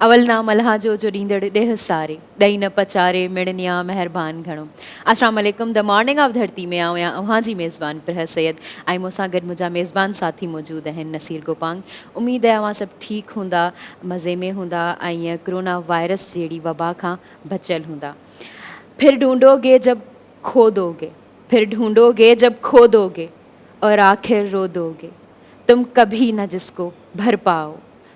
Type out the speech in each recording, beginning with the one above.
अवल ना मल्हा जो ॾींदड़ ॾेह सारे ॾई न पचारे मिड़निया मेहरबान घणो। अस्सलाम वालेकुम। द मॉर्निंग ऑफ धरती में आऊं अव्हां जी मेज़बान पिरह सैयद ऐं मूंसां गॾु मुंहिंजा मेज़बान साथी मौजूदु आहिनि नसीर गोपांग। उम्मीद है अव्हां सभु ठीकु हूंदा, मज़े में हूंदा ऐं कोरोना वायरस जहिड़ी वबा खां बचियल हूंदा। फिर ढूंढोगे जब खो दोगे, फिर ढूंढोगे जब खो दोगे और आखिर रो दोगे, तुम कभी न जिसको भर पाओ,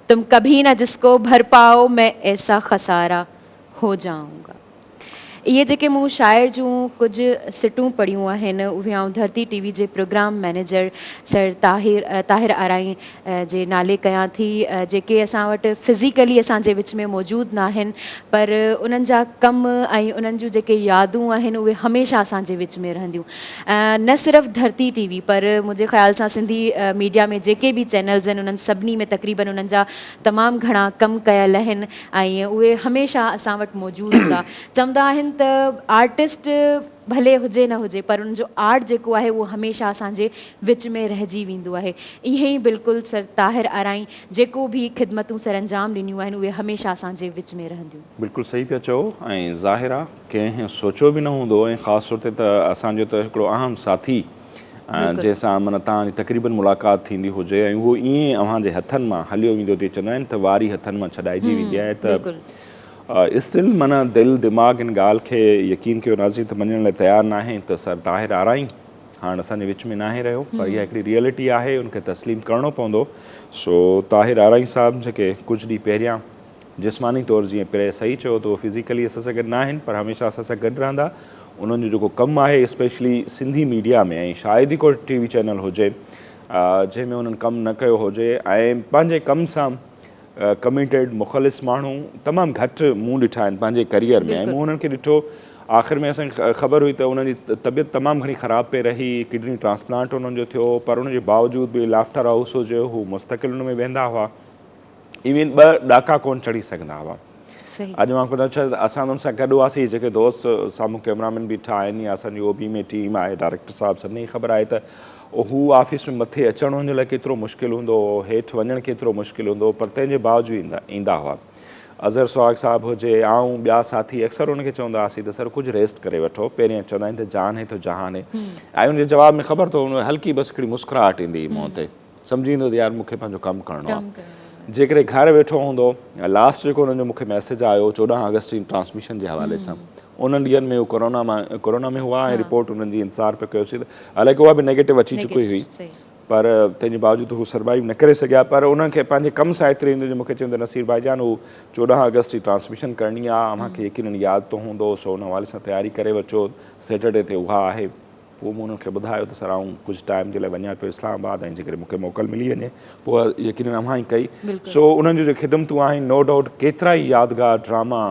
तुम कभी न जिसको भर पाओ, मैं ऐसा खसारा हो जाऊंगा। इहे जेके मूं शाइर जूं कुझु सिटूं पढ़ियूं आहिनि उहे आउं धरती टीवी जे प्रोग्राम मैनेजर सर ताहिर आराई जे नाले कयां थी, जेके असां वटि फिज़िकली असांजे विच में मौजूदु न आहिनि, पर उन्हनि जा कम ऐं उन्हनि जूं जेके यादूं आहिनि उहे हमेशह असांजे विच में रहंदियूं। न सिर्फ़ु धरती टीवी पर मुंहिंजे ख़्याल सां सिंधी मीडिया में जेके बि चैनल्स आहिनि उन्हनि सभिनी में तक़रीबन उन्हनि जा तमामु घणा कम कयल आहिनि ऐं उहे हमेशह असां वटि मौजूदु हूंदा। चवंदा आहिनि त आर्टिस्ट भले हुजे न हुजे पर उनजो आर्ट जेको आहे उहो हमेशह असांजे विच में रहिजी वेंदो आहे। ईअं ई बिल्कुलु सर ताहिर आराई जेको बि ख़िदमतूं सर अंजाम ॾिनियूं आहिनि उहे हमेशह असांजे विच में रहंदियूं। बिल्कुलु सही पिया चओ ऐं ज़ाहिर आहे कंहिं सोचियो बि न हूंदो ऐं ख़ासि तौर ते त असांजो त हिकिड़ो अहम साथी जंहिंसां माना तव्हांजी तक़रीबन मुलाक़ात थींदी हुजे ऐं उहो ईअं अव्हांजे हथनि मां हलियो वेंदो ते चवंदा आहिनि त वारी हथनि मां छॾाइजी वेंदी आहे त स्टिल माना दिलि दिमाग़ इन ॻाल्हि खे यकीन कयो नाज़रीन त मञण लाइ तयारु न आहे त सर ताहिर आराई हाणे असांजे विच में न आहे रहियो, पर इहा हिकिड़ी रियलिटी आहे, उनखे तस्लीम करिणो पवंदो। सो ताहिर आराई साहिबु जेके कुझु ॾींहं पहिरियां जिस्मानी तौरु जीअं पहिरें सही चयो त उहो फिज़िकली असां सां गॾु न आहिनि पर हमेशह असां सां गॾु रहंदा। उन्हनि जो जेको कमु आहे स्पेशली सिंधी मीडिया में ऐं शायदि ई को टीवी चैनल हुजे जंहिंमें उन्हनि कमु न कयो हुजे ऐं पंहिंजे कम सां कमिटेड मुख़लिस माण्हू तमामु घटि मूं ॾिठा आहिनि पंहिंजे करियर में। ऐं मूं उन्हनि खे ॾिठो, आख़िर में असांखे ख़बर हुई त उन्हनि जी तबियत तमामु घणी ख़राबु पई रही, किडनी ट्रांसप्लांट उन्हनि जो थियो, पर उनजे बावजूदि बि लाफ्टर हाउस हुजे हू मुस्तक़िल उन में वेंदा हुआ, इवन 2 ॾाका कोन चढ़ी सघंदा हुआ। अॼु मां ख़ुदा छा असां उन्हनि सां गॾु हुआसीं, जेके दोस्त साम्हूं कैमरामैन बीठा आहिनि या असांजी ओबी में टीम आहे, डायरेक्टर साहिबु सभिनी खे ख़बर आहे त हू ऑफिस में मथे अचणु हुन लाइ केतिरो मुश्किल हूंदो, हेठि वञणु केतिरो मुश्किल हूंदो, पर तंहिंजे बावजूदि ईंदा हुआ। अज़हर सुहाग साहिबु हुजे आऊं ॿिया साथी अक्सर उनखे चवंदा हुआसीं त सर कुझु रेस्ट करे वठो, पहिरियों चवंदा आहिनि त जान है तो जहान है, ऐं उनजे जवाब में ख़बर अथव उन हल्की बसि हिकिड़ी मुस्कुराहट ईंदी मुंहं ते, सम्झी ईंदो त यार मूंखे पंहिंजो कमु करिणो आहे। जेकॾहिं घर वेठो हूंदो, लास्ट जेको हुनजो मूंखे मैसेज आयो 14 अगस्त जी ट्रांसमिशन जे हवाले सां, उन्हनि ॾींहंनि में हू कोरोना में हुआ ऐं रिपोर्ट उन्हनि जी इंतज़ारु पिया कयोसीं, हालांकि उहा बि नेगेटिव अची चुकी हुई, पर तंहिंजे बावजूदि हू सर्वाइव न करे सघिया। पर उन्हनि खे पंहिंजे कम सां एतिरी ईंदो जो मूंखे चवंदो नसीर भाईजान हू 14 अगस्त जी ट्रांसमिशन करणी आहे, मूंखे यकीनन यादि तो हूंदो, सो उन हवाले सां तयारी करे वठो, सैटरडे ते उहा आहे। पोइ मूं उन्हनि खे ॿुधायो त सर आऊं कुझु टाइम जे लाइ वञा पियो इस्लामाबाद ऐं जेकॾहिं मूंखे मोकल मिली वञे पोइ यकीनन अव्हां ई कई। सो उन्हनि जूं जेके ख़िदमतूं आहिनि नो डाउट केतिरा ई यादगार ड्रामा,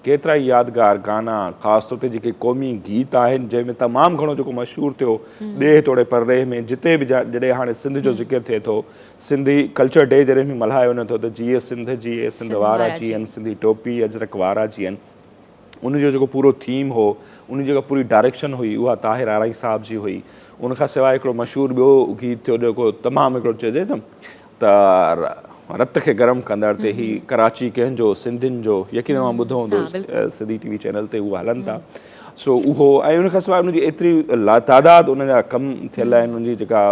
केतिरा ई यादगार गाना, ख़ासि तौर ते जेके क़ौमी गीत आहिनि जंहिंमें तमामु घणो जेको मशहूरु थियो ॾे तोड़े परॾेह में, जिते बि जॾहिं हाणे सिंध जो ज़िक्र थिए थो, सिंधी कल्चर डे जॾहिं बि मल्हायो वञे थो त जीए सिंध जीए, सिंध वारा जीअनि, सिंधी टोपी अजरक वारा जीअनि, उनजो जेको पूरो थीम हो, उन जेका पूरी डायरेक्शन हुई उहा ताहिर आराई साहिब जी हुई। उनखां सवाइ हिकिड़ो मशहूरु ॿियो गीत थियो जेको तमामु हिकिड़ो चइजे त रत खे गरम कंदड़ ते ही कराची कंहिंजो सिंधियुनि जो, यकीन मां ॿुधो हूंदो सिंधी टीवी चैनल ते उहे हलनि था। सो उहो ऐं उनखां सवाइ उनजी एतिरी लातादाद उन जा कम थियल आहिनि, उनजी जेका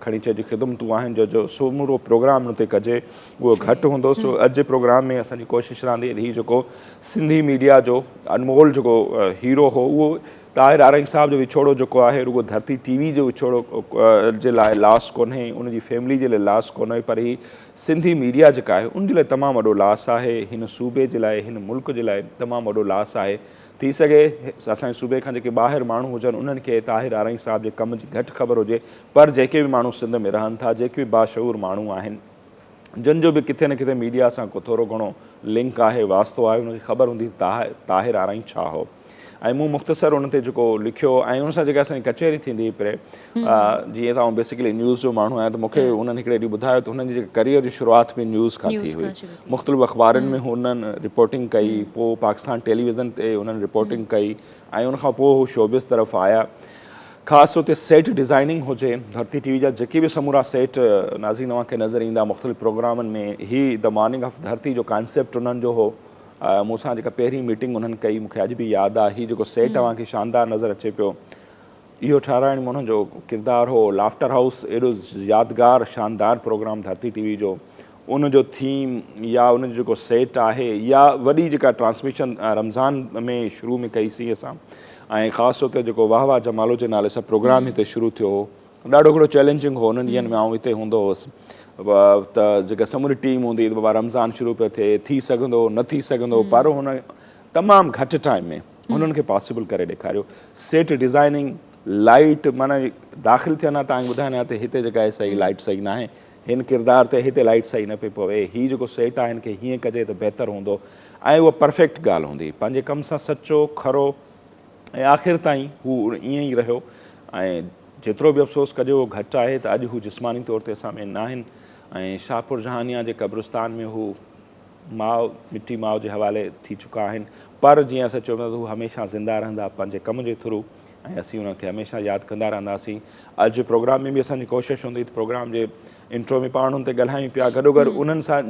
खणी चइजे ख़िदमतूं आहिनि जो समूरो प्रोग्राम उन ते कजे उहो घटि हूंदो। सो अॼु जे प्रोग्राम में असांजी कोशिशि रहंदी हीउ जेको सिंधी मीडिया जो अनमोल जेको हीरो हो उहो ताहिर आराई साहिब जो विछोड़ो जेको आहे रुगो धरती टीवी जो विछोड़ो जे लाइ लास्ट कोन्हे, उनजी फैमिली जे लाइ लास्ट कोन्हे, पर ही सिंधी मीडिया जेका आहे उनजे लाइ तमामु वॾो लास आहे, हिन सूबे जे लाइ, हिन मुल्क जे लाइ तमामु वॾो लास आहे। थी सघे असांजे सूबे खां जेके ॿाहिरि माण्हू हुजनि उन्हनि खे ताहिर आराई साहिब जे कम जी घटि ख़बर हुजे, पर जेके बि माण्हू सिंध में रहनि था, जेके बि बाशऊर माण्हू आहिनि, जिन जो बि किथे न किथे मीडिया सां को थोरो घणो लिंक आहे, वास्तो आहे, उनखे ख़बर हूंदी ताहिर आराई छा हो। ऐं मूं मुख़्तसर उन ते जेको लिखियो ऐं उन सां जेका असांजी कचहरी थींदी हुई पहिरें, जीअं त आउं बेसिकली न्यूज़ जो माण्हू आहियां त मूंखे उन्हनि हिकिड़े ॾींहुं ॿुधायो त हुननि जी जेके करियर जी शुरूआति में न्यूज़ खां थी हुई, मुख़्तलिफ़ अख़बारनि में हुननि रिपोर्टिंग कई, पोइ पाकिस्तान टेलीविज़न ते हुननि रिपोर्टिंग कई ऐं उनखां पोइ हू शोबिस तरफ़ आया। ख़ासि तौर ते सेट डिज़ाइनिंग हुजे, धरती टीवी जा जेके बि समूरा सेट नाज़रीन तव्हांखे नज़र ईंदा मुख़्तलिफ़ प्रोग्रामनि में, ही द मॉर्निंग ऑफ धरती जो कॉन्सेप्ट उन्हनि जो हो। मूंसां जेका पहिरीं मीटिंग उन्हनि कई, मूंखे अॼु बि यादि आहे, ही जेको सेट तव्हांखे शानदार नज़र अचे पियो, इहो ठाराइण में उन्हनि जो किरदारु हो। लाफ्टर हाउस एॾो यादगार शानदार प्रोग्राम धरती टीवी जो, उनजो थीम या उनजो जेको सेट आहे, या वॾी जेका ट्रांसमिशन रमज़ान में शुरू में कईसीं असां, ऐं ख़ासि तौर ते जेको वाह वाह जमालो जे नाले सां प्रोग्राम हिते शुरू थियो हो, ॾाढो हिकिड़ो चैलेंजिंग हो। उन्हनि ॾींहंनि में आउं हिते हूंदो हुउसि त जेका समूरी टीम हूंदी हुई, बाबा रमज़ान शुरू पियो थिए, थी सघंदो न थी सघंदो, पर हुन तमामु घटि टाइम में हुननि खे पॉसिबल करे ॾेखारियो। सेट डिज़ाइनिंग, लाइट, माना दाख़िल थियनि तव्हांखे ॿुधाइनि हा त हिते जेका आहे सही लाइट सही न आहे, हिन किरदार ते हिते लाइट सही न पई पवे, हीअ जेको सेट आहे हिन खे हीअं कजे त बहितरु हूंदो, ऐं उहा परफेक्ट ॻाल्हि हूंदी, पंहिंजे कम सां सचो खरो, ऐं आख़िर ताईं हू ईअं ई रहियो। ऐं जेतिरो बि अफ़सोस कॼो उहो घटि आहे त अॼु हू जिस्मानी तौर ते असां में न आहिनि, ऐं शाहपुर जहानिया जे क़ब्रिस्तान में हू माउ, मिटी माउ जे हवाले थी चुका आहिनि, पर जीअं असां चऊं था हू हमेशह ज़िंदा रहंदा पंहिंजे कम जे थ्रू, ऐं असीं उनखे हमेशह यादि कंदा रहंदासीं। अॼु प्रोग्राम में बि असांजी कोशिशि हूंदी त प्रोग्राम जे इंट्रो में पाण हुन ते ॻाल्हायूं पिया, गॾोगॾु उन्हनि सां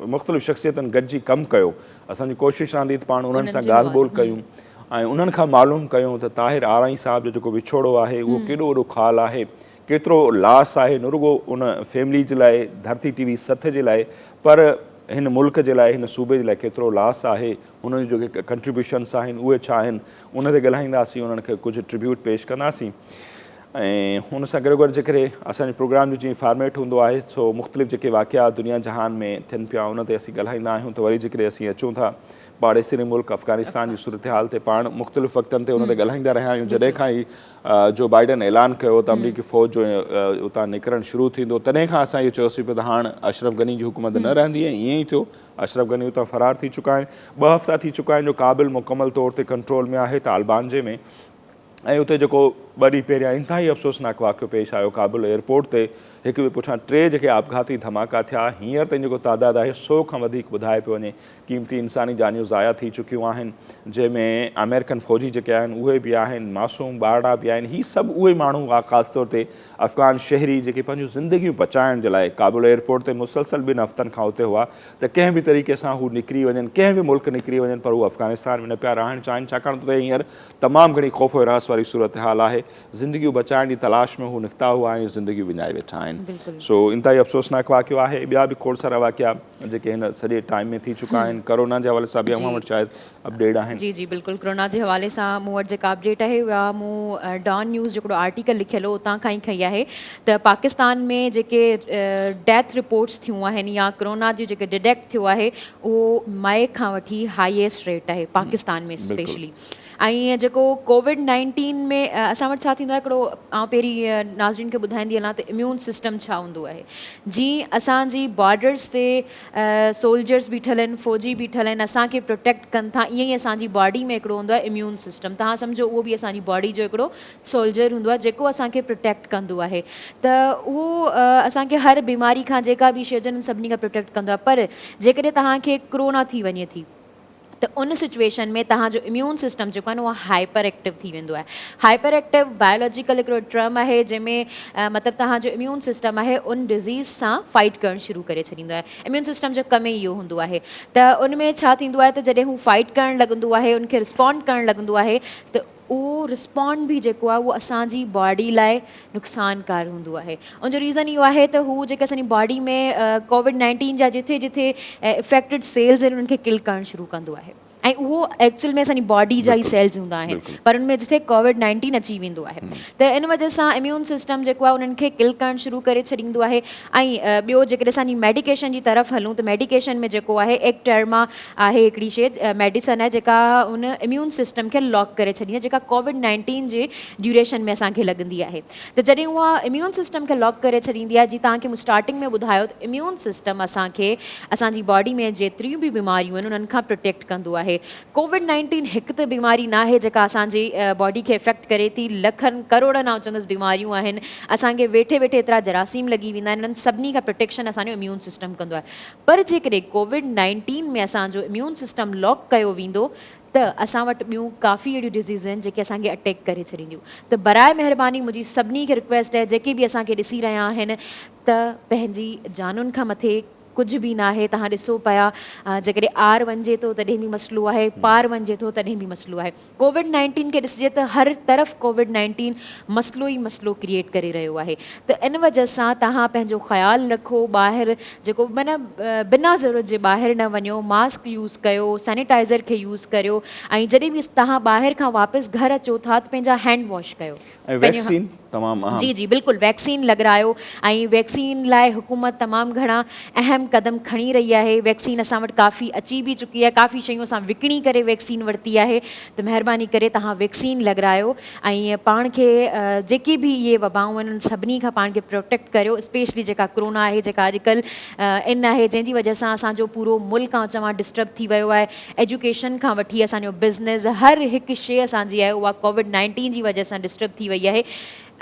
मुख़्तलिफ़ शख़्सियतनि गॾिजी कमु कयो। असांजी कोशिशि रहंदी त पाण उन्हनि सां ॻाल्हि ॿोल कयूं ऐं उन्हनि खां मालूम कयूं त ताहिर आराई साहिब जो जेको विछोड़ो आहे उहो केॾो वॾो ख़ाल आहे, केतिरो लॉस आहे, न रुॻो उन फैमिली जे लाइ, धरती टीवी सथ जे लाइ, पर हिन मुल्क जे लाइ, हिन सूबे जे लाइ केतिरो लॉस आहे, हुननि जो जेके कंट्रीब्यूशन्स आहिनि उहे छा आहिनि, उन ते ॻाल्हाईंदासीं, उन्हनि खे कुझु ट्रिब्यूट पेश कंदासीं। ऐं हुन सां गॾोगॾु जेकॾहिं असांजे प्रोग्राम जो जीअं फॉर्मेट हूंदो आहे, सो मुख़्तलिफ़ जेके वाक़िया दुनिया जहान में थियनि पिया उन ते असीं ॻाल्हाईंदा आहियूं। त वरी जेकॾहिं असीं अचूं था पाड़ेसरी मुल्क अफ़गानिस्तान जी सूरत हाल ते, पाण मुख़्तलिफ़ वक़्तनि ते उन ते ॻाल्हाईंदा रहिया आहियूं। जॾहिं खां ई जो बाइडन ऐलान कयो त अमरीकी फ़ौज जो उतां निकिरणु शुरू थींदो, तॾहिं खां असां इहो चयोसीं पियो त हाणे अशरफ गनी जी हुकूमत न रहंदी, ऐं ईअं ई थियो। अशरफ गनी उतां फ़रार थी चुका आहिनि, 2 हफ़्ता थी चुका आहिनि जो क़ाबिल मुकमल तौर ते कंट्रोल में आहे तालिबान में। ऐं उते जेको 2 ॾींहं पहिरियां इंतिहाई अफ़सोसनाक वाक़ियो पेश आयो, क़ाबिल एयरपोर्ट ते हिक ॿिए पुठियां 3 जेके आपघाती धमाका थिया, हींअर ताईं जेको तादादु आहे 100 खां वधीक ॿुधाए पियो वञे। क़ीमती इंसानी जानियूं ज़ाया थी चुकियूं आहिनि, जंहिंमें अमेरिकन फ़ौजी जेके आहिनि उहे बि आहिनि, मासूम ॿारड़ा बि आहिनि। हीअ सभु उहे माण्हू ख़ासि तौर ते अफ़गान शहरी जेके पंहिंजूं ज़िंदगियूं बचाइण जे लाइ क़ाबिल एयरपोर्ट ते मुसलसल 2 हफ़्तनि खां उते हुआ, त कंहिं बि तरीक़े सां हू निकिरी वञनि, कंहिं बि मुल्क निकिरी वञनि, पर हू अफ़गानिस्तान में न पिया रहणु चाहिनि, छाकाणि त हींअर तमामु घणी ख़ौफ़ हरास वारी सूरत हाल आहे। ज़िंदगियूं बचाइण जी तलाश में हू निकिता हुआ ऐं ज़िंदगियूं विञाए वेठा आहिनि। सो इंतिहाई अफ़सोसनाक वाक़ियो आहे। ॿिया बि खोड़ सारा वाक़िया जेके हिन सॼे टाइम में थी चुका आहिनि। कोरोना जे हवाले सां बि अव्हां वटि शायदि अपडेट आहिनि। जी जी बिल्कुलु, कोरोना जे हवाले सां मूं वटि जेका अपडेट आहे उहा मूं डॉन न्यूज़ जो आर्टिकल लिखियलु हो उतां खां ई खई आहे त पाकिस्तान में जेके डेथ रिपोर्ट्स थियूं आहिनि या कोरोना जी जेके डिटेक्ट थियो आहे उहो मई खां वठी हाईएस्ट रेट आहे पाकिस्तान में स्पेशली। ऐं जेको कोविड-19 में असां वटि छा थींदो आहे, हिकिड़ो आउं पहिरीं नाज़रीन खे ॿुधाईंदी हलां त इम्यून सिस्टम छा हूंदो आहे। जीअं असांजी बॉर्डर्स ते सोल्जर्स बीठल आहिनि, फ़ौजी बीठल आहिनि, असांखे प्रोटेक्ट कनि था, ईअं ई असांजी बॉडी में हिकिड़ो हूंदो आहे इम्यून सिस्टम। तव्हां सम्झो उहो बि असांजी बॉडी जो हिकिड़ो सोल्जर हूंदो आहे जेको असांखे प्रोटेक्ट कंदो आहे। त उहो असांखे हर बीमारी खां, जेका बि शइ हुजनि सभिनी खां प्रोटेक्ट कंदो आहे। पर जेकॾहिं तव्हांखे कोरोना थी वञे थी त उन सिचुएशन में तव्हांजो इम्यून सिस्टम जेको आहे न उहो हाइपर एक्टिव थी वेंदो आहे। हाइपर एक्टिव बायोलॉजिकल हिकिड़ो टर्म आहे जंहिंमें मतिलबु तव्हांजो इम्यून सिस्टम आहे उन डिज़ीज़ सां फाइट करणु शुरू करे छॾींदो आहे। इम्यून सिस्टम जो कम ई इहो हूंदो आहे। त उन में छा थींदो आहे त जॾहिं हू फाइट करणु लॻंदो आहे, उनखे रिस्पॉन्ड करणु लॻंदो आहे, त उहो रिस्पॉन्ड बि जेको आहे उहो असांजी बॉडी लाइ नुक़सानकार हूंदो आहे। उनजो रीज़न इहो आहे त हू जेके असांजी बॉडी में कोविड-19 जा जिथे जिथे इफेक्टेड सेल्स आहिनि उन्हनि खे किल करणु शुरू कंदो आहे। ऐं उहो एक्चुअल में असांजी बॉडी जा ई सेल्स हूंदा आहिनि, पर उनमें जिथे कोविड-19 अची वेंदो आहे त इन वजह सां इम्यून सिस्टम जेको आहे उन्हनि खे किल करणु शुरू करे छॾींदो आहे। ऐं ॿियो जेकॾहिं असांजी मेडिकेशन जी तरफ़ हलूं त मेडिकेशन में जेको आहे एक्टेरमा आहे हिकिड़ी शइ मेडिसन आहे जेका उन इम्यून सिस्टम खे लॉक करे छॾींदी आहे, जेका कोविड-19 जे ड्यूरेशन में असांखे लॻंदी आहे। त जॾहिं उहा इम्यून सिस्टम खे लॉक करे छॾींदी आहे, जीअं तव्हांखे मूं स्टार्टिंग में ॿुधायो त इम्यून सिस्टम असांखे असांजी बॉडी में जेतिरियूं बि बीमारियूं आहिनि उन्हनि खां प्रोटेक्ट कंदो आहे। कोविड-19 हिकु त बीमारी न आहे जेका असांजी बॉडी खे इफेक्ट करे थी, लखनि करोड़नि आउं चवंदसि बीमारियूं आहिनि। असांखे वेठे वेठे एतिरा जरासीम लॻी वेंदा आहिनि, इन्हनि सभिनी खां प्रोटेक्शन असांजो इम्यून सिस्टम कंदो आहे। पर जेकॾहिं कोविड-19 में असांजो इम्यून सिस्टम लॉक कयो वेंदो त असां वटि ॿियूं काफ़ी अहिड़ियूं डिज़ीज़ आहिनि जेके असांखे अटैक करे छॾींदियूं। त बराए महिरबानी मुंहिंजी सभिनी खे रिक्वेस्ट आहे, जेके बि असांखे ॾिसी रहिया आहिनि, त पंहिंजी जानुनि खां मथे कुझु बि न आहे। तव्हां ॾिसो पिया जेकॾहिं आर वञिजे थो तॾहिं बि मसइलो आहे, पार वञिजे थो तॾहिं बि मसइलो आहे। कोविड-19 खे ॾिसिजे त हर तरफ़ कोविड-19 मसइलो ई मसइलो क्रिएट करे रहियो आहे। त इन वजह सां तव्हां पंहिंजो ख़्यालु रखो, ॿाहिरि जेको माना बिना ज़रूरत जे ॿाहिरि न वञो, मास्क यूज़ कयो, सैनिटाइज़र खे यूज़ करियो, ऐं जॾहिं बि तव्हां ॿाहिरि खां वापसि घरु अचो था त पंहिंजा हैंड वॉश कयो। ऐं वैक्सीन तमामु अहम। जी जी बिल्कुलु, वैक्सीन लॻारायो, ऐं वैक्सीन लाइ हुकूमत तमामु घणा अहम क़दम खणी रही आहे। वैक्सीन असां वटि काफ़ी अची बि चुकी आहे, काफ़ी शयूं असां विकिणी करे वैक्सीन वरिती आहे। त महिरबानी करे तव्हां वैक्सीन लॻारायो ऐं पाण खे जेकी बि इहे वबाऊं आहिनि सभिनी खां पाण खे प्रोटेक्ट करियो। स्पेशली जेका कोरोना आहे, जेका अॼुकल्ह इन आहे, जंहिंजी वजह सां असांजो पूरो मुल्क आउं चवां डिस्टर्ब थी वियो आहे। एजुकेशन खां वठी असांजो बिज़नेस, हर हिकु शइ असांजी आहे उहा कोविड-19 जी वजह सां डिस्टर्ब थी वई आहे।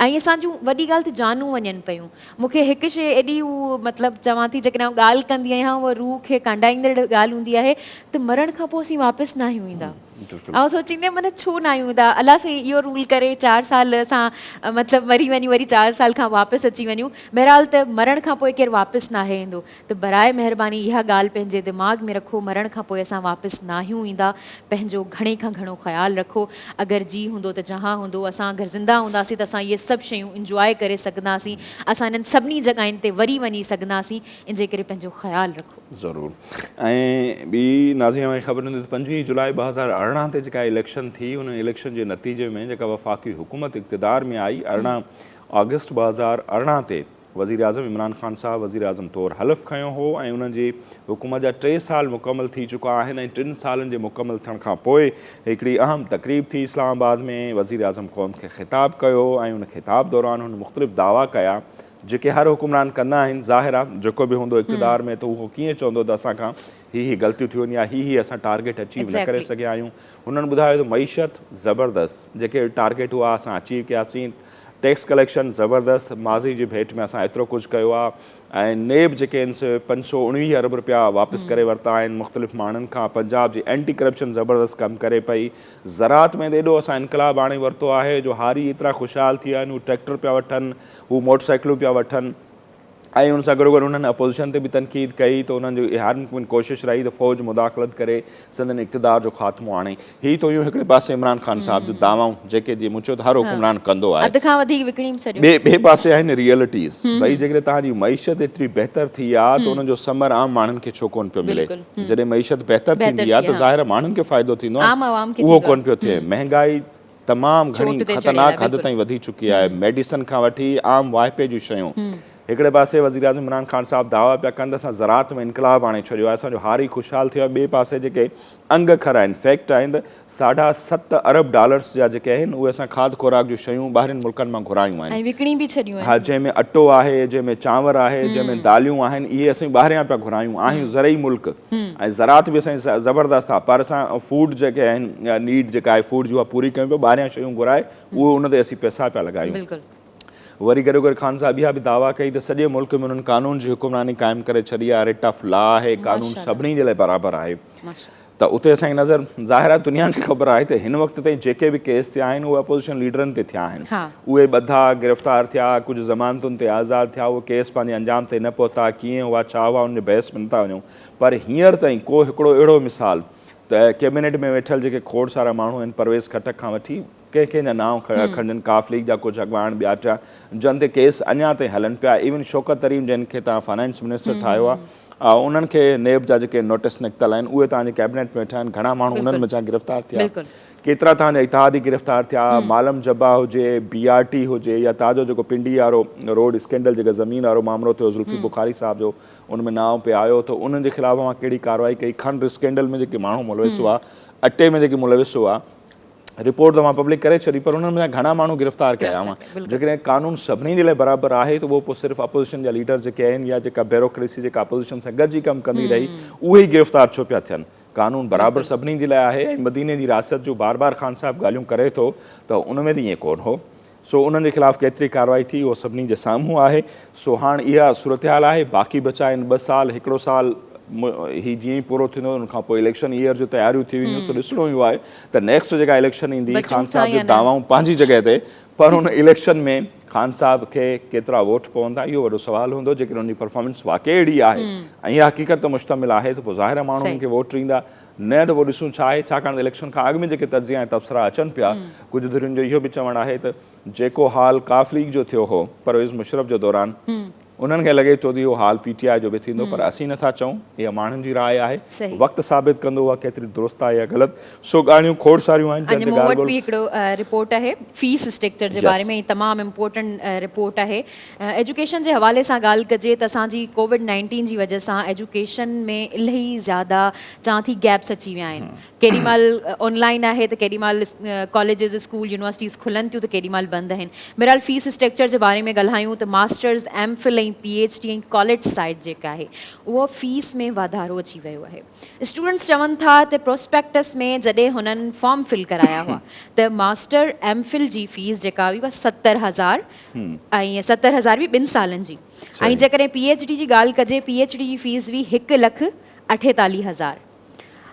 ऐं असांजूं वॾी ॻाल्हि त जानूं वञनि पियूं। मूंखे हिकु शइ एॾी उहो मतिलबु चवां थी, जेकॾहिं आउं ॻाल्हि कंदी आहियां उहा रूह खे कांडाईंदड़ ॻाल्हि हूंदी आहे त मरण खां पोइ असीं वापसि न आहियूं ईंदा। ऐं सोचींदी आहियां माना छो न आहियूं ईंदा, अलाह से इहो रूल करे 4 साल असां मतिलबु मरी वञी वरी 4 साल खां वापसि अची वञूं। बहरहाल त मरण खां पोइ केरु वापसि न आहे ईंदो। त बराए महिरबानी इहा ॻाल्हि पंहिंजे दिमाग़ में रखो, मरण खां पोइ असां वापसि न आहियूं ईंदा। पंहिंजो घणे खां घणो ख़्यालु रखो। अगरि जी हूंदो त जहां हूंदो, असां अगरि ज़िंदा हूंदासीं त असां इहे सभु शयूं इंजॉय करे सघंदासीं, असां इन्हनि सभिनी जॻहियुनि ते वरी वञी सघंदासीं। इन जे करे पंहिंजो ख़्यालु रखो। ज़रूरु। ऐं ॿी नाज़िया में ख़बर हूंदी त 25 जुलाई 2018 ते जेका इलेक्शन थी, उन इलेक्शन जे नतीजे में जेका वफ़ाक़ी हुकूमत इक़्तिदार में आई, 18 ऑगस्ट 2018 ते वज़ीर आज़म इमरान ख़ान साहब वज़ीर आज़म तौरु हलफ़ खयो हो ऐं उन्हनि जी हुकूमत जा 3 साल मुकमल थी चुका आहिनि। ऐं 3 सालनि जे मुकमल थियण खां पोइ हिकिड़ी अहम तक़रीब थी इस्लामाबाद में। वज़ीर आज़म क़ौम खे ख़िताबु कयो ऐं उन ख़िताब दौरान हुन मुख़्तलिफ़ दावा कया जेके हर हुकुमरान कंदा आहिनि। ज़ाहिर आहे जेको बि हूंदो इक़्तिदार में त उहो कीअं चवंदो त असांखां ही ग़लतियूं थियूं आहिनि या ही असां टारगेट अचीव न करे सघिया आहियूं। हुननि ॿुधायो त मईशत ज़बरदस्त, जेके टारगेट हुआ असां अचीव कयासीं। टैक्स कलेक्शन ज़बरदस्त, माज़ी जी भेट में असां एतिरो कुझु कयो आहे। ऐं नेब जेके आहिनि 519 अरब रुपया वापसि करे वरिता आहिनि मुख़्तलिफ़ माण्हुनि खां। पंजाब जी एंटी करप्शन ज़बरदस्त कमु करे पई। ज़रात में एॾो असां इनकलाब आणे वरितो आहे जो हारी एतिरा ख़ुशहाल थी विया आहिनि, हू ट्रैक्टर पिया वठनि, हू मोटरसाइकिलूं पिया वठनि। ऐं उन सां गॾोगॾु उन्हनि अपोज़िशन ते बि तनक़ीद कई त उन्हनि जो हर मुमकिन कोशिशि रही त फ़ौज मुदाख़लत करे संदन इक़्तिदार जो ख़ात्मो आणे। हीअ त हुयूं हिकिड़े पासे इमरान ख़ान साहिब जूं दावाऊं जेके जीअं मूं चयो त हर हुकुमरान कंदो आहे। अध खां वधीक विकिणी छॾियो। ॿिए पासे आहिनि रियलिटीज़। भई जेकॾहिं तव्हांजी मईशत एतिरी बहितर थी आहे त उनजो समर आम माण्हुनि खे छो कोन पियो मिले। जॾहिं मईशत बहितर थींदी आहे त ज़ाहिर माण्हुनि खे फ़ाइदो थींदो आहे, उहो कोन पियो थिए। महांगाई तमामु घणी ख़तरनाक हद ताईं वधी चुकी आहे। मेडिसन खां वठी आम वाइपे जूं शयूं। हिकिड़े पासे वज़ीर आज़म इमरान ख़ान साहिब दावा पिया कनि त असां ज़रात में इनकलाब आणे छॾियो आहे, असांजो हारी ख़ुशहाल थियो आहे। ॿिए पासे जेके अंग खर आहिनि, फैक्ट आहिनि त $7.5 अरब जा जेके आहिनि उहे असां खाद खुराक जूं शयूं ॿाहिरिनि मुल्कनि मां घुरायूं आहिनि। विकिणी बि छॾियूं आहिनि। हा, जंहिंमें अटो आहे, जंहिंमें चांवर आहे, जंहिंमें दालियूं आहिनि, इहे असीं ॿाहिरियां पिया घुरायूं। आहियूं ज़रई मुल्क ऐं ज़रात बि असांजी ज़बरदस्त आहे, पर असां फूड जेके आहिनि नीड जेका आहे फूड जी उहा पूरी कयूं पिया। ॿाहिरियां शयूं घुराए उहे उन ते असीं पैसा पिया लॻायूं। वरी गॾोगॾु ख़ान साहिब इहा बि दावा कई त सॼे मुल्क में उन्हनि कानून जी हुकुमरानी क़ाइमु करे छॾी आहे। रेट ऑफ लॉ आहे, कानून सभिनी जे लाइ बराबरि आहे। त उते असांजी नज़र ज़ाहिर आहे दुनिया खे ख़बर आहे त हिन वक़्त ताईं जेके बि केस थिया आहिनि उहे अपोज़िशन लीडरनि ते थिया आहिनि। उहे ॿधा गिरफ़्तार थिया, कुझु ज़मानतुनि ते आज़ादु थिया, उहे केस पंहिंजे अंजाम ते न पहुता, कीअं हुआ छा हुआ उन बहस में नथा वञूं। पर हींअर ताईं को हिकिड़ो अहिड़ो मिसाल त कैबिनेट में वेठल जेके खोड़ सारा माण्हू आहिनि, परवेज़ खटक खां वठी कंहिं जा नाव खणजनि, काफ लीग जा कुझु अॻवान ॿिया टिया, जन ते केस अञा ताईं हलनि पिया। इवन शौकत तरीन जिन खे तव्हां फाइनेंस मिनिस्टर ठाहियो आहे, उन्हनि खे नेब जा जेके नोटिस निकितल आहिनि उहे तव्हांजे कैबिनेट में वेठा आहिनि। घणा माण्हू उन्हनि में छा गिरफ़्तार थिया, केतिरा तव्हांजा इतिहादी गिरफ़्तार थिया। मालम जब्बा हुजे, BRT हुजे, या तव्हांजो जेको पिंडी वारो रोड स्कैंडल जेका ज़मीन वारो मामिलो थियो ज़ुल्फी बुखारी साहिब जो, उन में नाव पे आयो त उन्हनि जे ख़िलाफ़ मां कहिड़ी कार्रवाई कई। खंड स्कैंडल में जेके माण्हू मुलविस हुआ, अटे में जेके मुलविस हुआ, रिपोर्ट त मां पब्लिक करे छॾी, पर उन्हनि में घणा माण्हू गिरफ़्तार कया हुआ। जेकॾहिं कानून सभिनी जे लाइ बराबरि आहे त उहो पोइ सिर्फ़ु अपोज़िशन जा लीडर जेके आहिनि या जेका ब्यूरोक्रेसी जेका अपोज़िशन सां गॾिजी कमु कंदी रही, उहे ई गिरफ़्तार छो पिया थियनि। कानून बराबरि सभिनी जे लाइ आहे। ऐं मदीने जी रियासत जो बार बार ख़ान साहिब ॻाल्हियूं करे थो त उन में त ईअं कोन हो। सो उन्हनि जे ख़िलाफ़ु केतिरी कार्रवाई थी उहो सभिनी जे साम्हूं आहे। सो हाणे इहा सूरत हाल आहे। बाक़ी बचा आहिनि 2 साल, 1 साल ही जीअं ई पूरो थींदो उन खां पोइ इलेक्शन ईयर जो तयारियूं थी वेंदियूं सो ॾिसणो ई आहे त नेक्स्ट जेका इलेक्शन ईंदी ख़ान साहब जूं दावाऊं पंहिंजी जॻह ते पर हुन इलेक्शन में ख़ान साहब खे केतिरा वोट पवंदा इहो वॾो सुवालु हूंदो जेकॾहिं उन जी परफॉर्मेंस वाक़ई अहिड़ी आहे ऐं इहा हक़ीक़त ते मुश्तमिल आहे त पोइ ज़ाहिर माण्हू उन्हनि खे वोट ॾींदा न त पोइ ॾिसूं छा आहे छाकाणि त इलेक्शन खां अॻु में जेके तर्ज़िया ऐं तबसरा अचनि पिया कुझु धुरियुनि जो इहो बि चवणु आहे त जेको हाल काफ लीग जो थियो हो परवेज़ मुशरफ जो दौरान उन्हनि खे लॻे थो त इहो हाल PTI जो बि थींदो पर असीं नथा चऊं इहा माण्हुनि जी राय आहे वक़्तु साबित कंदो आहे केतिरी दुरुस्त आहे या ग़लति सो ॻाल्हियूं खोड़ सारियूं आहिनि मूं वटि बि हिकिड़ो रिपोर्ट आहे फीस स्ट्रक्चर जे बारे में तमामु इम्पोर्टेंट रिपोर्ट आहे एजुकेशन जे हवाले सां ॻाल्हि कजे त असांजी COVID-19 जी वजह सां एजुकेशन में इलाही ज़्यादा चवां थी गैप्स अची विया आहिनि केॾी महिल ऑनलाइन आहे त केॾी महिल कॉलेजिस स्कूल यूनिवर्सिटीज़ खुलनि थियूं त केॾी महिल बंदि आहिनि बहरहाल फीस स्ट्रक्चर जे बारे में ॻाल्हायूं त मास्टर्स MPhil PhD ऐं कॉलेज साइड जेका आहे उहो फीस में वाधारो अची वियो आहे स्टूडेंट्स चवनि था त प्रोस्पेक्टस में जॾहिं हुननि फॉर्म फिल कराया हुआ त मास्टर MPhil जी फीस जेका हुई उहा 70,000 ऐं 70,000 बि 2 सालनि जी ऐं जेकॾहिं PhD जी ॻाल्हि कजे PhD जी फीस हुई 1,48,000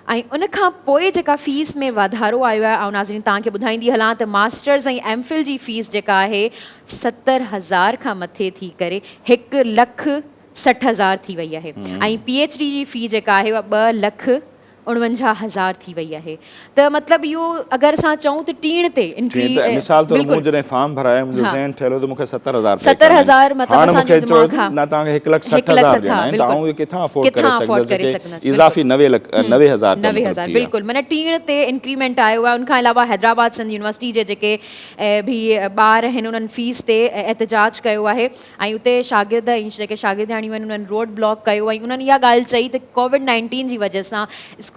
ऐं उन खां पोइ जेका फीस में वाधारो आयो आहे ऐं नाज़रीन तव्हांखे ॿुधाईंदी हलां त मास्टर्स ऐं MPhil जी फीस जेका आहे 70,000 खां मथे थी करे 1,60,000 थी वई आहे ऐं PhD जी फी जेका आहे उहा 2,49,000 थी वई आहे त मतिलबु इहो अगरि असां चऊं त टीण ते मिसाल तौर मूं जॾहिं फॉर्म भरायो मुंहिंजो ज़हन ठहियो त मूंखे 70,000 मतिलबु असांजे दिमाग़ खां न तव्हांखे 1,60,000 ॾियणा आहिनि त आऊं किथां अफोर्ड करे सघंदासीं इज़ाफ़ी 90,000 बिल्कुलु माना टीण ते इंक्रीमेंट आयो आहे उनखां अलावा हैदराबाद सिंध यूनिवर्सिटी जे जेके बि ॿार आहिनि उन्हनि फीस ते एहतजाज कयो आहे ऐं उते शागिर्द ऐं जेके शागिर्दाणियूं आहिनि उन्हनि रोड ब्लॉक कयो ऐं उन्हनि इहा ॻाल्हि चई त COVID-19 जी वजह सां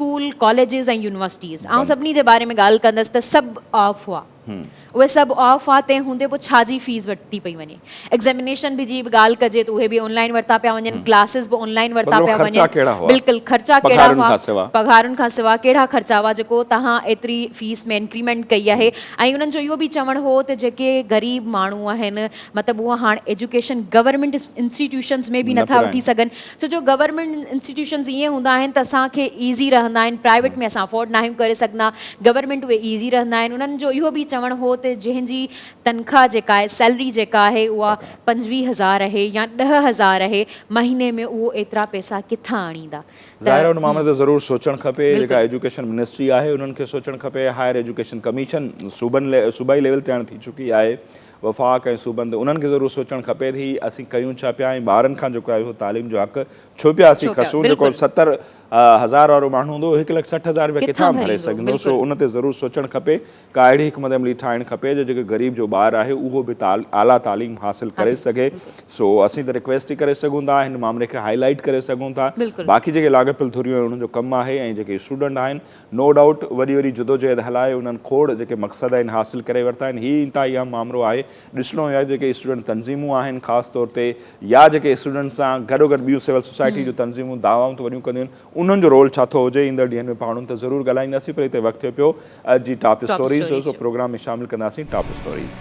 स्कूल कॉलेजिस ऐं यूनिवर्सिटीज़ ऐं सभिनी जे बारे में ॻाल्हि कंदसि त सभु ऑफ हुआ उहे सभु ऑफ आहे तंहिं हूंदे पोइ छाजी फीस वरिती पई वञे एग्ज़ामिनेशन बि जी ॻाल्हि कजे त उहे बि ऑनलाइन वरिता पिया वञनि क्लासिस बि ऑनलाइन वरिता पिया वञनि बिल्कुलु ख़र्चा कहिड़ा हुआ पघारुनि खां सवाइ कहिड़ा ख़र्चा हुआ जेको तव्हां एतिरी फीस में इंक्रीमेंट कई आहे ऐं उन्हनि जो इहो बि चवणु हो त जेके ग़रीब माण्हू आहिनि मतिलबु उहा हाणे एजुकेशन गवर्नमेंट इंस्टीट्यूशन्स में बि नथा वठी सघनि छो जो गवर्नमेंट इंस्टीट्यूशन्स ईअं हूंदा आहिनि त असांखे ईज़ी रहंदा आहिनि प्राइवेट में असां अफोर्ड नाहियूं करे सघंदा गवर्नमेंट उहे ईज़ी रहंदा आहिनि उन्हनि जो इहो बि चवणु हो त जंहिंजी तनख़्वाह जेका आहे सैलरी जेका आहे उहा 25,000 आहे या 10,000 आहे महीने में उहो एतिरा पैसा किथां आणींदा ज़ाहिर उन मामले ते ज़रूरु सोचणु खपे जेका एजुकेशन मिनिस्ट्री आहे उन्हनि खे सोचणु खपे हायर एजुकेशन कमीशन सूबाई लेवल ते हाणे थी चुकी आहे वफ़ाक़ ऐं सूबनि ते उन्हनि खे ज़रूरु सोचणु खपे थी असीं कयूं छा पिया ऐं ॿारनि खां जेको आहे उहो तालीम जो हक़ छो पिया असीं खसूं जेको 70,000 वारो माण्हू हूंदो 1,60,000 रुपया किथां भरे सघंदो सो उन ते ज़रूरु सोचणु खपे का अहिड़ी हिकमत अमली ठाहिणु खपे जो जेके ग़रीब जो ॿारु आहे उहो बि आला तालीम हासिलु करे सघे सो असीं त रिक्वेस्ट ई करे सघूं था हिन मामले खे हाईलाइट करे सघूं था बाक़ी जेके लाॻापियल धुरियूं आहिनि उन्हनि जो कमु आहे ऐं जेके स्टूडेंट आहिनि नो डाउट वॾी वॾी जदोजहद हलाए उन्हनि खोड़ जेके मक़सद आहिनि हासिलु करे वरिता आहिनि हीअ इंतिहाई अहम मामिलो आहे ॾिसणो आहे जेके स्टूडेंट तंज़ीमूं आहिनि ख़ासि तौर ते या जेके स्टूडेंट सां गॾोगॾु ॿियूं सिविल सोसाइटी जूं तंज़ीमूं दावाऊं त वॾियूं कंदियूं आहिनि उन्हनि जो रोल छा थो हुजे ईंदड़ ॾींहनि में पाण त ज़रूरु ॻाल्हाईंदासीं पर हिते वक़्तु थियो पियो अॼु जी टॉप स्टोरीज़ सो प्रोग्राम में शामिलु कंदासीं टॉप स्टोरीज़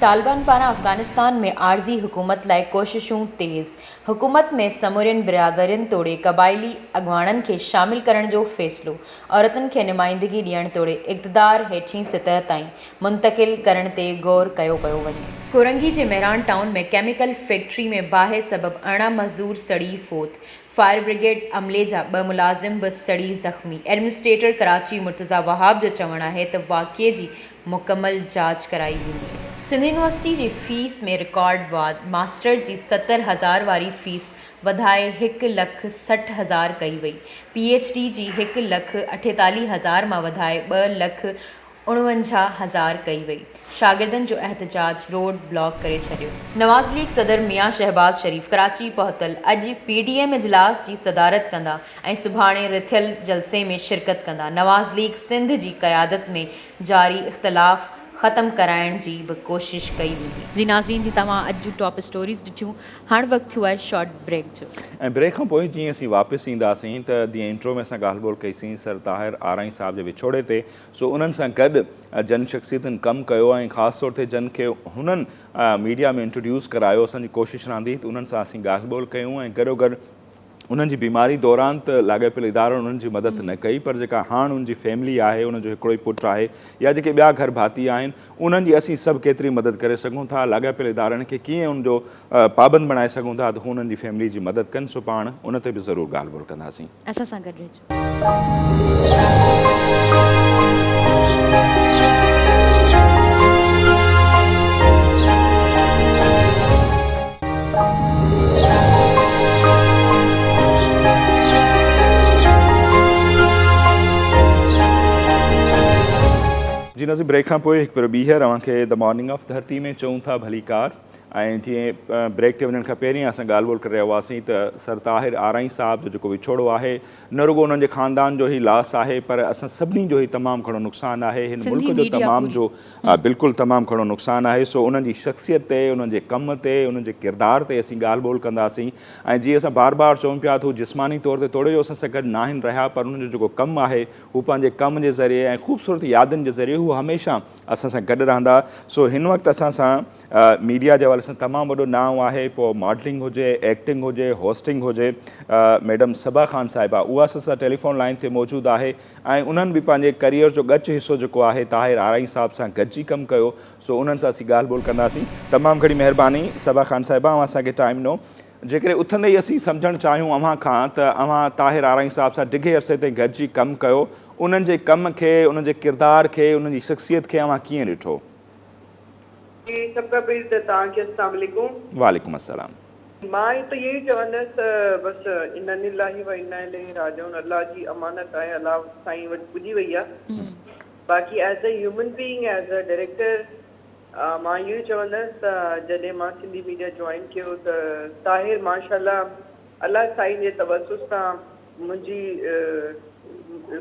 तालिबान पारां अफ़गानिस्तान में आर्ज़ी हुकूमत लाइ कोशिशूं तेज़ हुकूमत में समूरियुनि बिरादरियुनि तोड़े क़बाइली अॻवाननि खे शामिलु करण जो फ़ैसिलो औरतुनि खे नुमाइंदगी ॾियण तोड़े इक़्तिदार हेठीं सतह ताईं मुंतक़िल करण ते ग़ौर कयो पियो वञे कोरंगी जे मेहरान टाउन में केमिकल फैक्ट्री में बाहि सबबि 18 मज़दूर सड़ी फ़ौत फायर ब्रिगेड अमले जा 2 मुलाज़िम बि सड़ी ज़ख़्मी एडमिनिस्ट्रेटर कराची मुर्तज़ा वहाब जो चवणु आहे त वाक़िए जी मुकमल जांच कराई वेंदी सिंध यूनिवर्सिटी जी फीस में रिकॉर्डवाद मास्टर जी 70,000 वारी फीस वधाए 1,60,000 कई वई PhD जी 1,48,000 मां वधाए 2,49,000 कई वई शागिर्दनि जो एहतजाज रोड ब्लॉक करे छॾियो नवाज़ लीग सदर मियां शहबाज़ शरीफ़ कराची पहुतल अॼु PDM इजलास जी सदारत कंदा ऐं सुभाणे रिथियल जलसे में शिरकत कंदा नवाज़ लीग सिंध जी क़यादत में जारी इख़्तिलाफ़ ख़तमु कराइण जी बि कोशिशि कई वेंदी। जी नाज़रीन, जी तव्हां अॼु जूं टॉप स्टोरीज़ ॾिठियूं। हाणे वक़्तु थियो आहे शॉर्ट ब्रेक जो। ऐं ब्रेक खां पोइ जीअं असीं वापसि ईंदासीं त जीअं इंट्रो में असां ॻाल्हि ॿोल कईसीं सर ताहिर आराई साहिब जे विछोड़े ते। सो उन्हनि सां गॾु जन शख़्सियतुनि कमु कयो ऐं ख़ासि तौर ते जन खे हुननि मीडिया में इंट्रोड्यूस करायो। असांजी कोशिशि रहंदी त उन्हनि सां असीं ॻाल्हि ॿोल कयूं ऐं गॾोगॾु उन्हनि जी बीमारी दौरान त लाॻापियल इदारनि उन्हनि जी मदद न कई, पर जेका हाणे उनजी फैमिली आहे, उनजो हिकिड़ो ई पुटु आहे या जेके ॿिया घर भाती आहिनि, उन्हनि जी असीं सभु केतिरी मदद करे सघूं था, लाॻापियल इदारनि खे कीअं उनजो पाबंद बणाए सघूं था त हू उन्हनि जी फैमिली जी मदद कनि। सो पाण उन ते बि ज़रूरु ॻाल्हि ॿोल कंदासीं। असां सां गॾु रहिजो। जी नज़ीर, ब्रेक खां पोइ हिकु भेरो ॿीहर अव्हांखे द मॉर्निंग ऑफ धरती में चऊं था भली कार। ऐं जीअं ब्रेक ते वञण खां पहिरीं असां ॻाल्हि ॿोल करे रहिया हुआसीं त सर ताहिर आराई साहिब जो जेको विछोड़ो आहे, न रुगो उन्हनि जे ख़ानदान जो ई लॉस आहे, पर असां सभिनी जो ई तमामु घणो नुक़सानु आहे, हिन मुल्क जो तमाम जो बिल्कुलु तमामु घणो नुक़सानु आहे। सो उन्हनि जी शख़्सियत ते, उन्हनि जे कम ते, उन्हनि जे किरदार ते असीं ॻाल्हि ॿोल कंदासीं। ऐं जीअं असां बार बार चऊं पिया त हू जिस्मानी तौर ते तोड़े जो असां सां गॾु न आहिनि रहिया, पर उन्हनि जो जेको कमु आहे हू पंहिंजे कम जे ज़रिए ऐं ख़ूबसूरत यादुनि जे ज़रिए हू हमेशह असां सां गॾु रहंदा। सो हिन वक़्तु असां सां मीडिया जे हवाले सां तमामु वॾो नाम आहे, पोइ मॉडलिंग हुजे, एक्टिंग हुजे, होस्टिंग हुजे, मैडम सबा ख़ान साहिबा, उहा असां सां टेलीफोन लाइन ते मौजूदु आहे। ऐं उन्हनि बि पंहिंजे करियर जो ॻच हिसो जेको आहे ताहिर आराई साहिब सां गॾिजी कमु कयो। सो उन्हनि सां असीं ॻाल्हि ॿोल कंदासीं। तमामु घणी महिरबानी सबा ख़ान साहिबा, अव्हां असांखे टाइम ॾिनो। जेकॾहिं उथंदे ई असीं सम्झणु चाहियूं अव्हां खां त अव्हां ताहिर आराई साहिब सां डिघे अरसे ताईं गॾिजी कमु कयो, उन्हनि जे कम खे, उन्हनि जे किरदार खे, उन्हनि जी शख़्सियत खे अव्हां कीअं ॾिठो? जी, सब खां पहिरीं त तव्हांखे अस्सलाम वालेकुम। वालेकुम अस्सलाम। मां त इहो ई चवंदसि बसि इन्ना लिल्लाहि व इन्ना इलैहि राजिऊन, अल्लाह जी अमानत आहे, अल्लाह साईं वटि पुॼी वई आहे। बाक़ी as a human being, as a director, मां इहो ई चवंदसि त जॾहिं मां सिंधी मीडिया जॉइन कयो त ताहिर माशाल्लाह अल्लाह साईं जे तवसुस सां मुंहिंजी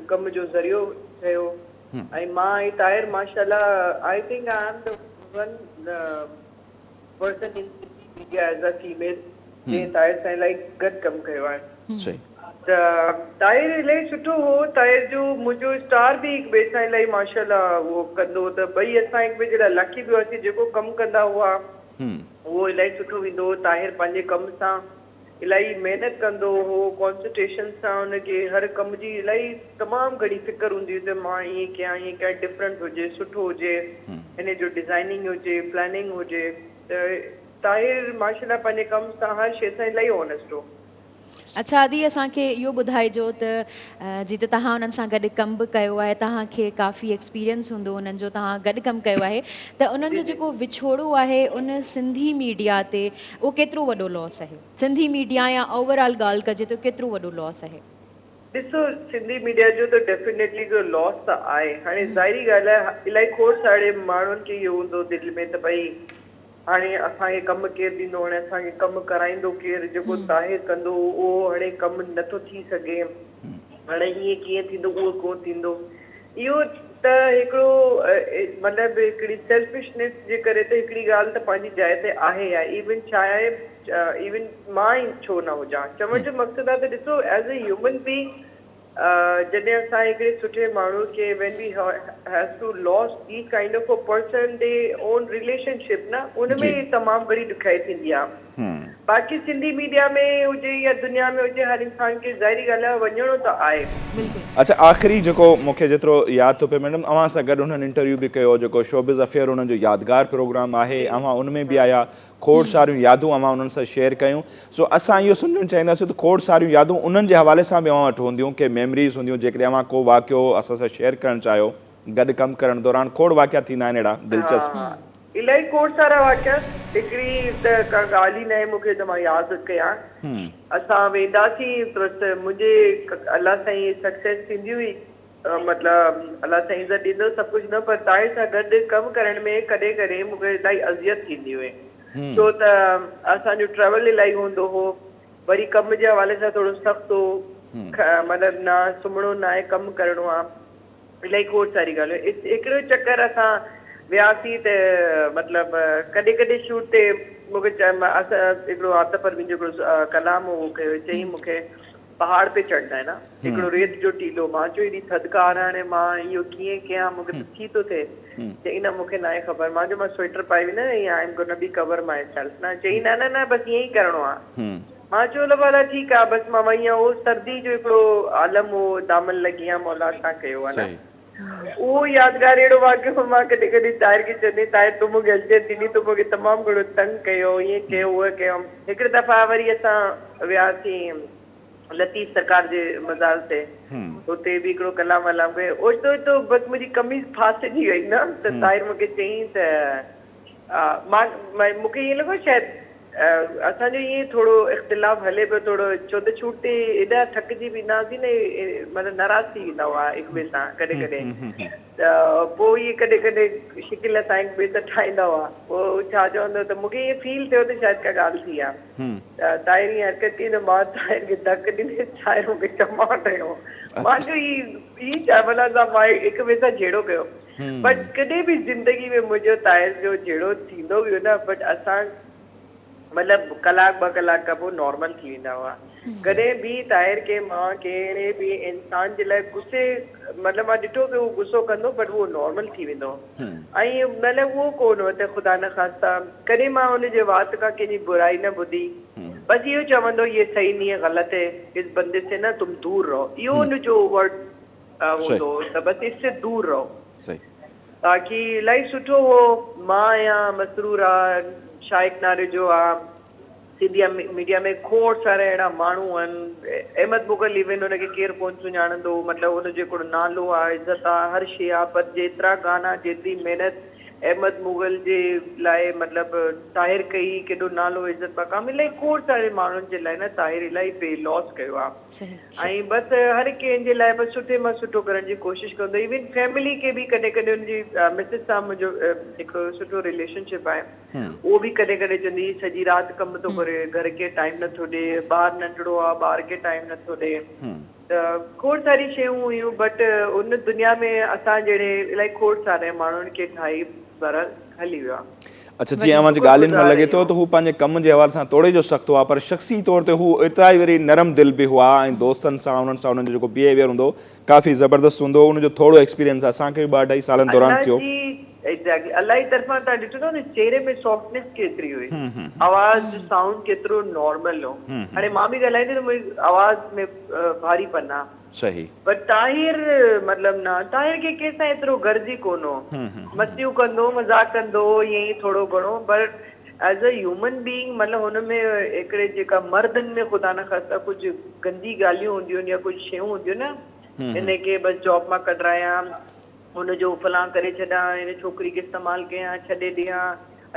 कम जो ज़रियो थियो। ऐं मां ताहिर माशाल्लाह I think I am the one person in media as a female जंहिं ताहिर सां इलाही गॾु कमु कयो आहे। त ताहिर इलाही सुठो हो। ताहिर जो मुंहिंजो स्टार बि हिकु ॿिए सां इलाही माशाल्लाह उहो कंदो, त ॿई असां हिकु ॿिए जे लाइ लकी बि हुआसीं। जेको कमु कंदा हुआ उहो इलाही सुठो वेंदो हो। ताहिर पंहिंजे कम सां इलाही महिनत कंदो हो, कॉन्संट्रेशन सां हुनखे हर कम जी इलाही तमामु घणी फ़िक्र हूंदी हुई त मां ईअं कयां डिफरेंट हुजे, सुठो हुजे, हिन जो डिज़ाइनिंग हुजे, प्लानिंग हुजे। त ताहिर माशाल्लाह पंहिंजे कम सां हर शइ सां इलाही ऑनेस्ट हो। अच्छा आदि, असांखे इहो ॿुधाइजो त जी त तव्हां उन्हनि सां गॾु कमु बि कयो आहे, तव्हांखे काफ़ी एक्सपीरियंस हूंदो उन्हनि जो, तव्हां गॾु कमु कयो आहे, त उन्हनि जो जेको विछोड़ो आहे उन सिंधी मीडिया ते उहो केतिरो वॾो लॉस आहे? सिंधी मीडिया या ओवरऑल ॻाल्हि कजे त केतिरो वॾो लॉस आहे? ॾिसो, सिंधी मीडिया जो त डेफिनेटली जो लॉस त आहे। हाणे ज़ाहिरी ॻाल्हि आहे, इलाही खोड़ सारे माण्हुनि खे इहो हूंदो दिलि में त भई हाणे असांखे कमु केरु ॾींदो, हाणे असांखे कमु कराईंदो केरु, जेको ताहिर कंदो उहो हाणे कमु नथो थी सघे, हाणे ईअं कीअं थींदो, उहो कोन थींदो। इहो त हिकिड़ो मतिलबु हिकिड़ी सेल्फिशनेस जे करे त हिकिड़ी ॻाल्हि त पंहिंजी जाइ ते आहे। इवन छा आहे, इवन मां ई छो न हुजां, चवण जो मक़सदु आहे त ॾिसो एज़ अ ह्यूमन बीइंग जॾहिं असां हिकिड़े सुठे माण्हू खे when we have to lose this kind of a person the own relationship न, उनमें तमामु घणी ॾुखियाई थींदी आहे। बाक़ी सिंधी मीडिया में हुजे या दुनिया में हुजे, हर इंसान खे ज़ाहिरी ॻाल्हि आहे वञिणो त आहे। अच्छा, आख़िरी जेको मूंखे जेतिरो यादि थो पए मैडम, अव्हां सां गॾु हुननि इंटरव्यू बि कयो, जेको शोबिज़ अफेयर हुननि जो यादगार प्रोग्राम आहे, अव्हां उन में बि आया, खोड़ सारियूं यादूं अव्हां उन्हनि सां शेयर कयूं। सो असां इहो सम्झणु चाहींदासीं त खोड़ सारियूं यादूं उन्हनि जे हवाले सां बि अव्हां वटि हूंदियूं, के मेमरीज़ हूंदियूं, जेकॾहिं अव्हां को वाक़ियो असां सां शेयर करणु चाहियो। गॾु कमु करण दौरान खोड़ वाक़िया थींदा आहिनि अहिड़ा दिलचस्प। इलाही खोड़ सारा वाक़िया, हिकिड़ी त का ॻाल्हि ई न आहे मूंखे त मां यादि कयां। असां वेंदासीं बसि, मुंहिंजे अलाह साईं सक्सेस थींदी हुई, मतिलबु अलाह साईं इज़त ॾींदो सभु कुझु न, पर ताहिर सां गॾु कमु करण में कॾहिं कॾहिं मूंखे इलाही अज़ियत थींदी हुई। छो त असांजो ट्रेवल इलाही हूंदो हो, वरी कम जे हवाले सां थोरो सख़्तु हो, मतिलबु न सुम्हणो न आहे, कमु करिणो आहे, इलाही खोड़ सारी ॻाल्हियूं। हिकिड़ो चकर असां वियासीं त मतिलबु कॾहिं कॾहिं शूट ते मूंखे हिकिड़ो आतफर मुंहिंजो हिकिड़ो कलाम उहो कयो चई मूंखे पहाड़ पे चढ़ना है ना हिकिड़ो रेत जो टीलो मां चयो हेॾी थधिकार हाणे मां इहो कीअं कयां मूंखे त थी थो थिए चई न मूंखे न आहे ख़बर मां चयो मां स्वेटर पाए वेंदा या I am gonna be cover my self न चई न न न बसि ईअं ई करिणो आहे मां चयो ल भला ठीकु आहे बसि मां वई आहियां उहो सर्दी जो हिकिड़ो आलम हो दामन लॻी आहे मौला सां कयो आहे न उहो यादगार अहिड़ो वाक़ियो मां कॾहिं कॾहिं ताहिर खे चवंदी ताहिर तूं मूंखे अचे थी तूं मूंखे तमामु घणो तंग कयो ईअं कयो उहो कयो हिकिड़ी दफ़ा वरी असां वियासीं लतीफ़ सरकार जे मज़ार ते हुते बि हिकिड़ो कलाम वलाम कयो ओचितो ओचितो बसि मुंहिंजी कमीज़ फासिजी वई न त ताहिर मूंखे चयईं त मूंखे ईअं लॻो शायदि असांजो ईअं थोरो इख़्तिलाफ़ हले पियो थोरो छो त छूट ते एॾा थकिजी वेंदासीं न मतिलबु नाराज़ थी वेंदा हुआ हिक ॿिए सां कॾहिं कॾहिं त पोइ इहे कॾहिं कॾहिं शिकिल सां हिक ॿिए सां ठाहींदा हुआ पोइ छा चवंदो त मूंखे ईअं फील थियो त शायदि का ॻाल्हि थी आहे त ताहिर ईअं हरकत कई त मां ताहिर खे धक ॾिनी ताहिर मूंखे चमा कयो मां चयो ई छा भला मां हिक ॿिए सां जहिड़ो कयो बट कॾहिं बि ज़िंदगी में मुंहिंजो ताहिर जो जहिड़ो थींदो वियो न बट असां मतिलबु कलाक 2 कलाक खां पोइ नॉर्मल थी वेंदा हुआ कॾहिं बि ताहिर खे मां कहिड़े बि इंसान जे लाइ गुस्से मतिलबु मां ॾिठो की उहो गुस्सो कंदो बट उहो नॉर्मल थी वेंदो ऐं मतिलबु उहो कोन हो त ख़ुदा न ख़ास्ता कॾहिं मां हुनजे वात खां कंहिंजी बुराई न ॿुधी बसि इहो चवंदो ये सही नहीं है ग़लत है इस बंदे से ना तुम दूर रहो इहो हुनजो वर्ड हूंदो त बसि इससे दूर रहो बाक़ी इलाही सुठो हो मां आहियां मसरूर आहे शाइक नाले जो आहे सिंधी मीडिया में खोड़ सारा अहिड़ा माण्हू आहिनि अहमद मुग़ल इवन हुनखे केरु कोन सुञाणंदो मतिलबु हुनजो हिकिड़ो नालो आहे इज़त आहे हर शइ आहे पर जेतिरा गाना जेतिरी महिनत अहमद मुग़ल जे लाइ मतिलबु ताहिर कई केॾो नालो इज़त मक़ाम इलाही खोड़ सारे माण्हुनि जे लाइ न ताहिर इलाही बेलॉस कयो आहे ऐं बसि हर कंहिंजे लाइ बसि सुठे मां सुठो करण जी कोशिशि कंदो इवन फैमिली खे बि कॾहिं कॾहिं हुनजी मिसिस सां मुंहिंजो हिकिड़ो सुठो रिलेशनशिप आहे उहो बि कॾहिं कॾहिं चवंदी सॼी राति कमु थो करे घर खे टाइम नथो ॾिए ॿारु नंढड़ो आहे ॿार खे टाइम नथो ॾिए त खोड़ सारी शयूं हुयूं बट उन दुनिया में असां जहिड़े इलाही खोड़ सारे माण्हुनि खे ठाही पर हली वियो आहे अच्छा जीअं अवां जी ॻाल्हियुनि में लॻे थो त हू पंहिंजे कम जे हवाले सां तोड़े जो सख़्तु आहे पर शख़्सी तौर ते हू एतिरा ई वरी नरम दिलि बि हुआ ऐं दोस्तनि सां उन्हनि जो जेको बिहेवियर हूंदो काफ़ी ज़बरदस्त हूंदो उनजो थोरो एक्सपीरियंस असांखे बि 2-2.5 सालनि दौरान थियो एग्जैक्टली अलाही तरफ़ां तव्हां ॾिठो अथव न चेहरे में सॉफ्टनेस केतिरी हुई आवाज़ जो साउंड केतिरो नॉर्मल हो हाणे मां बि ॻाल्हाईंदी त मुंहिंजी आवाज़ में भारीपन आहे सही पर ताहिर मतिलबु न ताहिर खे कंहिंसां एतिरो गर्जी कोन हो मस्तियूं कंदो मज़ाक कंदो ईअं ई थोरो घणो पर एज़ अ ह्यूमन बीइंग मतिलबु हुन में हिकिड़े जेका मर्दनि में ख़ुदा न ख़ास्ता कुझु गंदी ॻाल्हियूं हूंदियूं आहिनि या कुझु शयूं हूंदियूं न हिनखे बसि जॉब मां कढायां हुनजो फलां करे छॾां हिन छोकिरी खे इस्तेमालु कयां छॾे ॾियां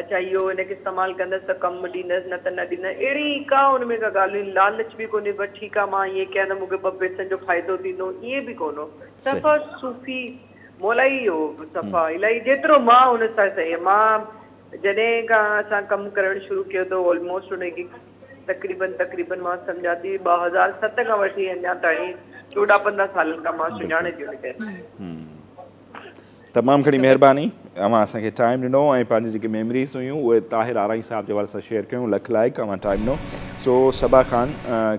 अच्छा इहो हिनखे इस्तेमालु कंदसि त कमु ॾींदसि न त न ॾींदसि अहिड़ी का हुन में का ॻाल्हियूं लालच बि कोन्हे बसि ठीकु आहे मां ईअं कयां त मूंखे 2 पैसनि जो फ़ाइदो थींदो ईअं बि कोन हो सफ़ा सूफ़ी मोलाई हो सफ़ा इलाही जेतिरो मां हुन सां सही मां जॾहिं खां असां कमु करणु शुरू कयो त ऑलमोस्ट हुनखे तक़रीबन मां सम्झां थी 2007 खां वठी अञा ताईं 14-15 सालनि खां मां सुञाणे थी हुनखे तमामु घणी महिरबानी अवां असांखे टाइम ॾिनो ऐं पंहिंजी जेके मेमरीज़ हुयूं उहे ताहिर आराई साहिब जे हवाले सां शेयर कयूं लख लाइक अवां टाइम ॾिनो सो सबा ख़ान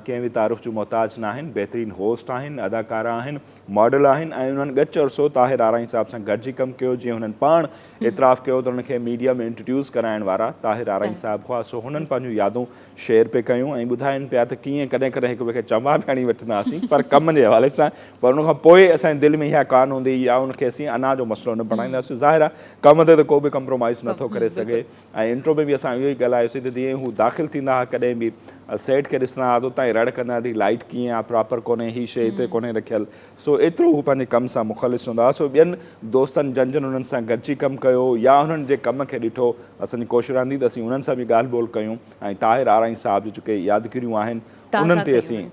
कंहिं बि तारुफ़ जो मोहताज न आहिनि बहितरीन होस्ट आहिनि अदाकारा आहिनि मॉडल आहिनि ऐं उन्हनि गच अरसो ताहिर आराई साहिब सां गॾिजी कमु कयो जीअं हुननि पाण इतराफ़ कयो त हुनखे मीडिया में इंट्रोड्यूस कराइण वारा ताहिर आराई साहिब हुआ सो हुननि पंहिंजूं यादूं शेयर पे कयूं ऐं ॿुधाइनि पिया त कीअं कॾहिं कॾहिं हिक ॿिए खे चंबा बि हणी वठंदासीं पर कम जे हवाले सां पर उनखां पोइ असांजे दिलि में इहा कान हूंदी या उनखे असीं अना जो मसइलो न बणाईंदासीं ज़ाहिर आहे कम ते त को बि कम्प्रोमाइज़ नथो करे सघे ऐं इंट्रो में बि असां इहो ई ॻाल्हायोसीं त जीअं हू दाख़िल थींदा हुआ कॾहिं बि सेट खे ॾिसंदा हुआ उतां ई रड़ कंदा हुआ लाइट कीअं आहे प्रॉपर कोन्हे हीअ शइ हिते कोन्हे रखियल सो एतिरो हू पंहिंजे कम सां मुख़लिस हूंदा हुआ सो ॿियनि दोस्तनि जंजनि हुननि सां गॾिजी कमु कयो या हुननि जे कम खे ॾिठो असांजी कोशिशि रहंदी त असीं हुननि सां बि ॻाल्हि ॿोल कयूं ऐं ताहिर आराई साहिब जी जेके यादगिरियूं आहिनि उन्हनि ते असीं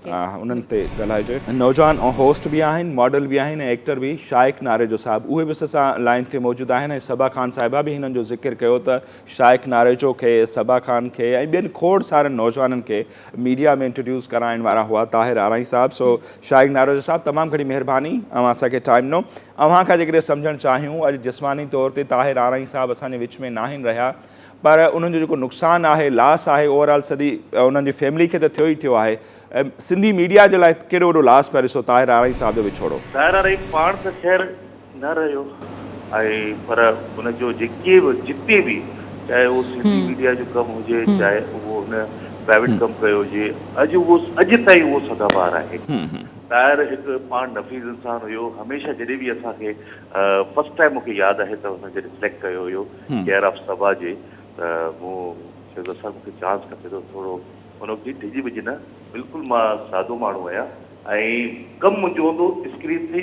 उन्हनि ते ॻाल्हाइजो। नौजवान ऐं होस्ट बि आहिनि, मॉडल बि आहिनि, एक्टर बि, शाइक़ नारे जो साहिबु, उहे बि असां लाइन ते मौजूदु आहिनि। ऐं सबा ख़ान साहिबा बि हिननि जो ज़िक्र कयो त शाइक़ नारेजो खे, सबा ख़ान खे ऐं ॿियनि खोड़ सारनि नौजवाननि खे मीडिया में इंट्रोड्यूस कराइण वारा हुआ ताहिर आराई साहिबु। सो शाइक़ नारेजो साहिबु, तमामु घणी महिरबानी अव्हां असांखे टाइम ॾिनो। अव्हां खां जेकॾहिं सम्झणु चाहियूं, अॼु जिस्मानी तौर ते ताहिर आराई साहिबु असांजे विच में न आहिनि रहिया, पर उन्हनि जो जेको नुक़सानु आहे, लॉस आहे, ओवरऑल सॼी उन्हनि जी फैमिली खे त थियो ई थियो आहे। सिंधी मीडिया जे लाइ केॾो वॾो लॉस पिया ॾिसो ताहिर आराई साहिब जो विछोड़ो। ताहिर आराई पाण त ख़ैर न रहियो ऐं पर हुनजो जेके बि जिते बि, चाहे उहो सिंधी मीडिया जो कमु हुजे, चाहे उहो हुन प्राइवेट कमु कयो हुजे, अॼु ताईं उहो सदाबहार आहे। ताहिर हिकु पाण नफ़ीस इंसानु हुयो। हमेशह जॾहिं बि असांखे फस्ट टाइम मूंखे यादि आहे त हुन जॾहिं सिलेक्ट कयो हुयो केयर ऑफ सबा जे, त मूं चयो त सर मूंखे चांस खपे थो थोरो। हुनखे डिॼी विझ न, बिल्कुलु मां सादो माण्हू आहियां ऐं कमु मुंहिंजो हूंदो स्क्रीन ते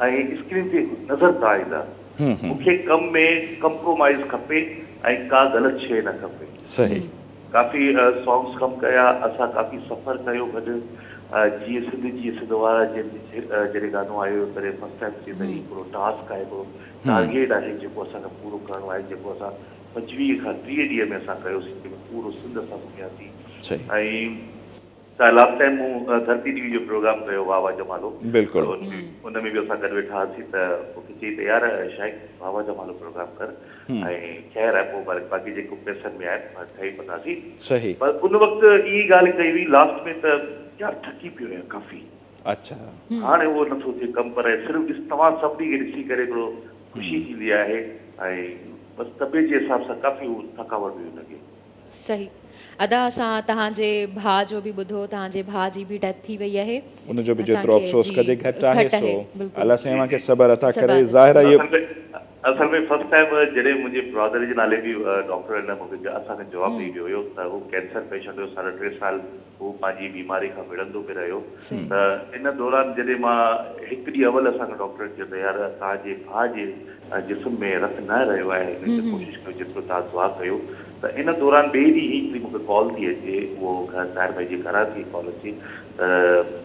ऐं स्क्रीन ते नज़र त ईंदा। मूंखे कम में कंप्रोमाइज़ खपे ऐं का ग़लति शइ न खपे। सही। काफ़ी सॉन्ग्स कमु कया, असां काफ़ी सफ़र कयो गॾु। जीअं सिंध वारा जॾहिं गानो आयो करे फस्ट टाइम थी त हीउ हिकिड़ो टास्क आहे, हिकिड़ो टारगेट आहे जेको असांखे पूरो करिणो आहे, जेको असां 25 खां 30 ॾींहं में असां कयोसीं, जंहिंमें पूरो सिंध असां घुमियासीं। ऐं त लास्ट टाइम मूं धरती टीवी जो प्रोग्राम कयो वाह जमालो, बिल्कुलु उन में बि असां गॾु वेठा हुआसीं। त मूंखे चई त यार शाइक़ वाह जमालो प्रोग्राम कर ऐं ख़ैर आहे पोइ बाक़ी जेको पैसनि में आहे ठही पवंदासीं। सही। पर उन वक़्तु इहा ॻाल्हि कई हुई लास्ट में त यार थकी पियो आहियां काफ़ी। अच्छा। हाणे उहो नथो थिए कमु, पर सिर्फ़ु तव्हां सभिनी खे ॾिसी करे हिकिड़ो ख़ुशी थींदी आहे ऐं बसि तबियत जे हिसाब सां काफ़ी उहो थकावट हुई हुनखे। सही। अदा असां तव्हांजे भाउ जो बि ॿुधो, तव्हांजे भाउ जी बि डेथ थी वई आहे। उनजो बि जेतिरो अफ़सोस कजे घटि आहे, सो बिल्कुलु। अलाह साईं अव्हांखे सबर अता करे। ज़ाहिर आहे असल में फर्स्ट टाइम जॾहिं मुंहिंजे ब्रदर जे नाले बि डॉक्टर हिन मूंखे असांखे जवाबु ॾेई वियो हुयो त हू कैंसर पेशेंट हुयो, 3.5 साल हू पंहिंजी बीमारी खां विढ़ंदो पियो रहियो। त इन दौरान जॾहिं मां हिकु ॾींहुं अवल असांखे डॉक्टर चयो त यार तव्हांजे भाउ जे जिस्म में रतु न रहियो आहे, हिन ते कोशिशि कयो जेतिरो तव्हां दुआ कयो। त इन दौरान ॿिए ॾींहुं हिकिड़ी मूंखे कॉल थी अचे, उहो ताहिर भाई जे घरां थी कॉल अचे त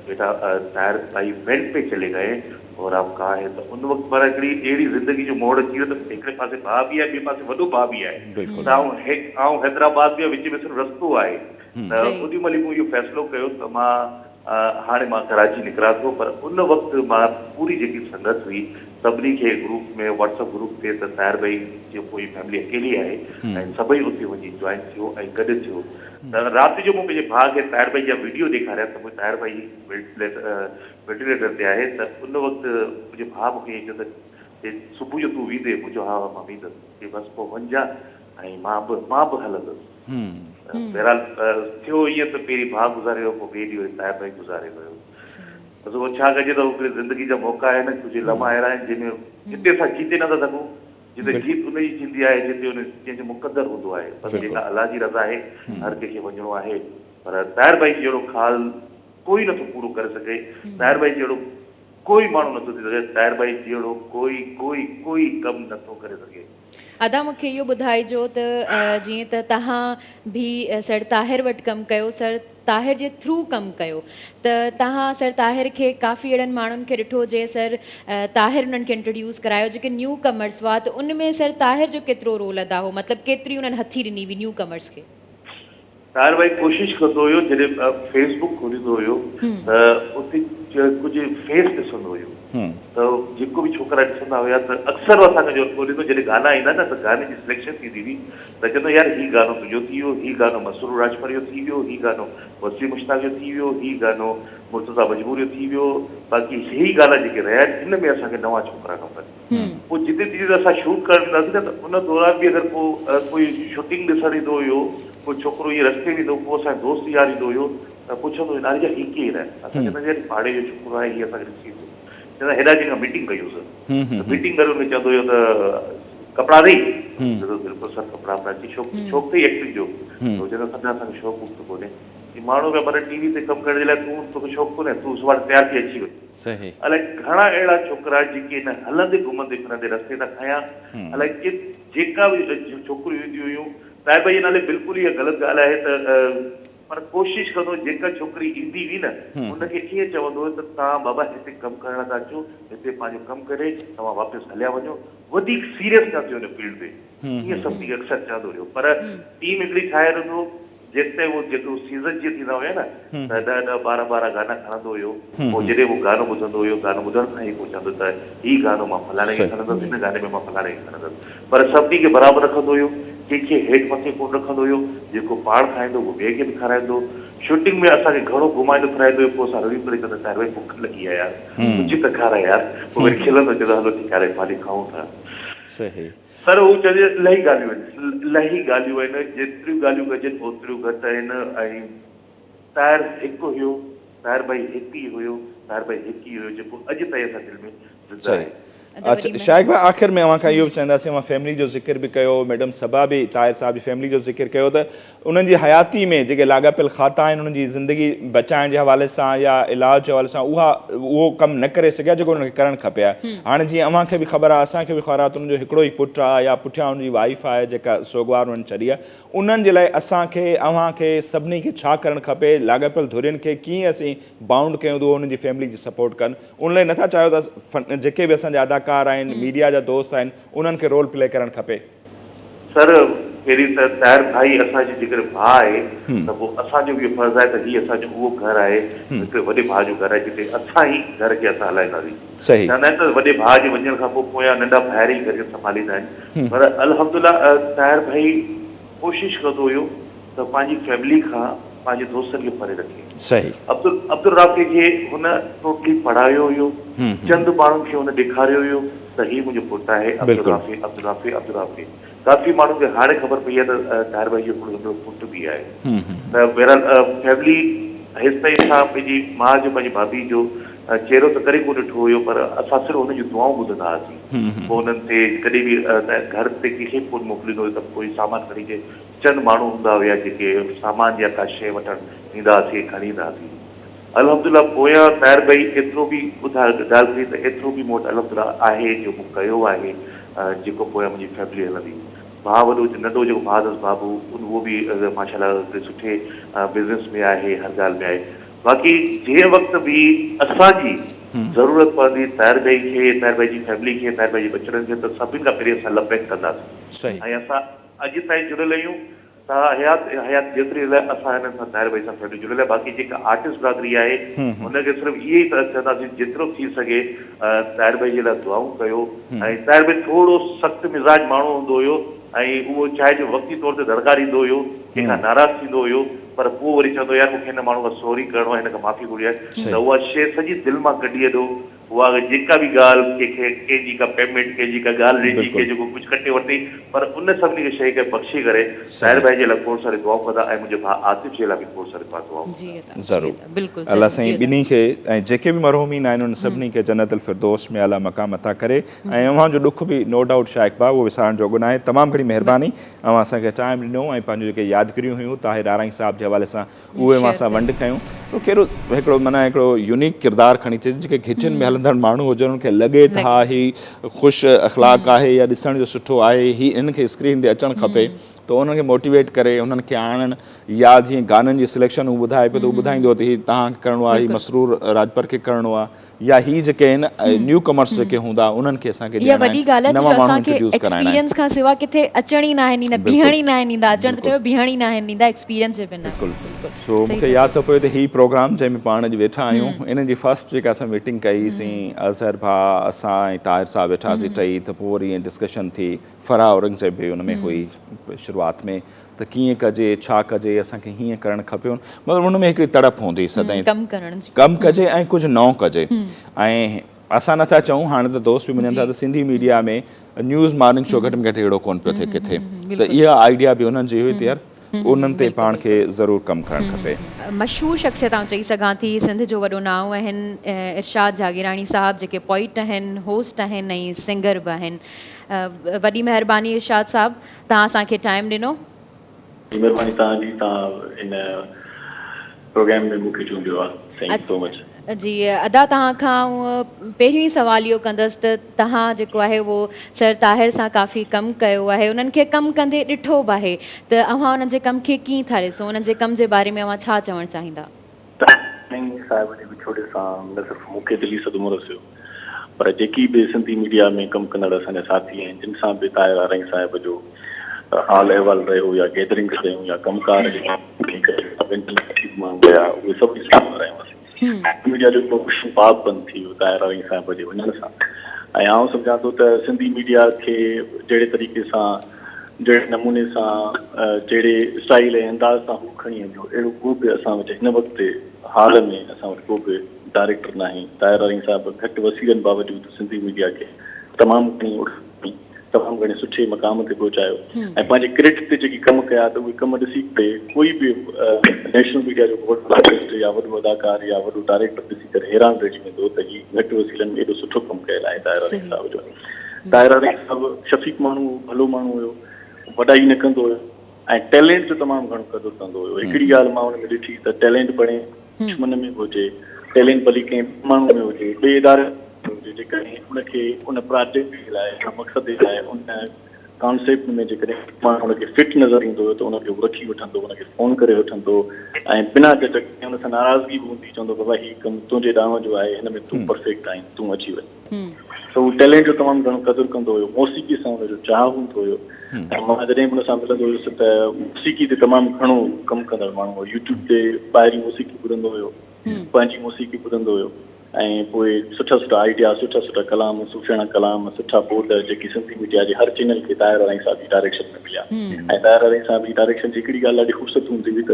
बेटा ताहिर भाई वेंट पे चले गए और आप कहा है। त उन वक़्तु पर हिकिड़ी अहिड़ी ज़िंदगी जो मोड़ अची वियो त हिकिड़े पासे भाउ बि आहे, ॿिए पासे वॾो भाउ बि आहे, त आउं हैदराबाद बि विच में सिर्फ़ु रस्तो आहे। त ओॾी महिल मूं इहो फ़ैसिलो कयो त मां हाणे मां कराची निकिरां थो। पर उन वक़्तु मां पूरी जेकी संगत हुई सभिनी खे ग्रुप में व्हाट्सअप ग्रुप ते त ताहिर भाई जो कोई फैमिली अकेली आहे ऐं सभई उते वञी जॉइन थियो ऐं गॾु थियो। त राति जो मूं पंहिंजे भाउ खे ताहिर भाई जा वीडियो ॾेखारिया त मुंहिंजो ताहिर भाई वेंटिलेटर ते आहे। त उन वक़्तु मुंहिंजे भाउ मूंखे चयो त सुबुह जो तूं वींदे, मुंहिंजो हा मां वेंदुसि, बसि पोइ वञ जा ऐं मां बि हलंदुसि। बहरहाल थियो ईअं त पहिरीं भाउ गुज़ारे वियो, पोइ ॿिए ॾींहुं ताहिर भाई गुज़ारे वियो। बसि उहो छा कजे त हिकिड़ी ज़िंदगी जा मौक़ा आहिनि, कुझु लम्हा अहिड़ा आहिनि जंहिंमें जिते असां जीते नथा सघूं, जिते जीत उनजी थींदी आहे जिते उन कंहिंजो मुक़दर हूंदो आहे। बसि जेका अलाह जी रज़ा आहे, हर कंहिंखे वञिणो आहे। पर ताहिर भाई जहिड़ो ख़्याल कोई नथो पूरो करे सघे, ताहिर भाई जहिड़ो कोई माण्हू नथो थी सघे, ताहिर भाई जहिड़ो कोई कमु नथो करे सघे। अदा मूंखे इहो ॿुधाइजो त जीअं त तव्हां बि सर ताहिर वटि कमु कयो, सर ताहिर जे थ्रू कमु कयो, त तव्हां सर ताहिर खे काफ़ी अहिड़नि माण्हुनि खे ॾिठो जे सर ताहिर उन्हनि खे इंट्रोड्यूस करायो जेके न्यू कमर्स हुआ, त उन में सर ताहिर जो केतिरो रोल अदा हो, मतिलबु केतिरी उन्हनि हथी ॾिनी हुई न्यू कमर्स खे? ताहिर भाई कोशिशि कंदो हुयो, जॾहिं फेसबुक खोलींदो हुयो त उते कुझु फेस ॾिसंदो हुयो, त जेको बि छोकिरा ॾिसंदा हुया त अक्सर असांखे जो ॻोल्हींदो, जॾहिं गाना ईंदा न त गाने जी सिलेक्शन थींदी हुई त चवंदो यार हीउ गानो तुंहिंजो थी वियो, हीउ गानो मसरूर राजपर जो थी वियो, हीउ गानो वसीम मुश्ताक जो थी वियो, हीउ गानो मुर्तज़ा मजबूर जो थी वियो, बाक़ी ही गाना जेके रहिया आहिनि हिन में असांखे नवां छोकिरा खपनि। पोइ जिते जिते असां शूट करणु ईंदासीं न त उन दौरान बि अगरि कोई शूटिंग ॾिसणु ईंदो हुयो, कोई छोकिरो ईअं रस्ते में ईंदो, पोइ असांजो दोस्त यार ईंदो हुयो त पुछंदो नारी जा हीउ केरु आहे, असां चवंदा यार पाड़े जो छोकिरो आहे, हीअ असांखे ॾिसी ईंदो, चवंदा हेॾा ॾींहं मीटिंग कयूंसि, मीटिंग करे हुन चवंदो हुयो त कपिड़ा ॾेई, बिल्कुलु सर कपिड़ा अची शौक़ु अथई एक्टिंग जो, चवंदा सॼा असांखे शौक़ु मुक्त कोन्हे, माण्हू पिया पर टीवी ते कमु करण जे लाइ तोखे शौक़ु कोन्हे, तूं सुभाणे तयारु थी अची वञ। अलाए घणा अहिड़ा छोकिरा जेके हिन हलंदे घुमंदे फिरंदे रस्ते था खयां, अलाए के जेका बि छोकिरियूं ईंदियूं हुयूं, ताहिर भाई जे नाले बिल्कुलु इहा ग़लति ॻाल्हि आहे त पर कोशिशि कंदो जेका छोकिरी ईंदी हुई न हुनखे कीअं चवंदो त तव्हां बाबा हिते कमु करण था अचो, हिते पंहिंजो कमु करे तव्हां वापसि हलिया वञो, वधीक सीरियस न थियो हिन फील्ड ते, ईअं सभिनी खे अक्सर चवंदो हुयो। पर टीम हिकिड़ी ठाहे रखंदो जेसिताईं उहो जेको सीज़न जीअं थींदा हुया न त 10-12 गाना खणंदो हुयो, पोइ जॾहिं उहो गानो ॿुधंदो हुयो, गानो ॿुधण खां ई पोइ चवंदो त हीउ गानो मां फलाणे खे खणंदुसि, हिन गाने में मां फलाणे खे खणंदुसि। पर सभिनी खे बराबरि रखंदो हुयो, कंहिंखे हेठि मथे कोन रखंदो हुयो, जेको पाण खाईंदो उहो ॿिए खे बि खाराईंदो। शूटिंग में असांखे घणो घुमाईंदो फिराईंदो हुयो, पोइ असां रवि करे कंदा त भई बुख लॻी आहे यार, कुझु त खाराए यार, पोइ वरी खिलंदो चवंदो हलो ठीकु आहे पाली खाऊं था। सही। पर हू चवंदे इलाही ॻाल्हियूं आहिनि, जेतिरियूं ॻाल्हियूं कजनि ओतिरियूं घटि आहिनि। ऐं ताहिर हिकु हुयो, ताहिर भाई हिकु ई हुयो, ताहिर भाई हिकु ई हुयो जेको अॼु ताईं असां दिलि में ज़िंदा आहे। अच्छा शाइक़ भाई, आख़िर में अव्हां खां इहो बि चवंदासीं, अव्हां फैमिली जो ज़िक्र बि कयो, मैडम सबा बि ताहिर साहब जी फैमिली जो ज़िक्र कयो, त उन्हनि जी हयाती में जेके लाॻापियल खाता आहिनि उन्हनि जी ज़िंदगी बचाइण जे हवाले सां या इलाज जे हवाले सां उहो कमु न करे सघिया जेको उन्हनि खे करणु खपे आहे। हाणे जीअं अव्हांखे बि ख़बर आहे, असांखे बि ख़बर आहे त उन्हनि जो हिकिड़ो ई पुटु आहे या पुठियां उनजी वाइफ आहे जेका सोगवार उन्हनि छॾी आहे। उन्हनि जे लाइ असांखे अव्हांखे सभिनी खे छा करणु खपे, लाॻापियल धुरियुनि खे कीअं असीं बाउंड कयूं त उन्हनि जी फैमिली जी सपोर्ट कनि। उन लाइ नथा चाहियो त जेके बि असांजा अदाकार आहिनि, मीडिया जा दोस्त आहिनि, उन्हनि खे रोल प्ले करणु खपे? सर पहिरीं त ताहिर भाई असांजी जेकर भाउ आहे त पोइ असांजो बि फर्ज़ु आहे त हीउ असांजो उहो घरु आहे, हिकिड़े वॾे भाउ जो घरु आहे जिते असां ई घर खे असां हलाईंदासीं। सही। चवंदा आहिनि त वॾे भाउ जे वञण खां पोइ पोयां नंढा भाइर ई घर खे संभालींदा आहिनि। पर अल्हम्दुलिल्लाह ताहिर भाई कोशिशि कंदो हुयो त पंहिंजी फैमिली खां पंहिंजे दोस्तनि खे परे रखे। सही। अब्दुल राफ़ी खे हुन टोटली पढ़ायो हुयो, चंद माण्हुनि खे हुन ॾेखारियो हुयो त हीउ मुंहिंजो पुटु आहे अब्दुल राफ़ी। काफ़ी माण्हुनि खे हाणे ख़बर पई आहे त ताहिर भाई जो हिकिड़ो पुटु बि आहे। त बहरहाल फैमिली हेसि ताईं असां पंहिंजी माउ जो पंहिंजी भाभी जो चहिरो त करे कोन ॾिठो हुयो, पर असां सिर्फ़ु हुन जूं दुआऊं ॿुधंदा हुआसीं। पोइ हुननि ते कॾहिं बि घर ते कंहिंखे कोन मोकिलींदो हुयो त कोई सामान खणी अचे, चंद माण्हू हूंदा हुया जेके सामान या का शइ वठणु ईंदा हुआसीं, खणी ईंदा हुआसीं। अल्हम्दुलिल्लाह पोयां ताहिर भाई एतिरो बि ॻाल्हि कई त एतिरो बि मूं वटि अल्हम्दुलिल्लाह आहे जो मूं कयो आहे, जेको पोयां मुंहिंजी फैमिली हलंदी। भाउ वॾो नंढो जेको भाउ अथसि बाबू, उहो बि माशाल्लाह सुठे बिज़नेस में आहे, हर ॻाल्हि में आहे। बाक़ी जंहिं वक़्तु बि असांजी ज़रूरत पवंदी ताहिर भाई खे, ताहिर भाई जी फैमिली खे, ताहिर भाई जे बचड़नि खे, त सभिनि खां पहिरीं असां लबैक कंदासीं। ऐं असां अॼु ताईं जुड़ियल आहियूं। हयात जेतिरी लाइ असां हिननि सां ताहिर भाई सां फैमिली जुड़ियल आहे। बाक़ी जेका आर्टिस्ट बिरादरी आहे हुनखे सिर्फ़ु इहे ई चवंदासीं जेतिरो थी सघे ताहिर भाई जे लाइ दुआऊं कयो। ऐं ताहिर भाई थोरो सख़्तु मिज़ाज माण्हू हूंदो हुयो ऐं उहो चाहे जो वक़्ती तौर ते दरकार ईंदो हुयो, कंहिंखां नाराज़ थींदो हुयो, पर पोइ वरी चवंदो यार मूंखे हिन माण्हू खां सॉरी करिणो आहे, हिन खां माफ़ी घुरी आहे, त उहा शइ सॼी दिलि मां कढी वेंदो। उहा जेका बि ॻाल्हि कंहिंजी का पेमेंट, कंहिंजी का ॻाल्हि ॾिनी, कंहिं जेको कुझु कटे वरिती, पर उन सभिनी खे शइ खे बख़्शी करे ताहिर भाई जे लाइ खोड़ सारी दुआऊं कंदा ऐं मुंहिंजे भाउ आतिफ़ जे लाइ बि खोड़ सारी दुआऊं। ज़रूरु अल्लाह साईं ॿिन्ही खे ऐं जेके बि मरहूमीन आहिनि उन सभिनी खे जन्नतुल फिरदौस में अला मक़ाम अता करे। ऐं अव्हां जो ॾुख बि नो डाउट शाइक़ भाउ उहो विसारण जोॻो न आहे। तमामु घणी महिरबानी, अव्हां असांखे टाइम ॾिनो ऐं पंहिंजो जेके यादगिरियूं हुयूं ताहिर आरंग साहिब जे हवाले सां उहे मां सां वंड कयूं। तो कहिड़ो हिकिड़ो माना हिकिड़ो यूनिक किरदारु खणी अचे, जेके घिटियुनि में हलंदड़ माण्हू हुजनि उनखे लॻे त हा ही ख़ुशि अख़लाक़ आहे या ॾिसण जो सुठो आहे, ही इनखे स्क्रीन ते अचणु खपे, त उन्हनि खे मोटिवेट करे उन्हनि खे आणणु, या जीअं गाननि जी सिलेक्शन हू ॿुधाए पियो त उहो ॿुधाईंदो त हीउ तव्हांखे करिणो आहे, हीउ मसरूर राजपर खे करिणो आहे, या ही जेके आहिनि न्यू कमर्स जेके हूंदा उन्हनि खे असांखे नवां माण्हू इंट्रोड्यूस कराइणा आहिनि। एक्सपीरियंस खां सिवा किथे अचण ई न आहे ॾींदा, बीहण ई न आहे ॾींदा, अचण त बीहण ई न आहे ॾींदा, एक्सपीरियंस जे बिना। सो मूंखे यादि थो पियो त हीउ प्रोग्राम जंहिंमें पाण अॼु वेठा आहियूं, इन जी फस्ट जेका असां मीटिंग कईसीं, अज़हर भाउ असां ऐं ताहिर साहब वेठासीं टई, त पोइ वरी ईअं डिस्कशन थी, फराह औरंगज़ेब बि हुन में हुई शुरूआति में, त कीअं कजे, छा कजे, असांखे हीअं करणु खपे, मतिलबु हुन में हिकिड़ी तड़प हूंदी सदाईं कमु कजे ऐं कुझु नओं कजे। ऐं असां नथा चऊं, हाणे त दोस्त बि मञनि था त सिंधी मीडिया में न्यूज़ मॉर्निंग शो घटि में घटि अहिड़ो कोन पियो थिए किथे, त इहा आइडिया बि उन्हनि जी हुई त यार उन्हनि ते पाण खे ज़रूरु कमु करणु खपे। मशहूरु शख़्सियत आउं चई सघां थी, सिंध जो वॾो नाओ आहिनि इरशाद जागीरानी साहब, जेके पोइट आहिनि, होस्ट आहिनि ऐं सिंगर बि आहिनि। वॾी महिरबानी इरशाद साहब, तव्हां असांखे टाइम ॾिनो। महिरबानी तव्हांजी, तव्हां इन प्रोग्राम में मूंखे चूंडियो आहे। Thank you so much. जी अदा तव्हां खां पहिरियों ई सवाल इहो कंदसि त तव्हां जेको आहे उहो सर ताहिर सां काफ़ी कमु कयो आहे उन्हनि खे कमु कंदे ॾिठो बि आहे त अव्हां उन्हनि जे कम खे कीअं था ॾिसो उन्हनि जे कम जे बारे में अव्हां छा चवणु चाहींदा? साहिब जे विछोड़े सां न सिर्फ़ु मूंखे दिली सदमो रसियो पर जेकी बि सिंधी मीडिया में कमु कंदड़ असांजा साथी आहिनि जिन सां बि ताहिर आरंग साहिब जो हाल अहिवाल रहियो या गैदरिंग रहियूं या कमकार माण्हू हुया उहे सभु रहियासीं मीडिया जो पाप बंदि थी वियो ताहिर आरंग साहिब जे वञण सां ऐं आउं सम्झां थो त सिंधी मीडिया खे जहिड़े तरीक़े सां जहिड़े नमूने सां जहिड़े स्टाइल ऐं अंदाज़ सां हू खणी वञो अहिड़ो को बि असां वटि हिन वक़्तु हाल में असां वटि को बि डायरेक्टर न आहे ताहिर आरंग साहिब घटि वसीलनि बावजूदि सिंधी मीडिया खे तमामु घणी तमामु घणे सुठे मक़ाम ते पहुचायो ऐं पंहिंजे क्रेडिट ते जेकी कमु कया त उहे कमु ॾिसी करे कोई बि नेशनल मीडिया जो वॾो आर्टिस्ट या वॾो अदाकार या वॾो डायरेक्टर ॾिसी करे हैरान रहिजी वेंदो त हीउ घटि वसीलनि में एॾो सुठो कमु कयल आहे ताहिर आरंग साहिब जो। ताहिर आरंग साहिब शफ़ीक माण्हू भलो माण्हू हुयो वॾाई न कंदो हुयो ऐं टैलेंट जो तमामु घणो क़दुरु कंदो हुयो। हिकिड़ी ॻाल्हि मां हुन में ॾिठी त टैलेंट पढ़े दुश्मन में हुजे टैलेंट भली कंहिं माण्हू में हुजे ॿिए इदारे हुजे जेकॾहिं उनखे उन प्रोजेक्ट जे लाइ या मक़सद जे लाइ उन कॉन्सेप्ट में जेकॾहिं माण्हू हुनखे फिट नज़र ईंदो हुयो त उनखे उहो रखी वठंदो उनखे फ़ोन करे वठंदो ऐं बिना झटक हुन सां नाराज़गी बि हूंदी चवंदो बाबा हीउ कमु तुंहिंजे ॾांहुं जो आहे हिन में तूं परफेक्ट आहीं तूं अची वञ त उहो टैलेंट जो तमामु घणो क़दुरु कंदो हुयो। मौसीक़ी सां हुनजो चाह हूंदो हुयो ऐं मां जॾहिं बि हुन सां मिलंदो हुयुसि त मौसीक़ी ते तमामु घणो कमु कंदड़ माण्हू हुयो। यूट्यूब ते ॿाहिरीं मौसीक़ी ॿुधंदो हुयो पंहिंजी मौसीक़ी ॿुधंदो हुयो ऐं पोइ सुठा सुठा आइडिया सुठा सुठा कलाम सुहिणा कलाम सुठा बोल जेकी सिंधी मीडिया जे हर चैनल खे ताहिर आरंग साहिब जी डायरेक्शन में मिलिया ऐं ताहिर आरंग साहिब जी डायरेक्शन जी हिकिड़ी ॻाल्हि ॾाढी ख़ूबसूरत हूंदी हुई त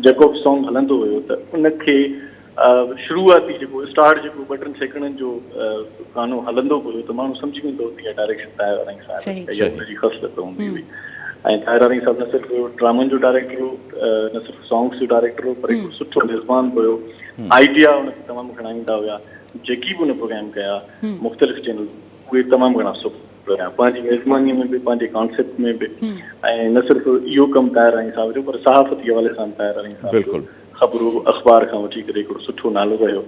जेको बि सॉन्ग हलंदो हुयो त उनखे शुरूआती जेको स्टार्ट जेको 2-3 सेकंडनि जो गानो हलंदो हुयो त माण्हू सम्झी वेंदो हुयो डायरेक्शन ताहिर आरंग साहिब जी हुनजी ख़ासियत हूंदी हुई। ऐं ताहिर आरंग साहिब न सिर्फ़ु ड्रामनि जो डायरेक्टर हो न सिर्फ़ु सॉन्ग्स जो डायरेक्टर हो पर हिकु सुठो मेज़बान हुयो। आइडिया हुनखे तमामु घणा ईंदा हुया जेकी बि हुन प्रोग्राम कया मुख़्तलिफ़ चैनल उहे तमामु घणा सुठा हुया पंहिंजी मेज़बानीअ में बि पंहिंजे कॉन्सेप्ट में बि ऐं न सिर्फ़ु इहो कमु ताहिर आरंग साहिब जो पर सहाफ़ती हवाले सां ताहिर आरंग साहिब जो ख़बरूं अख़बार खां वठी करे हिकिड़ो सुठो नालो रहियो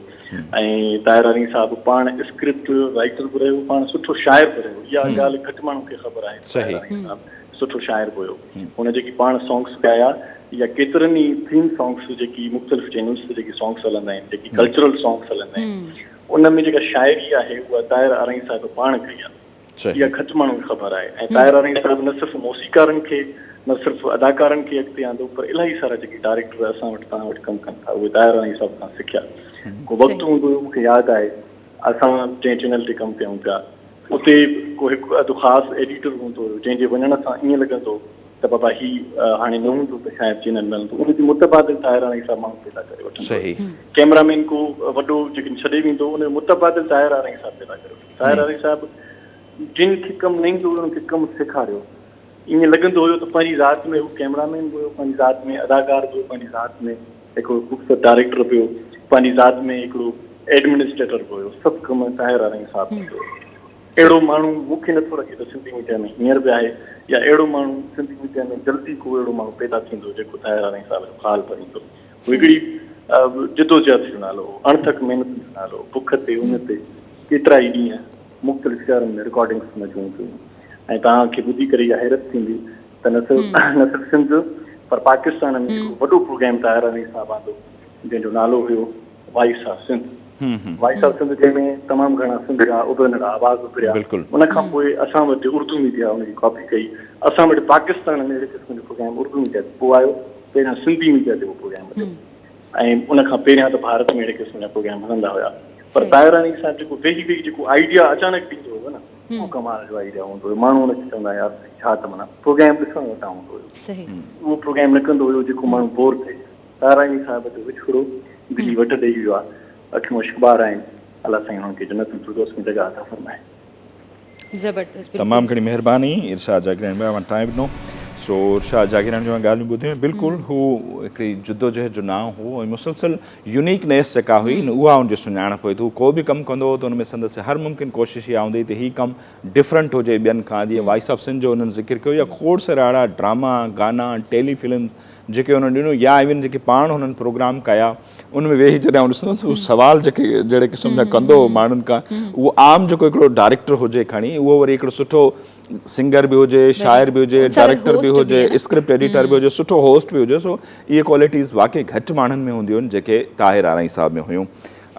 ऐं ताहिर आरंग साहिब पाण स्क्रिप्ट राइटर बि रहियो पाण सुठो शाइर बि रहियो इहा ॻाल्हि घटि माण्हू खे ख़बर आहे सुठो शाइर बि हुयो। हुन जेकी पाण सॉन्ग्स ॻाया या केतिरनि ई थीम सॉन्ग्स जेकी मुख़्तलिफ़ चैनल्स ते जेकी सॉन्ग्स हलंदा आहिनि जेकी कल्चरल सॉन्ग्स हलंदा आहिनि उन में जेका शाइरी आहे उहा ताहिर आरंग साहिब पाण कई आहे इहा घटि माण्हू खे ख़बर आहे। ऐं ताहिर आरंग साहिब न सिर्फ़ु मौसीक़ारनि खे न सिर्फ़ु अदाकारनि खे अॻिते आंदो पर इलाही सारा जेके डायरेक्टर असां वटि तव्हां वटि कमु कनि था उहे ताहिर आरंग साहिब खां सिखिया। को वक़्तु हूंदो हुयो मूंखे यादि आहे असां जंहिं चैनल ते कमु कयूं पिया उते को हिकु अधु ख़ासि एडिटर हूंदो हुयो जंहिंजे वञण सां ईअं लॻंदो त बाबा हीउ हाणे न हूंदो त शायदि चैनल मिलंदो उनजी मुतबादिल ताहिर आरंग साहिब माण्हू पैदा करे वठंदो कैमरामैन को वॾो जेके छॾे वेंदो उनजो मुतबादिल ताहिर आरंग साहिब पैदा करे वठंदो। ताहिर आरंग साहिब जिन खे कमु न ईंदो हुयो उन्हनि खे कमु सेखारियो ईअं लॻंदो हुयो त पंहिंजी ज़ात में हू कैमरामैन बि हुयो पंहिंजी ज़ात में अदाकार बि हुयो पंहिंजी ज़ात में हिकिड़ो ख़ूबसूरत डायरेक्टर बि हुयो पंहिंजी ज़ात में हिकिड़ो एडमिनिस्ट्रेटर बि हुयो सभु कमु ताहिर आरंग साहिब कयो। अहिड़ो माण्हू मूंखे नथो लॻे त सिंधी मीडिया में हींअर बि आहे या अहिड़ो माण्हू सिंधी मीडिया में जल्दी को अहिड़ो माण्हू पैदा थींदो जेको ताहिर आरंग साहिब जो ख़ाल भरींदो। हिकिड़ी जिदोजहद जो नालो अणथक महिनत जो नालो बुख ते उन ते केतिरा ई ॾींहं मुख़्तलिफ़ शहरनि में रिकॉर्डिंग्स हुनजूं थियूं ऐं तव्हांखे ॿुधी करे इहा हैरत थींदी त न सिर्फ़ु सिंध पर पाकिस्तान में हिकिड़ो वॾो प्रोग्राम ताहिर आरंग साहिब आंदो जंहिंजो नालो हुयो voice of Sindh. Voice of Sindh जंहिंमें तमामु घणा सिंध जा उभरंदड़ आवाज़ उभरिया उनखां पोइ असां वटि उर्दू मीडिया उनजी कॉपी कई असां वटि पाकिस्तान में अहिड़े क़िस्म जो प्रोग्राम उर्दू मीडिया ते पोइ आयो पहिरियां सिंधी मीडिया ते उहो प्रोग्राम हलियो ऐं उनखां पहिरियां त भारत में अहिड़े क़िस्म जा प्रोग्राम हलंदा हुया पर ताहिर आरंग साहिब जेको वेही वेही जेको आइडिया अचानक ॾींदो हुयो न उहो कमाल जो आइडिया हूंदो हुयो माण्हू हुनखे चवंदा यार छा त माना प्रोग्राम ॾिसण वटां हूंदो हुयो उहो प्रोग्राम न कंदो हुयो जेको माण्हू बोर थिए। ताहिर आरंग साहिब जो विछोड़ो दिली वटि ॾेई वियो आहे अखियूं अशबार आहिनि अलाह साईं हुननि खे जन्नत फिरदौस में जॻह अता फरमाए। ज़बरदस्त तमामु घणी महिरबानी इरशाद जागरण में टाइम ॾिनो सो शाह जागीरानी जो ॻाल्हियूं ॿुधियूं बिल्कुलु हू हिकिड़ी जुदोजहद जो नाम हो ऐं मुसलसल यूनिकनेस जेका हुई न उहा हुनजी सुञाणप हुई त हू को बि कमु कंदो हो त हुन में संदसि हर मुमकिन कोशिशि इहा हूंदी त हीउ कमु डिफरेंट हुजे ॿियनि खां जीअं वाइस ऑफ सिंध जो हुननि ज़िक्र कयो या खोड़ सारा अहिड़ा ड्रामा गाना टेलीफिल्म जेके हुननि ॾिनो या इवन जेके पाण हुननि प्रोग्राम कया उन में वेही जॾहिं ॾिसंदुसि हू सुवाल जेके जहिड़े क़िस्म जा कंदो हो माण्हुनि खां उहो आम जेको हिकिड़ो डायरेक्टर हुजे खणी उहो वरी हिकिड़ो सुठो सिंगर बि हुजे शाइर बि हुजे डायरेक्टर बि हुजे स्क्रिप्ट एडिटर बि हुजे सुठो होस्ट बि हुजे सो इहे क्वालिटीज़ वाक़ई घटि माण्हुनि में हूंदियूं आहिनि जेके ताहिर आराई साहब में हुयूं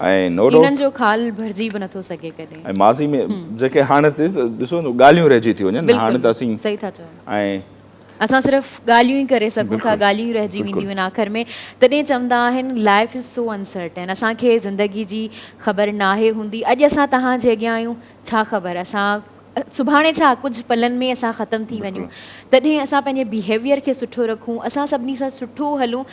ऐं नो डाउट जो खाल भरिजी बि नथो सघे कॾहिं ऐं माज़ी में जेके हाणे ॾिसो ॻाल्हियूं रहिजी थी वञनि हाणे त असीं सही था चओ ऐं असां सिर्फ़ु ॻाल्हियूं ई करे सघूं था ॻाल्हियूं रहिजी वेंदियूं आहिनि आख़िर में तॾहिं चवंदा आहिनि लाइफ इज़ सो अनसर्टेन असांखे ज़िंदगी जी ख़बर नाहे हूंदी अॼु असां तव्हांजे अॻियां आहियूं छा ख़बर असां सुभाणे छा कुझु पलनि में असां ख़तमु थी वञूं तॾहिं असां पंहिंजे बिहेवियर खे सुठो रखूं असां सभिनी सां सुठो हलूं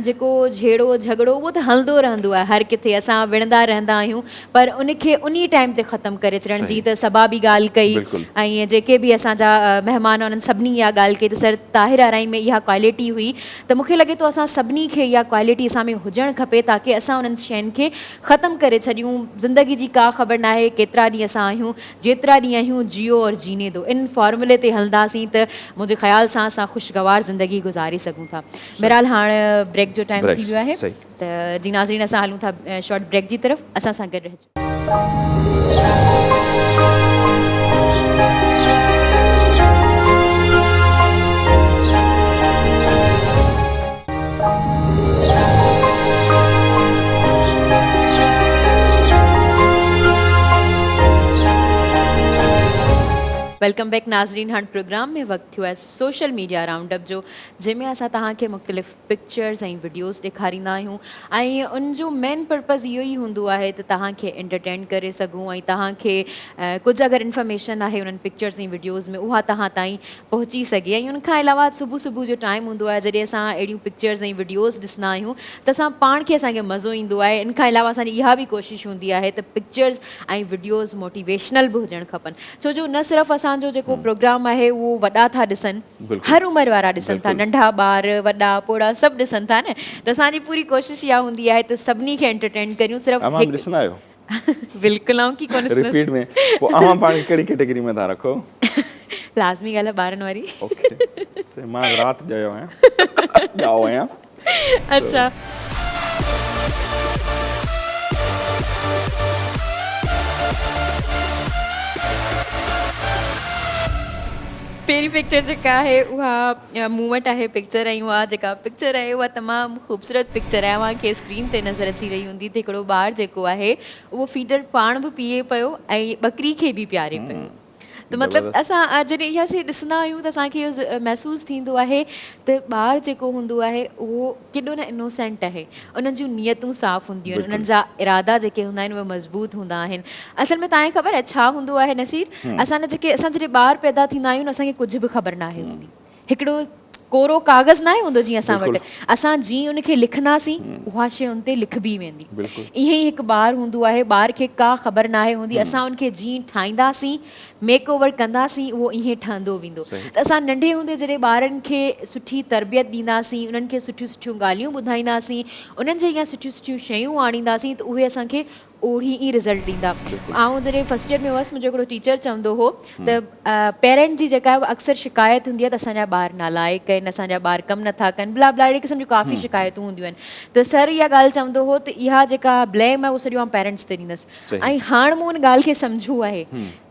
जेको झेड़ो झगड़ो उहो त हलंदो रहंदो आहे हर किथे असां विढ़ंदा रहंदा आहियूं पर उनखे उन टाइम ते ख़तमु करे छॾण जी त सबा बि ॻाल्हि कई ऐं जेके बि असांजा महिमान उन्हनि सभिनी इहा ॻाल्हि कई त सर ताहिर आराई में इहा क्वालिटी हुई त मूंखे लॻे थो असां सभिनी खे इहा क्वालिटी असां में हुजणु खपे ताकी असां उन्हनि शयुनि खे ख़तमु करे छॾियूं ज़िंदगी जी का ख़बर न आहे केतिरा ॾींहं असां आहियूं जेतिरा ॾींहं आहियूं जियो और जीने दो इन फॉर्मूले ते हलंदासीं त मुंहिंजे ख़्याल सां असां ख़ुशगवार ज़िंदगी गुज़ारे सघूं था बहरहाल हाणे ब्रेक जो टाइम थी वियो आहे त जी नाज़रीन असां हलूं था शॉर्ट ब्रेक जी तरफ़ असां सां गॾु रहिजो वेलकम बैक नाज़रीन हाणे प्रोग्राम में वक़्तु थियो आहे सोशल मीडिया राउंड अप जो जंहिंमें असां तव्हांखे मुख़्तलिफ़ पिक्चर्स ऐं वीडियोज़ ॾेखारींदा आहियूं ऐं उनजो मेन पर्पज़ इहो ई हूंदो आहे त तव्हांखे एंटरटेन करे सघूं ऐं तव्हांखे कुझु अगरि इंफॉर्मेशन आहे उन्हनि पिक्चर्स ऐं वीडियोज़ में उहा तव्हां ताईं पहुची सघे ऐं उनखां अलावा सुबुह जो टाइम हूंदो आहे जॾहिं असां अहिड़ियूं पिक्चर्स ऐं वीडियोज़ ॾिसंदा आहियूं त असां पाण खे असांखे मज़ो ईंदो आहे इन खां अलावा असांजी इहा बि कोशिशि हूंदी आहे त पिक्चर्स ऐं वीडियोज़ मोटिवेशनल बि हुजणु खपनि छो जो न सिर्फ़ु असांजो जेको प्रोग्राम आहे उहो वॾा था ॾिसनि हर उमिरि वारा ॾिसनि था नंढा ॿार वॾा पोड़ा सभु ॾिसनि था न त असांजी पूरी कोशिशि इहा हूंदी आहे त सभिनी खे एंटरटेन करियूं सिर्फ़ु बिल्कुलु की कोन रिपीट में पोइ अवां पाण कहिड़ी कैटेगरी में था रखो लाज़मी ॻाल्हि आहे ॿारनि वारी ओके मां राति ॼाओ आहियां अच्छा पहिरीं पिक्चर जेका आहे उहा मूं वटि आहे पिक्चर ऐं उहा जेका पिक्चर आहे उहा तमामु ख़ूबसूरत पिक्चर आहे तव्हांखे स्क्रीन ते नज़र अची रही हूंदी त हिकिड़ो ॿारु जेको आहे उहो फीडर पाण बि पीए पियो ऐं ॿकरी खे बि प्यारे पियो त मतिलबु असां जॾहिं इहा शइ ॾिसंदा आहियूं त असांखे इहो महसूसु थींदो आहे त ॿारु जेको हूंदो आहे उहो केॾो न इनोसेंट आहे उन्हनि जूं नियतूं साफ़ु हूंदियूं आहिनि उन्हनि जा इरादा जेके हूंदा आहिनि उहे मज़बूत हूंदा आहिनि असल में तव्हांखे ख़बर आहे छा हूंदो आहे नसीर असां जॾहिं ॿार पैदा थींदा आहियूं न असांखे कुझु बि ख़बर नाहे हूंदी हिकिड़ो कोरो कागज़ नाहे हूंदो जीअं असां वटि असां जीअं उनखे लिखंदासीं उहा शइ उन ते लिखबी वेंदी ईअं ई हिकु ॿारु हूंदो आहे ॿार खे का ख़बर नाहे हूंदी असां उनखे जीअं ठाहींदासीं मेक ओवर कंदासीं उहो ईअं ठहंदो वेंदो त असां नंढे हूंदे जॾहिं ॿारनि खे सुठी तरबियत ॾींदासीं उन्हनि खे सुठियूं सुठियूं ॻाल्हियूं ॿुधाईंदासीं उन्हनि जे इहा सुठियूं सुठियूं शयूं आणींदासीं त उहे असांखे ओड़ी ई रिज़ल्ट ॾींदा ऐं जॾहिं फस्ट ईयर में हुअसि मुंहिंजो हिकिड़ो टीचर चवंदो हो त पेरेंट्स जी जेका आहे अक्सर शिकायत हूंदी आहे त असांजा ॿार नालाइक़ आहिनि असांजा ॿार कमु नथा कनि ब्ला ब्ला अहिड़े क़िस्म जूं काफ़ी शिकायतूं हूंदियूं आहिनि त सर इहा ॻाल्हि चवंदो हो त इहा जेका ब्लेम आहे उहो सॼो पेरेंट्स ते ॾींदसि ऐं हाणे मूं उन ॻाल्हि खे सम्झो आहे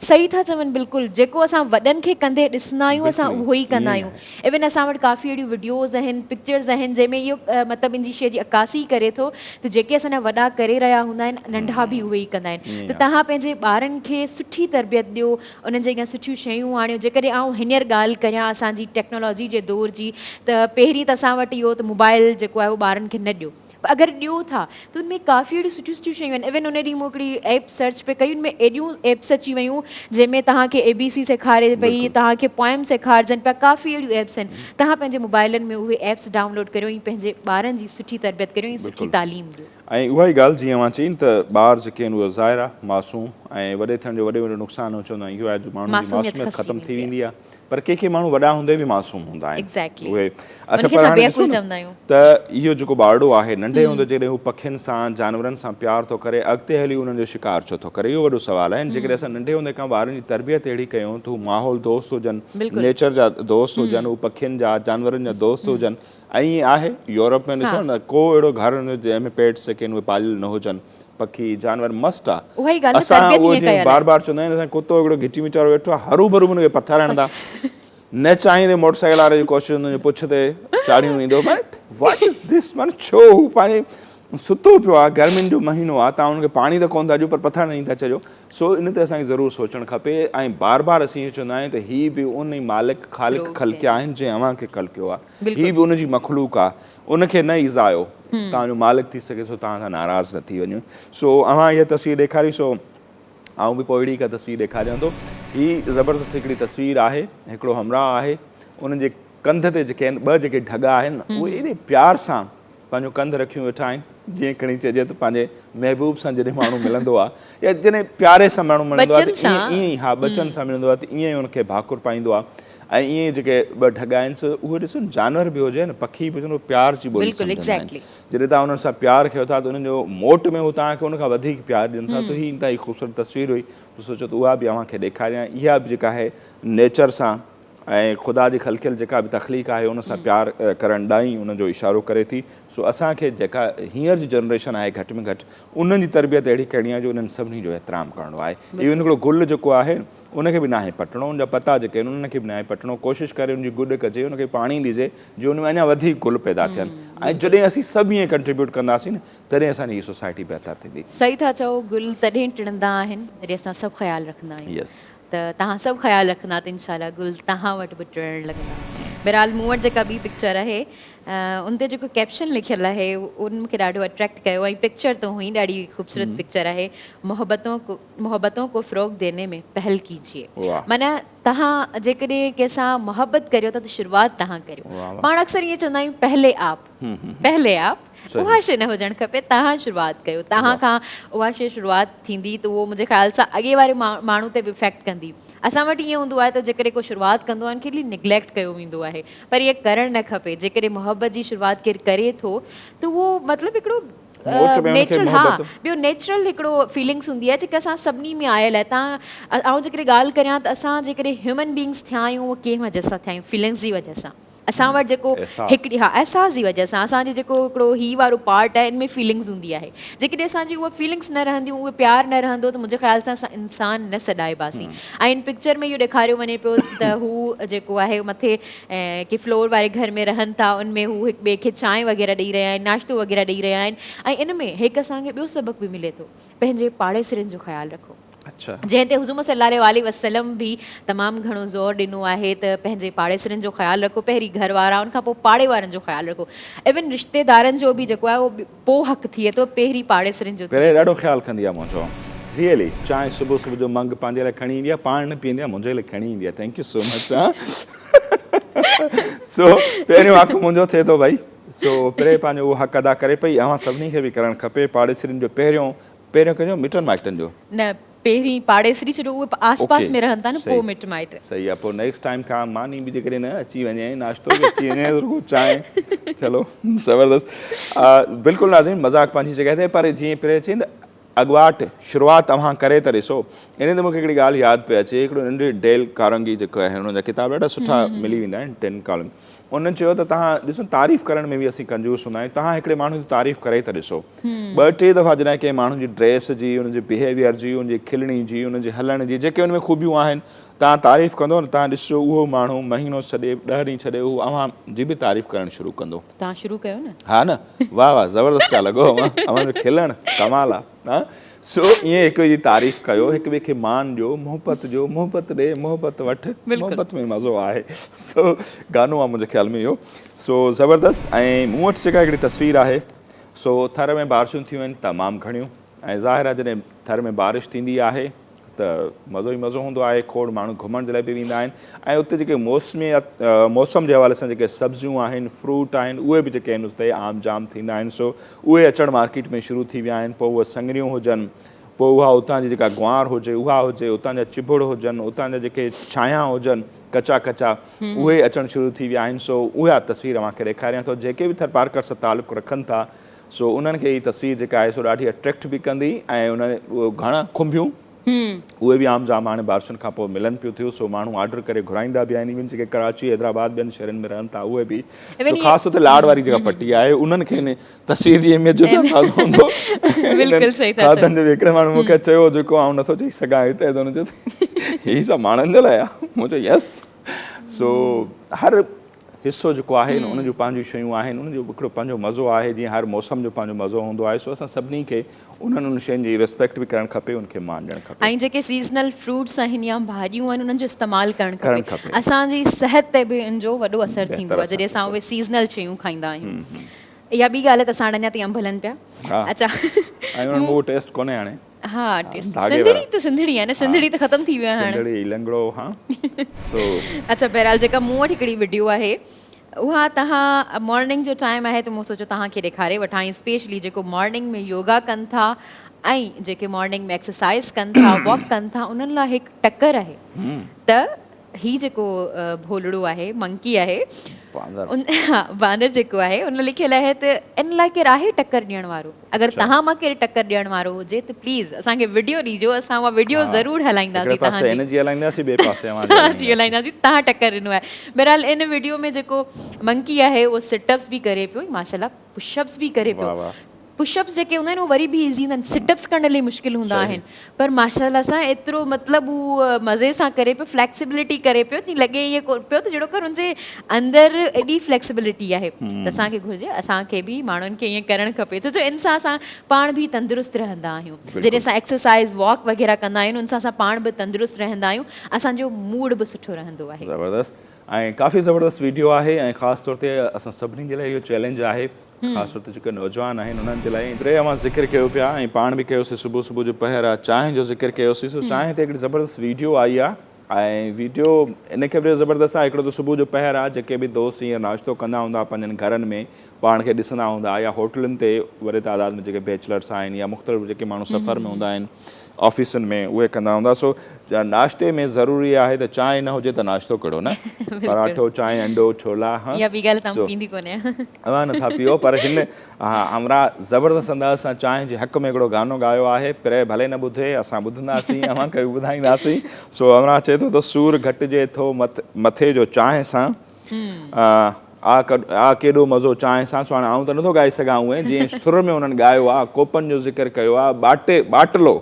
सही था चवनि बिल्कुलु जेको असां वॾनि खे कंदे ॾिसंदा आहियूं असां उहो ई कंदा आहियूं इवन असां वटि काफ़ी अहिड़ियूं वीडियोज़ आहिनि पिक्चर्स आहिनि जंहिंमें इहो मतिलबु इन जी शइ जी अकासी करे थो त जेके असांजा वॾा करे रहिया हूंदा आहिनि नंढा बि उहे ई कंदा आहिनि त तव्हां पंहिंजे ॿारनि खे सुठी तरबियत ॾियो उन्हनि जे अॻियां सुठियूं शयूं आणियो जेकॾहिं आउं हींअर ॻाल्हि करियां असांजी टेक्नोलॉजी जे दौर जी त पहिरीं त असां वटि इहो त मोबाइल जेको आहे उहो ॿारनि खे न ॾियो अगरि ॾियो था त उनमें काफ़ी अहिड़ियूं सुठियूं सुठियूं शयूं आहिनि इवन उन ॾींहुं मूं हिकिड़ी ऐप सर्च पे कई उनमें एॾियूं एप्स अची वियूं जंहिंमें तव्हांखे ABC सेखारे पई तव्हांखे पोएम सेखारजनि पिया काफ़ी अहिड़ियूं एप्स आहिनि तव्हां पंहिंजे मोबाइलनि में उहे एप्स डाउनलोड करियो ऐं पंहिंजे ॿारनि जी सुठी तरबियत करियो ऐं सुठी तालीम ॾियो ऐं उहा ई ॻाल्हि जीअं मां चई त ॿार जेके आहिनि उहे ज़ाहिर आहे मासूम ऐं वॾे थियण जो वॾे नुक़सानु चवंदा आहियूं इहो आहे जो माण्हुनि जी मासूमियत मासूमियत खसी ख़तमु थी वेंदी वेंदी आहे पर के माण्हू वॾा हूंदे बि मासूम हूंदा आहिनि Exactly. उहे उनखे पर हाणे बेअक़ुल ॾिसो न, चवंदा आहियूं। त इहो जेको ॿारड़ो आहे नंढे हूंदे जॾहिं हू पखियुनि सां जानवरनि सां प्यार थो करे अॻिते हली उन्हनि जो शिकार छो थो करे इहो वॾो सुवालु आहे जेकॾहिं असां नंढे हूंदे खां ॿारनि जी तरबियत अहिड़ी कयूं त हू माहौल दोस्त हुजनि नेचर जा दोस्त हुजनि हू पखियुनि जा जानवरनि जा दोस्त हुजनि ऐं ईअं आहे यूरोप में ॾिसो न को अहिड़ो घर हुजे जंहिंमें पेट्स जेके आहिनि उहे पालियल न हुजनि पखी जानवर मस्त उहा ई आहे ॻाल्हि न, असां तरबियत उहो ईअं जीअं कयल बार बार चवंदा आहिनि असां कुतो हिकिड़ो घिटी वीचारो वेठो आहे हरू भरू हुनखे पथर हणंदा न चाहींदे मोटरसाइकिल वारे जी कोशिशि हुनजे पुछ ते चाढ़ियूं ईंदो वॉट इज़ दिस मन छो हू पंहिंजे सुतो पियो आहे गर्मियुनि जो महीनो आहे तव्हां हुनखे पाणी त कोन था ॾियो पर पथर न ईंदा चइजो सो इन ते असांखे ज़रूरु सोचणु खपे ऐं बार बार असीं इहो चवंदा आहियूं त हीअ बि उन ई मालिक ख़ालिक ख़लकिया आहिनि जंहिं अव्हांखे ख़लकियो आहे हीअ बि उनजी मख़लूक आहे उनखे न ईज़ायो तव्हांजो मालिक थी सघे थो तव्हां सां नाराज़ न थी वञो सो अव्हां इहा तस्वीर ॾेखारी सो आउं बि पोइ अहिड़ी का तस्वीर ॾेखारियां थो हीअ ज़बरदस्त हिकिड़ी तस्वीर आहे हिकिड़ो हमराह आहे उन जे कंध ते जेके आहिनि ॿ जेके ढगा आहिनि न उहे एॾे प्यार सां पंहिंजो कंधु रखियूं वेठा आहिनि जीअं खणी चइजे त पंहिंजे महबूब सां जॾहिं माण्हू मिलंदो आहे या जॾहिं प्यारे सां माण्हू मिलंदो आहे त ईअं ई हा ॿचनि सां मिलंदो आहे त ईअं ई उनखे भाकुर पाईंदो आहे ऐं ईअं ई जेके ॿ ढगा आहिनि उहे ॾिसो जानवर बि हुजे न पखी बि हुजनि प्यार जी ॿोली सम्झंदा आहिनि जॾहिं तव्हां उन्हनि सां प्यार कयो था त उन्हनि जो मोट में हू तव्हांखे उनखां वधीक प्यार ॾियनि था सो हीअ इंतिहाई ख़ूबसूरत तस्वीर हुई सोचो त उहा बि अव्हांखे ॾेखारियां इहा बि जेका आहे नेचर सां ऐं ख़ुदा जी ख़लकियल जेका बि तख़लीक़ आहे उन सां प्यार करणु ॾांहुं उनजो इशारो करे थी सो असांखे जेका हींअर जी जनरेशन आहे घटि में घटि उन्हनि जी तरबियत अहिड़ी करणी आहे जो उन्हनि सभिनी जो एतिराम करिणो आहे इहो हिकिड़ो गुल जेको आहे उनखे बि नाहे पटणो उनजा पता जेके आहिनि उनखे बि नाहे पटणो कोशिशि करे उनजी गुॾ कजे उनखे पाणी ॾिजे जो उन में अञा वधीक गुल पैदा थियनि ऐं जॾहिं असीं सभु ईअं कंट्रीब्यूट कंदासीं न तॾहिं असांजी हीअ सोसाइटी बहितर थींदी सही था चओ गुल तॾहिं टिणंदा आहिनि जॾहिं असां सभु ख़्यालु रखंदा आहियूं यस त तव्हां सभु ख़्यालु रखंदा त इनशाला गुल तव्हां वटि बि टिणणु लॻंदा बहरहाल मूं वटि जेका ॿी पिक्चर आहे उन ते जेको कैप्शन लिखियलु आहे उन मूंखे ॾाढो अट्रैक्ट कयो ऐं पिक्चर तो हुई ॾाढी ख़ूबसूरत पिक्चर आहे मोहब्बतों को फ़रोग़ देने में पहल कीजिए माना तव्हां जेकॾहिं कंहिंसां मोहबत करियो था त शुरूआति तव्हां करियो पाण अक्सर ईअं चवंदा आहियूं पहले आप उहा शइ न हुजणु खपे तव्हां शुरूआति कयो तव्हां खां उहा शइ शुरूआति थींदी त उहो मुंहिंजे ख़्याल सां अॻे वारे माण्हू ते बि इफेक्ट कंदी असां वटि ईअं हूंदो आहे त जेकॾहिं को शुरूआति कंदो आहे उनखे निग्लेक्ट कयो वेंदो आहे पर इहे करणु न खपे जेकॾहिं मोहबत जी शुरूआति केरु करे थो त उहो मतिलबु हिकिड़ो नेचुरल हा ॿियो नेचुरल हिकिड़ो फीलिंग्स हूंदी आहे जेका असां सभिनी में आयल आहे तव्हां आउं जेकॾहिं ॻाल्हि करियां त असां जेकॾहिं ह्यूमन बींग्स थिया आहियूं उहो कंहिं वजह सां थिया आहियूं फीलिंग्स जी वजह सां असां वटि जेको हिकिड़ी हा अहसास जी वजह सां असांजे जेको हिकिड़ो ही वारो पार्ट आहे इनमें फीलिंग्स हूंदी आहे जेकॾहिं असांजी उहा फीलिंग्स न रहंदियूं उहे प्यार न रहंदो त मुंहिंजे ख़्याल सां असां इंसान न सॾाइबासीं ऐं इन पिक्चर में इहो ॾेखारियो वञे पियो त हू जेको आहे मथे की फ्लोर वारे घर में रहनि था उनमें हू हिकु ॿिए खे चांहि वग़ैरह ॾेई रहिया आहिनि नाश्तो वग़ैरह ॾेई रहिया आहिनि ऐं इन में हिकु असांखे ॿियो सबक़ बि मिले थो पंहिंजे पाड़ेसरनि जो ख़्यालु रखो अच्छा जंहिं ते हुज़ूर सल्लल्लाहु अलैहि वसल्लम बि तमामु घणो ज़ोर ॾिनो आहे त पंहिंजे पाड़ेसरनि जो ख़्यालु रखो पहिरीं घर वारा उनखां पोइ पाड़े वारनि जो ख़्यालु रखो इवन रिश्तेदारनि जो बि जेको आहे उहो पोइ हक़ थिए थो पहिरीं पाड़ेसरनि जो पहिरें ॾाढो ख़्यालु कंदी आहे मुंहिंजो रियली चांहि सुबुह जो मग पंहिंजे लाइ खणी ईंदी आहे पाण न पीअंदी आहे मुंहिंजे लाइ खणी ईंदी आहे thank you so much so पहिरियों हक़ मुंहिंजो थिए थो भई सो पहिरें पंहिंजो उहो हक़ अदा करे पई अव्हां सभिनी खे बि करणु खपे पाड़ेसरनि जो पहिरियों कजो मिटनि माइटनि जो न पहिरीं पाड़ेसरी छो उहे आस पास में रहनि था न पोइ मिट माइट सही आहे पोइ नेक्स्ट टाइम खां मानी बि जेकॾहिं न अची वञे नाश्तो बि अची वञे रुगो चांहि चलो ज़बरदस्त बिल्कुलु नाज़रीन मज़ाक पंहिंजी जॻह ते पर जीअं पहिरें चई न अॻुवाट शुरूआति तव्हां करे त ॾिसो इन ते मूंखे हिकिड़ी ॻाल्हि यादि पई अचे हिकिड़ो नंढी डेल कारंगी जेको आहे हुन जा किताब ॾाढा सुठा मिली वेंदा आहिनि 10 कॉलम उन्हनि चयो त तव्हां ॾिसो तारीफ़ करण में बि असीं कंजूस हूंदा आहियूं तव्हां हिकिड़े माण्हू जी तारीफ़ करे था ॾिसो 2-3 दफ़ा जॾहिं कंहिं माण्हू जी ड्रेस जी हुनजे बिहेवियर जी हुनजी खिलणी जी हुनजे हलण जी जेके हुन में ख़ूबियूं आहिनि तव्हां तारीफ़ कंदो न तव्हां ॾिसो उहो माण्हू महीनो छॾे 10 ॾींहं छॾे उहो अव्हां जी बि तारीफ़ करणु शुरू कंदो तव्हां शुरू कयो न हा न वाह वाह ज़बरदस्त पिया लॻो अव्हांजो खिलणु कमाल आहे हा सो ईअं हिक जी तारीफ़ कयो हिक ॿिए खे मान ॾियो मोहबत ॾे मोहबत वठ मोहबत में मज़ो आहे सो गानो आहे मुंहिंजे ख़्याल में इहो सो ज़बरदस्त ऐं मूं वटि जेका हिकिड़ी तस्वीर आहे सो थर में बारिशूं थियूं आहिनि तमामु घणियूं ऐं ज़ाहिर आहे जॾहिं थर में बारिश थींदी आहे त त मज़ो ई मज़ो हूंदो आहे। खोड़ माण्हू घुमण जे लाइ बि वेंदा आहिनि ऐं उते जेके मौसम जे हवाले सां जेके सब्जियूं आहिनि, फ्रूट आहिनि, उहे बि जेके आहिनि उते आम जाम थींदा आहिनि। सो उहे अचणु मार्केट में शुरू थी विया आहिनि। पोइ उहे संगरियूं हुजनि, पोइ उहा उतां जी जेका ग्वार हुजे उहा हुजे, उतां जा चिबड़ हुजनि, उतां जा जेके छाया हुजनि कचा कचा, उहे अचणु शुरू थी विया आहिनि। सो उहा तस्वीर तव्हांखे ॾेखारियां थो। जेके बि थर पार्कर सां तालुक़ु रखनि था सो उन्हनि खे हीअ तस्वीर जेका आहे सो ॾाढी अट्रैक्ट बि कंदी ऐं उन घणा खुंबियूं उहे बि आम जाम हाणे बारिशुनि खां पोइ मिलनि पियूं थियूं। सो माण्हू ऑर्डर करे घुराईंदा बि आहिनि। इवन जेके कराची, हैदराबाद ॿियनि शहरनि में रहनि था उहे बि। सो ख़ासि तौर ते लाड़ वारी जेका पटी आहे उन्हनि खे इन तस्वीर जी अहमियत जो अंदाज़ो हूंदो। खाधनि जो हिकिड़े माण्हू मूंखे चयो जेको आउं नथो चई सघां हिते, त हुनजो हीअ सभु माण्हुनि जे लाइ आहे। मूं चयो यस। सो हर हिसो जेको आहे न उन जूं पंहिंजियूं शयूं आहिनि, उन जो हिकिड़ो पंहिंजो मज़ो आहे। जीअं हर मौसम जो पंहिंजो मज़ो हूंदो आहे। सो असां सभिनी खे उन शयुनि जी रिस्पेक्ट बि करणु खपे, उनखे मान ॾियणु खपे। ऐं जेके सीज़नल फ्रूट्स आहिनि या भाॼियूं आहिनि उन्हनि जो इस्तेमालु करणु खपे। असांजी सिहत ते बि इन जो वॾो असरु थींदो आहे जॾहिं असां उहे सीज़नल शयूं खाईंदा आहियूं। इहा ॿी ॻाल्हि आहे त असां अञा ताईं अंब हलनि पिया। अच्छा, ऐं उन्हनि में उहो टेस्ट कोन्हे हाणे। हा, सिंधड़ी त सिंधड़ी आहे न, सिंधड़ी त ख़तम थी वियो आहे हाणे। सिंधड़ी लंगड़ो, हा। अच्छा, बहरहाल जेका मूं वटि हिकिड़ी वीडियो आहे उहा तव्हां मॉर्निंग जो टाइम आहे त मूं सोचियो तव्हांखे ॾेखारे वठां। स्पेशली जेको मॉर्निंग में योगा कनि था ऐं जेके मॉर्निंग में एक्सरसाइज कनि था, वॉक कनि था, उन्हनि लाइ हिकु टकर आहे त ही जेको भोलड़ो आहे, मंकी आहे, बांदर जेको आहे उन लिखियलु आहे त इन लाइ केरु आहे टकर ॾियण वारो। अगरि तव्हां मां केरु टकर ॾियण वारो हुजे त प्लीज़ असांखे वीडियो ॾिजो, असां उहा वीडियो ज़रूरु हलाईंदासीं तव्हांजी। तव्हां टकर ॾिनो आहे। बहरहाल इन वीडियो में जेको मंकी आहे उहो सिटअप्स बि करे पियो, माशाल्लाह पुशअप्स बि करे पियो। पुशअप्स जेके हूंदा आहिनि उहे वरी बि ईज़ी हूंदा आहिनि, सिटअप्स करण लाइ मुश्किल हूंदा आहिनि, पर माशाल्लाह सां एतिरो मतिलबु हू मज़े सां करे पियो, फ्लैक्सिबिलिटी करे पियो, तीअं लॻे ईअं पियो त जहिड़ो कर हुनजे अंदरि एॾी फ्लैक्सिबिलिटी आहे। त असांखे घुरिजे, असांखे बि माण्हुनि खे ईअं करणु खपे, छो जो इन सां असां पाण बि तंदुरुस्त रहंदा आहियूं। जॾहिं असां एक्सरसाइज़ वॉक वग़ैरह कंदा आहियूं उन सां असां पाण बि तंदुरुस्त रहंदा आहियूं, असांजो मूड बि सुठो रहंदो आहे। ज़बरदस्त ऐं काफ़ी ज़बरदस्त वीडियो आहे ऐं ख़ासि तौर ते असां सभिनी जे लाइ इहो चैलेंज आहे, ख़ासि तौर ते जेके नौजवान आहिनि उन्हनि जे लाइ। टे अवां ज़िक्र कयो पिया ऐं पाण बि कयोसीं, सुबुह सुबुह जो पहर आहे, चांहि जो ज़िक्र कयोसीं। सो चांहि ते हिकिड़ी ज़बरदस्त वीडियो आई आहे ऐं वीडियो इनखे बि ज़बरदस्त आहे। हिकिड़ो त सुबुह जो पहर आहे, जेके बि दोस्त हीअं नाश्तो कंदा हूंदा पंहिंजनि घरनि में, पाण खे ॾिसंदा हूंदा, या होटलुनि ते वॾे तादाद में जेके बैचलर्स आहिनि या मुख़्तलिफ़ जेके माण्हू सफ़र में हूंदा आहिनि, ऑफिसनि में, उहे कंदा हूंदा। सो नाश्ते में ज़रूरी आहे त चांहि न हुजे त नाश्तो कहिड़ो न, पराठो, चांहि, अंडो, छोला। अवां नथा पियो, पर हिन हमरा ज़बरदस्त अंदाज़ सां चांहि जे हक़ में हिकिड़ो गानो ॻायो आहे। पर भले न ॿुधे, असां ॿुधंदासीं, अवां खे ॿुधाईंदासीं। सो हमरा चए थो त सूर घटिजे थो मथे जो चांहि सां, आ केॾो मज़ो चांहि सां। सो हाणे आउं त नथो ॻाए सघां उहे जीअं सुर में हुननि ॻायो आहे, कोपनि जो ज़िक्र कयो आहे, बाटलो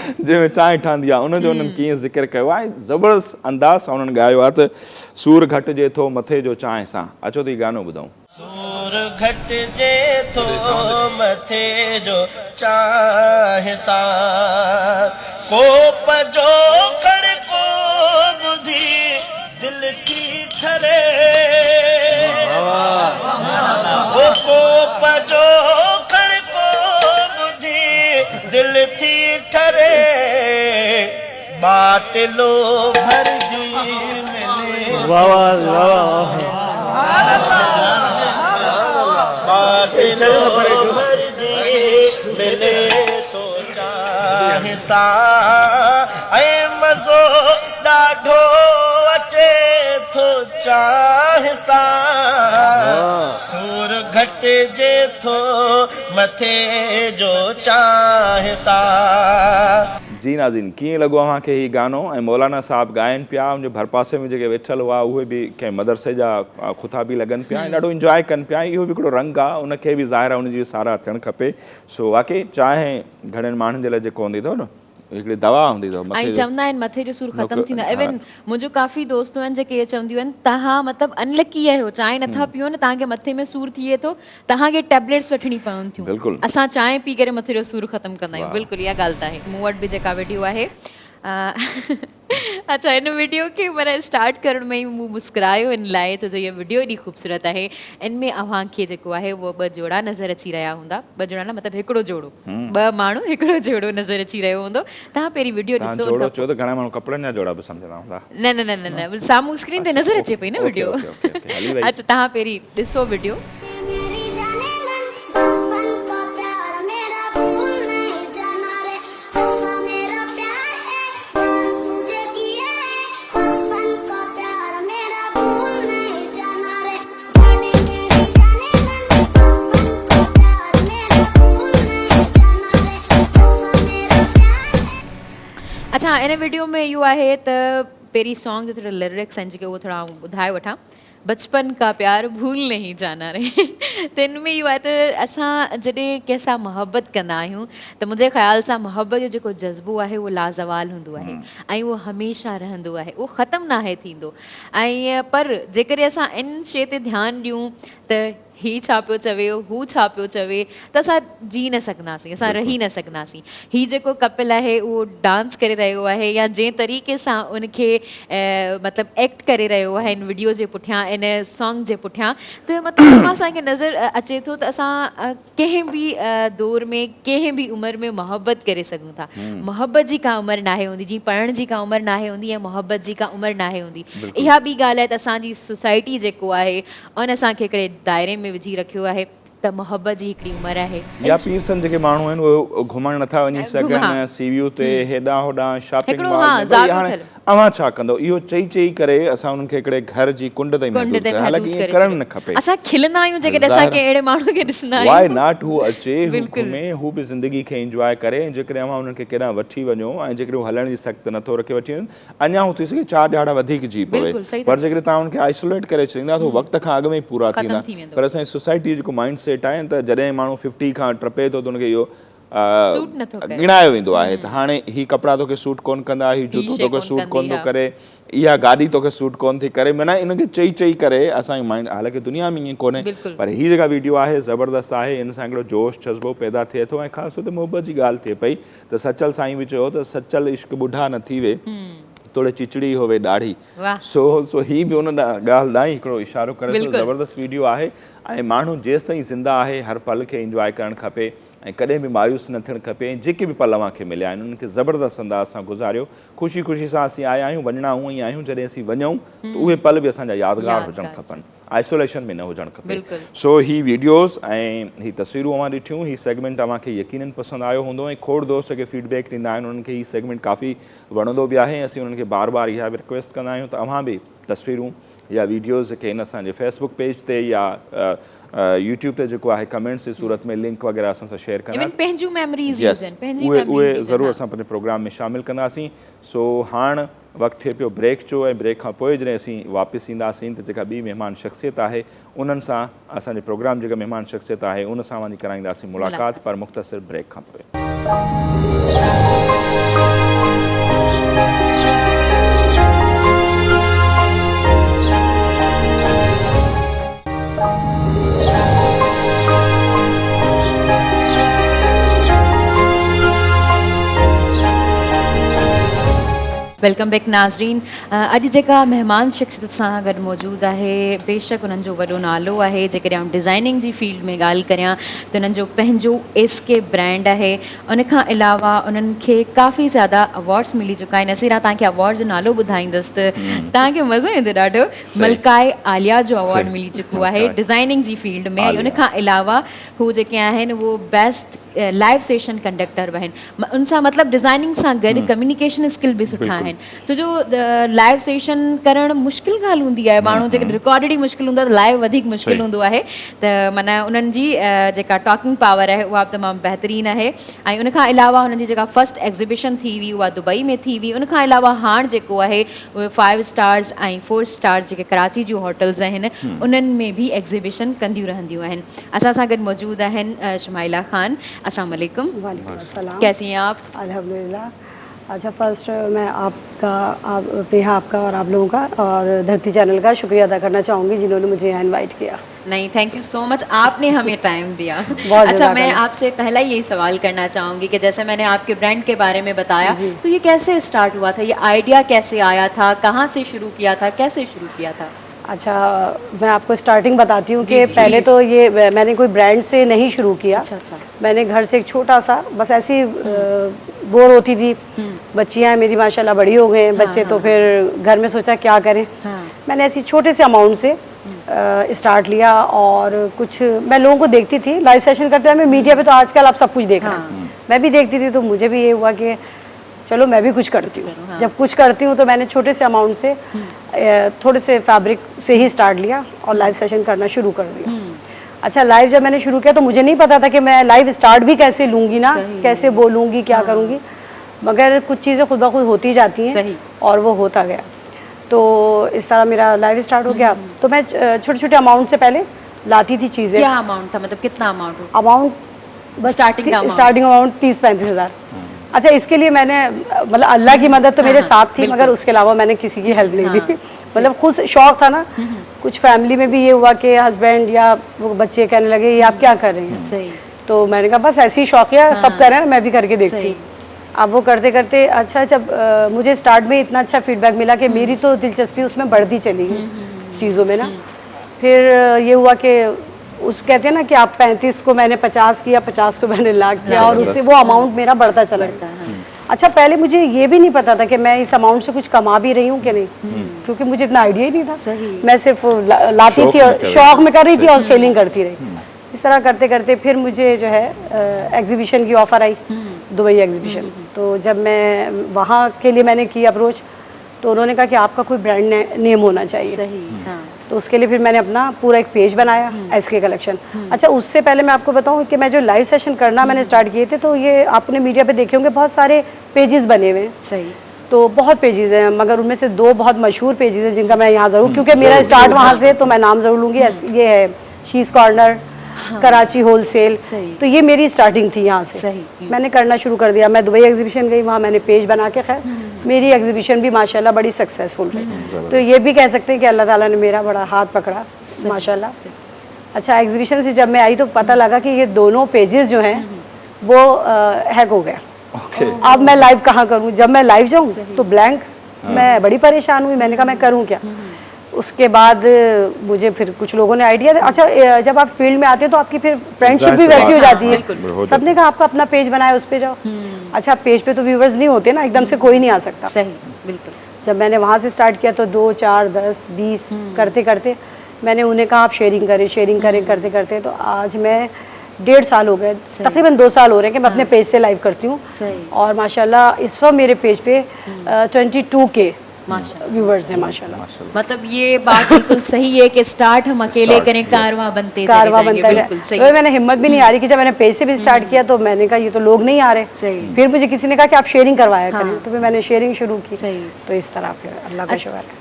जंहिंमें चांहि ठहंदी आहे उनजो उन्हनि कीअं ज़िक्र कयो आहे। ज़बरदस्त अंदाज़ सां उन्हनि ॻायो आहे त सूर घटिजे थो मथे जो चांहि सां। अचो त हीउ गानो ॿुधूं। सूर घटिजे थो मथे जो चांहि सां, कोप जो कड़को ॿुधी दिल थी ठरे, कोप जो कड़को ॿुधी दिल थी ठरे, बाटलो भरजी मिले, बाटलो भरजी मिले तो चांहि सां, ऐं मज़ो ॾाढो अचे थो चांहि सां, सूर घटिजे थो मथे जो चांहि सां। जी नाज़रीन, कीअं लॻो अव्हांखे हीउ गानो? ऐं मौलाना साहब ॻाइनि पिया, उनजे भरपासे में जेके वेठल हुआ उहे बि कंहिं मदरसे जा ख़ुताबी लॻनि पिया ऐं ॾाढो इंजॉय कनि पिया। इहो बि हिकिड़ो रंग आहे, उनखे बि ज़ाहिर आहे उनजी साराह थियणु खपे। सो वाकई चांहि घणनि माण्हुनि जे लाइ जेको हूंदी अथव न, हिकिड़ी दवा हूंदी अथव। ऐं चवंदा आहिनि मथे जो सूर ख़तमु थींदो आहे। इवन मुंहिंजो काफ़ी दोस्तूं आहिनि जेके इहे चवंदियूं आहिनि तव्हां मतिलबु अनलकी आहियो, चांहि नथा पियो न, तव्हांखे मथे में सूर थिए थो, तव्हांखे टैबलेट्स वठणी पवनि थियूं। असां चांहि पी करे मथे जो सूर ख़तमु कंदा आहियूं। बिल्कुलु इहा ॻाल्हि त आहे। मूं वटि बि जेका वीडियो आहे अच्छा हिन वीडियो खे माना स्टार्ट करण में ई मूं मुस्कुरायो इन लाइ छो जो इहा वीडियो एॾी ख़ूबसूरत आहे इन में अव्हांखे जेको आहे उहो 2 जोड़ा नज़र अची रहिया हूंदा 2 जोड़ा न मतिलबु हिकिड़ो जोड़ो 2 माण्हू हिकिड़ो जोड़ो नज़र अची रहियो हूंदो तव्हां पहिरीं वीडियो तव्हां ॾिसो जोड़ो चओ त घणा माण्हू कपिड़नि जा जोड़ा बि सम्झंदा हूंदा न न न न न साम्हूं स्क्रीन ते नज़र अचे पई न वीडियो हली वई अच्छा तव्हां पहिरीं ॾिसो वीडियो मेरी जाने मन बचपन का प्यार मेरा भूल नहीं जाना रे सच्चा मेरा प्यार है जान तुझे किया है बचपन का प्यार मेरा भूल नहीं जाना रे जाने मेरी जाने मन बचपन का प्यार मेरा भूल नहीं जाना रे सच्चा मेरा प्यार है अच्छा इन वीडियो में इहो आहे त पहिरीं सॉन्ग जो थोरा लिरिक्स आहिनि जेके उहो थोरा ॿुधाए वठां बचपन का प्यार भूल नहीं जाना रे त हिन में इहो आहे त असां जॾहिं कंहिंसां मोहबत कंदा आहियूं त मुंहिंजे ख़्याल सां मोहबत जो जेको जज़्बो आहे उहो लाज़वाल हूंदो आहे ऐं उहो हमेशह रहंदो आहे उहो ख़तमु नाहे थींदो ऐं पर जेकॾहिं असां इन शइ ते ध्यानु ॾियूं त ही छा पियो चवे हू छा पियो चवे त असां जी न सघंदासीं असां रही न सघंदासीं हीउ जेको कपिल आहे उहो डांस करे रहियो आहे या जंहिं तरीक़े सां उनखे मतिलबु एक्ट करे रहियो आहे इन वीडियो जे पुठियां इन सॉन्ग जे पुठियां त मतिलबु असांखे नज़र अचे थो त असां कंहिं बि दौर में कंहिं बि उमिरि में मोहबत करे सघूं था मोहबत जी का उमिरि नाहे हूंदी जीअं पढ़ण जी का उमिरि नाहे हूंदी ऐं मोहबत जी का उमिरि नाहे हूंदी इहा ॿी ॻाल्हि आहे त असांजी सोसाइटी जेको आहे उन असांखे हिकिड़े दायरे में विझी रखियो आहे त मोहबत जी हिकिड़ी उमिरि आहे या पीरसन जेके माण्हू आहिनि उहे घुमण नथा वञी सघनि सीवियूं ते हेॾां होॾां शॉपिंग हाणे अवां छा कंदो इहो चई चई करे असां उन्हनि खे हिकिड़े घर जी कुंड ताईं महदूद कयो हालांकि ईअं करणु न खपे असां खिलंदा आहियूं जेकॾहिं असांखे अहिड़े माण्हू खे ॾिसंदा आहियूं वाई नॉट हू अचे हू घुमे हू बि ज़िंदगी खे इंजॉय करे जेकॾहिं अवां उन्हनि खे केॾां वठी वञो ऐं जेकॾहिं हू हलण जी सख़्तु नथो रखे वठी वञनि अञा हू थी सघे 4 ॾहाड़ा वधीक जी पवे पर जेकॾहिं तव्हां उनखे आइसोलेट करे छॾींदा त वक़्त खां अॻु में ई पूरा थींदा पर असांजी सोसाइटी जेको माइंड सेट आहे त जॾहिं माण्हू 50 खां टपे थो त उनखे इहो गिणायो वेंदो आहे त हाणे ही कपिड़ा तोखे सूट कोन कंदा ही जूतो तोखे सूट कोन थो करे इहा गाॾी तोखे सूट कोन थी करे माना इनखे चई चई करे असांजी माइंड हालांकि दुनिया में ईअं कोन्हे पर हीअ जेका वीडियो आहे ज़बरदस्त आहे इन सां हिकिड़ो जोश जज़्बो पैदा थिए थो ऐं ख़ासि तौर ते मोहबत जी ॻाल्हि थिए पई त सचल साईं बि चयो त सचल इश्क ॿुढा न थी वे थोड़ी चिचड़ी होवे ॾाढी सो ही बि उन ॻाल्हि ॾांहुं हिकिड़ो इशारो करे थो ज़बरदस्त वीडियो आहे ऐं माण्हू जेसि ताईं ज़िंदा आहे हर पल खे इंजॉय करणु खपे ऐं कॾहिं बि मायूस न थियणु खपे ऐं जेके बि पल अव्हांखे मिलिया आहिनि उन्हनि खे ज़बरदस्त अंदाज़ सां गुज़ारियो ख़ुशी ख़ुशी सां असीं आया आहियूं वञणा हूअं ई आहियूं जॾहिं असीं वञूं त उहे पल बि असांजा यादगार हुजणु खपनि आइसोलेशन में न हुजणु खपे सो ही वीडियोज़ ऐं ही तस्वीरूं अवां ॾिठियूं ही सेगमेंट अव्हांखे यकीनन पसंदि आयो हूंदो ऐं खोड़ दोस्त जेके फीडबैक ॾींदा आहिनि उन्हनि खे ही सेगमेंट काफ़ी वणंदो बि आहे ऐं असीं उन्हनि खे बार बार इहा बि रिक्वेस्ट कंदा आहियूं त अव्हां बि तस्वीरूं या वीडियोज़ जेके आहिनि असांजे फेसबुक पेज ते या यूट्यूब ते जेको आहे कमेंट्स जी सूरत में लिंक वग़ैरह असां सां शेयर कंदा उहे ज़रूरु असां पंहिंजे प्रोग्राम में शामिलु कंदासीं सो हाणे वक़्तु थिए पियो ब्रेक जो ऐं ब्रेक खां पोइ जॾहिं असीं वापसि ईंदासीं त जेका ॿी महिमान शख़्सियत आहे उन्हनि सां असांजे प्रोग्राम जेका महिमान शख़्सियत आहे उन सां वञी कराईंदासीं मुलाक़ात पर मुख़्तसिर ब्रेक खां पोइ वेलकम बैक नाज़रीन अॼु जेका महिमान शख़्सियत सां गॾु मौजूदु आहे बेशक उन्हनि जो वॾो नालो आहे जेकॾहिं आउं डिज़ाइनिंग जी फील्ड में ॻाल्हि करियां त उन्हनि जो पंहिंजो SK ब्रांड आहे उनखां अलावा उन्हनि खे काफ़ी ज़्यादा अवॉर्ड्स मिली चुका आहिनि असीं तव्हांखे अवॉर्ड जो नालो ॿुधाईंदसि त तव्हांखे मज़ो ईंदो ॾाढो मलकाए आलिया जो अवॉर्ड मिली चुको आहे डिज़ाइनिंग जी फील्ड में ऐं उनखां अलावा हू जेके आहिनि उहो बेस्ट लाइव सेशन कंडक्टर बि आहिनि उन सां मतिलबु डिज़ाइनिंग सां गॾु कम्युनिकेशन स्किल बि सुठा आहिनि छो जो लाइव सेशन करणु मुश्किल ॻाल्हि हूंदी आहे माण्हू जेके रिकॉर्डेड ई मुश्किल हूंदो आहे त लाइव वधीक मुश्किल हूंदो आहे त माना उन्हनि जी जेका टॉकिंग पावर आहे उहा बि तमामु बहितरीनु आहे ऐं उनखां अलावा हुननि जी जेका फस्ट एग्ज़िबिशन थी हुई उहा दुबई में थी हुई उनखां अलावा हाणे जेको आहे उहे 5 स्टार्स ऐं 4 स्टार्स जेके कराची जूं होटल्स आहिनि उन्हनि में बि एग्ज़िबिशन कंदियूं रहंदियूं आहिनि असां सां गॾु मौजूदु आहिनि शुमाइला ख़ान अस्सलाम वालेकुम। वालेकुम अस्सलाम। कैसी हैं आप? अल्हम्दुलिल्लाह। अच्छा फर्स्ट मैं आपका और आप लोगों का और धरती चैनल का शुक्रिया अदा करना चाहूँगी जिन्होंने मुझे यहाँ इनवाइट किया। नहीं, थैंक यू सो मच, आपने हमें टाइम दिया। बहुत अच्छा, मैं ज़्यादा। आपसे पहला यही सवाल करना चाहूँगी कि जैसे मैंने आपके ब्रांड के बारे में बताया, तो ये कैसे स्टार्ट हुआ था, ये आइडिया कैसे आया था, कहाँ से शुरू किया था, कैसे शुरू किया था? अच्छा, मैं आपको स्टार्टिंग बताती हूँ जी, कि जी, पहले प्लीज़। तो ये मैंने कोई ब्रांड से नहीं शुरू किया। अच्छा। मैंने घर से एक छोटा सा, बस ऐसी बोर होती थी, बच्चियाँ मेरी माशाल्लाह बड़ी हो गए हैं बच्चे, तो फिर घर में सोचा क्या करें। मैंने ऐसी छोटे से अमाउंट से स्टार्ट लिया, और कुछ मैं लोगों को देखती थी लाइव सेशन करते हैं, मैं मीडिया पे तो आजकल आप सब कुछ देख रहे हैं, मैं भी देखती थी, तो मुझे भी ये हुआ कि चलो मैं भी कुछ करती हूँ। जब कुछ करती हूँ तो मैंने छोटे से अमाउंट से थोड़े से फैब्रिक से ही स्टार्ट लिया और लाइव सेशन करना शुरू कर दिया। अच्छा, लाइव जब मैंने शुरू किया तो मुझे नहीं पता था कि मैं लाइव स्टार्ट भी कैसे लूँगी ना, कैसे बोलूँगी, क्या करूँगी, मगर कुछ चीज़ें खुद ब खुद होती जाती हैं और वो होता गया। तो इस तरह मेरा लाइव स्टार्ट हो गया। तो मैं छोटे छोटे अमाउंट से पहले लाती थी चीज़ें। क्या अमाउंट था, मतलब कितना अमाउंट? अमाउंट बस स्टार्टिंग अमाउंट 30-35 हज़ार। अच्छा, इसके लिए मैंने मतलब अल्लाह की मदद तो मेरे साथ थी, मगर उसके अलावा मैंने किसी की हेल्प नहीं ली थी। मतलब खुद शौक था ना। कुछ फैमिली में भी ये हुआ कि हस्बैंड या वो बच्चे कहने लगे ये आप क्या कर रही हैं, सही। तो मैंने कहा बस ऐसी शौकिया सब कर रहे हैं, मैं भी करके देखती हूँ। अब वो करते करते अच्छा, जब मुझे स्टार्ट में इतना अच्छा फीडबैक मिला कि मेरी तो दिलचस्पी उसमें बढ़ती चली गई चीज़ों में ना। फिर ये हुआ कि उस कहते हैं ना कि आप 35 को मैंने 50 किया, 50 को मैंने लाख किया, और उससे वो अमाउंट मेरा बढ़ता चला गया। अच्छा, पहले मुझे ये भी नहीं पता था कि मैं इस अमाउंट से कुछ कमा भी रही हूँ कि नहीं, क्योंकि मुझे इतना आइडिया ही नहीं था। मैं सिर्फ लाती थी और शौक में कर रही थी और सेलिंग करती रही। इस तरह करते करते फिर मुझे जो है एग्जीबिशन की ऑफ़र आई, दुबई एग्जीबिशन। तो जब मैं वहाँ के लिए मैंने की अप्रोच, तो उन्होंने कहा कि आपका कोई ब्रांड नेम होना चाहिए। तो उसके लिए फिर मैंने अपना पूरा एक पेज बनाया, SK कलेक्शन। अच्छा, उससे पहले मैं आपको बताऊं कि मैं जो लाइव सेशन करना मैंने स्टार्ट किए थे, तो ये आपने मीडिया पे देखे होंगे बहुत सारे पेजेस बने हुए हैं। सही। तो बहुत पेजेस हैं, मगर उनमें से 2 बहुत मशहूर पेजेस हैं जिनका मैं यहाँ ज़रूर, क्योंकि मेरा स्टार्ट वहाँ से, तो मैं नाम ज़रूर लूँगी। ये है शीज़ कॉर्नर, कराची होलसेल। तो ये मेरी स्टार्टिंग थी यहाँ से। मैंने करना शुरू कर दिया। मैं दुबई एग्जीबिशन गई, वहाँ मैंने पेज बना के, खैर मेरी एग्जीबिशन भी माशाल्लाह बड़ी सक्सेसफुल रही। तो ये भी कह सकते हैं कि अल्लाह ताला ने मेरा बड़ा हाथ पकड़ा माशाल्लाह। अच्छा, एग्जीबिशन से जब मैं आई तो पता लगा कि ये दोनों पेजेस जो हैं वो हैक हो गया। अब मैं लाइव कहाँ करूँ, जब मैं लाइव जाऊँ तो ब्लैंक। मैं बड़ी परेशान हुई, मैंने कहा मैं करूँ क्या। उसके बाद मुझे फिर कुछ लोगों ने आइडिया दिया। अच्छा, जब आप फील्ड में आते हो तो आपकी फिर फ्रेंडशिप भी वैसी हो जाती है। सबने कहा आपका अपना पेज बनाया, उस पे जाओ। अच्छा, पेज पे तो व्यूवर्स नहीं होते ना, एकदम से कोई नहीं आ सकता। सही, बिल्कुल। जब मैंने वहाँ से स्टार्ट किया तो 2, 4, 10, 20 करते करते मैंने उन्हें कहा आप शेयरिंग करें करते करते तो आज मैं 1.5 साल हो गए, तकरीबन 2 साल हो रहे हैं कि मैं अपने पेज से लाइव करती हूँ। और माशाल्लाह इस वक्त मेरे पेज पे 22K व्यूवर्स हैं माशाल्लाह। मतलब ये बात बिल्कुल सही है कि स्टार्ट हम अकेले करें, कारवां बनते जाएंगे। बिल्कुल सही। तो मैंने हिम्मत भी नहीं आ रही कि जब मैंने पेज से भी स्टार्ट किया तो मैंने कहा ये तो लोग नहीं आ रहे। फिर मुझे किसी ने कहा कि आप शेयरिंग करवाया करें, तो फिर मैंने शेयरिंग शुरू की। तो इस तरह फिर अल्लाह का शुक्र है।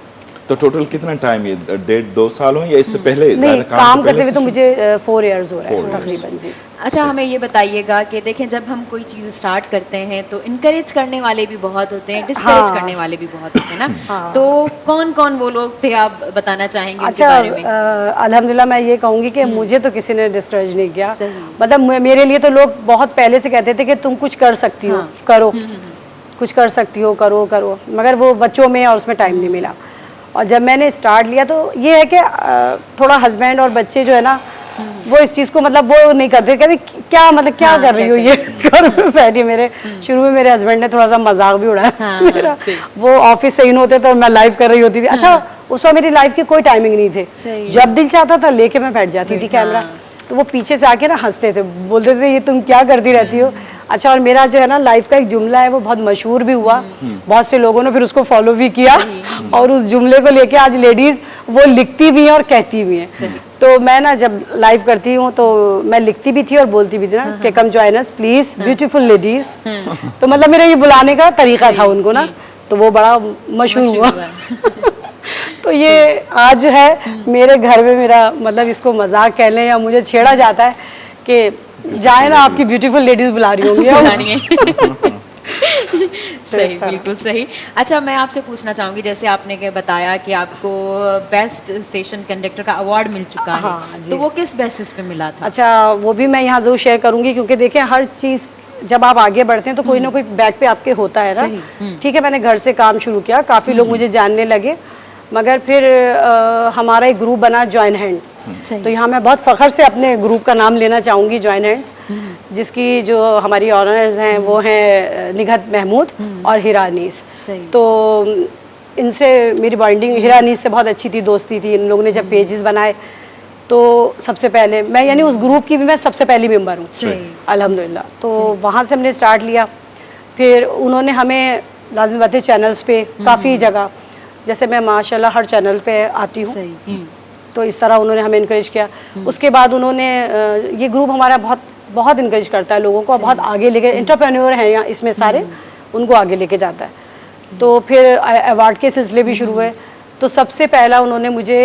तो टोटल कितना टाइम, ये 1.5-2 साल हो या इससे पहले? नहीं, काम करते हुए तो मुझे 4 इयर्स हो रहे हैं तकरीबन जी। अच्छा, हमें ये बताइएगा कि देखें जब हम कोई चीज़ स्टार्ट करते हैं तो इनकरेज करने वाले भी बहुत होते हैं, डिस्करेज करने वाले भी बहुत होते हैं ना। तो कौन कौन वो लोग थे, आप बताना चाहेंगे इनके बारे में? अल्हम्दुलिल्लाह मैं ये कहूँगी कि मुझे तो किसी ने डिस्करेज नहीं किया। मतलब मेरे लिए तो लोग बहुत पहले से कहते थे कि तुम कुछ कर सकती हो, करो, कुछ कर सकती हो, करो, मगर वो बच्चों में और उसमें टाइम नहीं मिला। और जब मैंने स्टार्ट लिया तो ये है कि थोड़ा हस्बैंड और बच्चे जो है ना वो इस चीज़ को मतलब वो नहीं करते, कहते क्या मतलब क्या कर रही हो ये घर में बैठी। मेरे शुरू में मेरे हस्बैंड ने थोड़ा सा मजाक भी उड़ाया मेरा। वो ऑफिस से इन होते तो मैं लाइव कर रही होती थी। अच्छा, उस वक्त मेरी लाइफ की कोई टाइमिंग नहीं थी, जब दिल चाहता था लेके मैं बैठ जाती थी कैमरा। तो वो पीछे से आके ना हंसते थे, बोलते थे ये तुम क्या करती रहती हो। अच्छा, और मेरा जो है ना लाइफ का एक जुमला है वो बहुत मशहूर भी हुआ, बहुत से लोगों ने फिर उसको फॉलो भी किया। और उस जुमले को लेके आज लेडीज वो लिखती भी हैं और कहती भी हैं। तो मैं ना जब लाइव करती हूँ तो मैं लिखती भी थी और बोलती भी थी ना कि come join us please beautiful ladies. तो मतलब मेरा ये बुलाने का तरीका था उनको ना, तो वो बड़ा मशहूर हुआ। तो ये आज है मेरे घर में मेरा मतलब इसको मजाक कह लें या मुझे छेड़ा जाता है कि जाए ना आपकी ब्यूटीफुल लेडीज बुला रही होंगी। सही, बिल्कुल सही। अच्छा, मैं आपसे पूछना चाहूँगी, जैसे आपने के बताया कि आपको बेस्ट स्टेशन कंडक्टर का अवार्ड मिल चुका है, हाँ, जी। तो वो किस बेसिस पे मिला था? अच्छा, वो भी मैं यहाँ ज़रूर शेयर करूँगी, क्योंकि देखिए हर चीज़ जब आप आगे बढ़ते हैं तो कोई ना कोई बैक पे आपके होता है ना। ठीक है, मैंने घर से काम शुरू किया, काफ़ी लोग मुझे जानने लगे, मगर फिर हमारा एक ग्रुप बना जॉइन हैंड। तो यहाँ मैं बहुत फ़ख्र से अपने ग्रुप का नाम लेना चाहूँगी, जॉइन हैंड्स, जिसकी जो हमारी ऑनर्स हैं वो हैं निघत महमूद और हीरा अनीस। तो इनसे मेरी बॉन्डिंग हीरा अनीस से बहुत अच्छी थी, दोस्ती थी। इन लोगों ने जब पेजेस बनाए तो सबसे पहले मैं, यानी उस ग्रुप की भी मैं सबसे पहली मेंबर हूँ अल्हम्दुलिल्लाह। तो वहाँ से हमने स्टार्ट लिया, फिर उन्होंने हमें लाज़मी बात है चैनल्स पे काफ़ी जगह, जैसे मैं माशाल्लाह हर चैनल पे आती हूँ, तो इस तरह उन्होंने हमें इनकरेज किया। उसके बाद उन्होंने ये ग्रुप हमारा बहुत बहुत इनकरेज करता है लोगों को, बहुत आगे लेके, एंटरप्रेन्योर हैं यहाँ इसमें सारे, उनको आगे लेके जाता है। तो फिर अवार्ड के सिलसिले भी शुरू हुए। तो सबसे पहला उन्होंने मुझे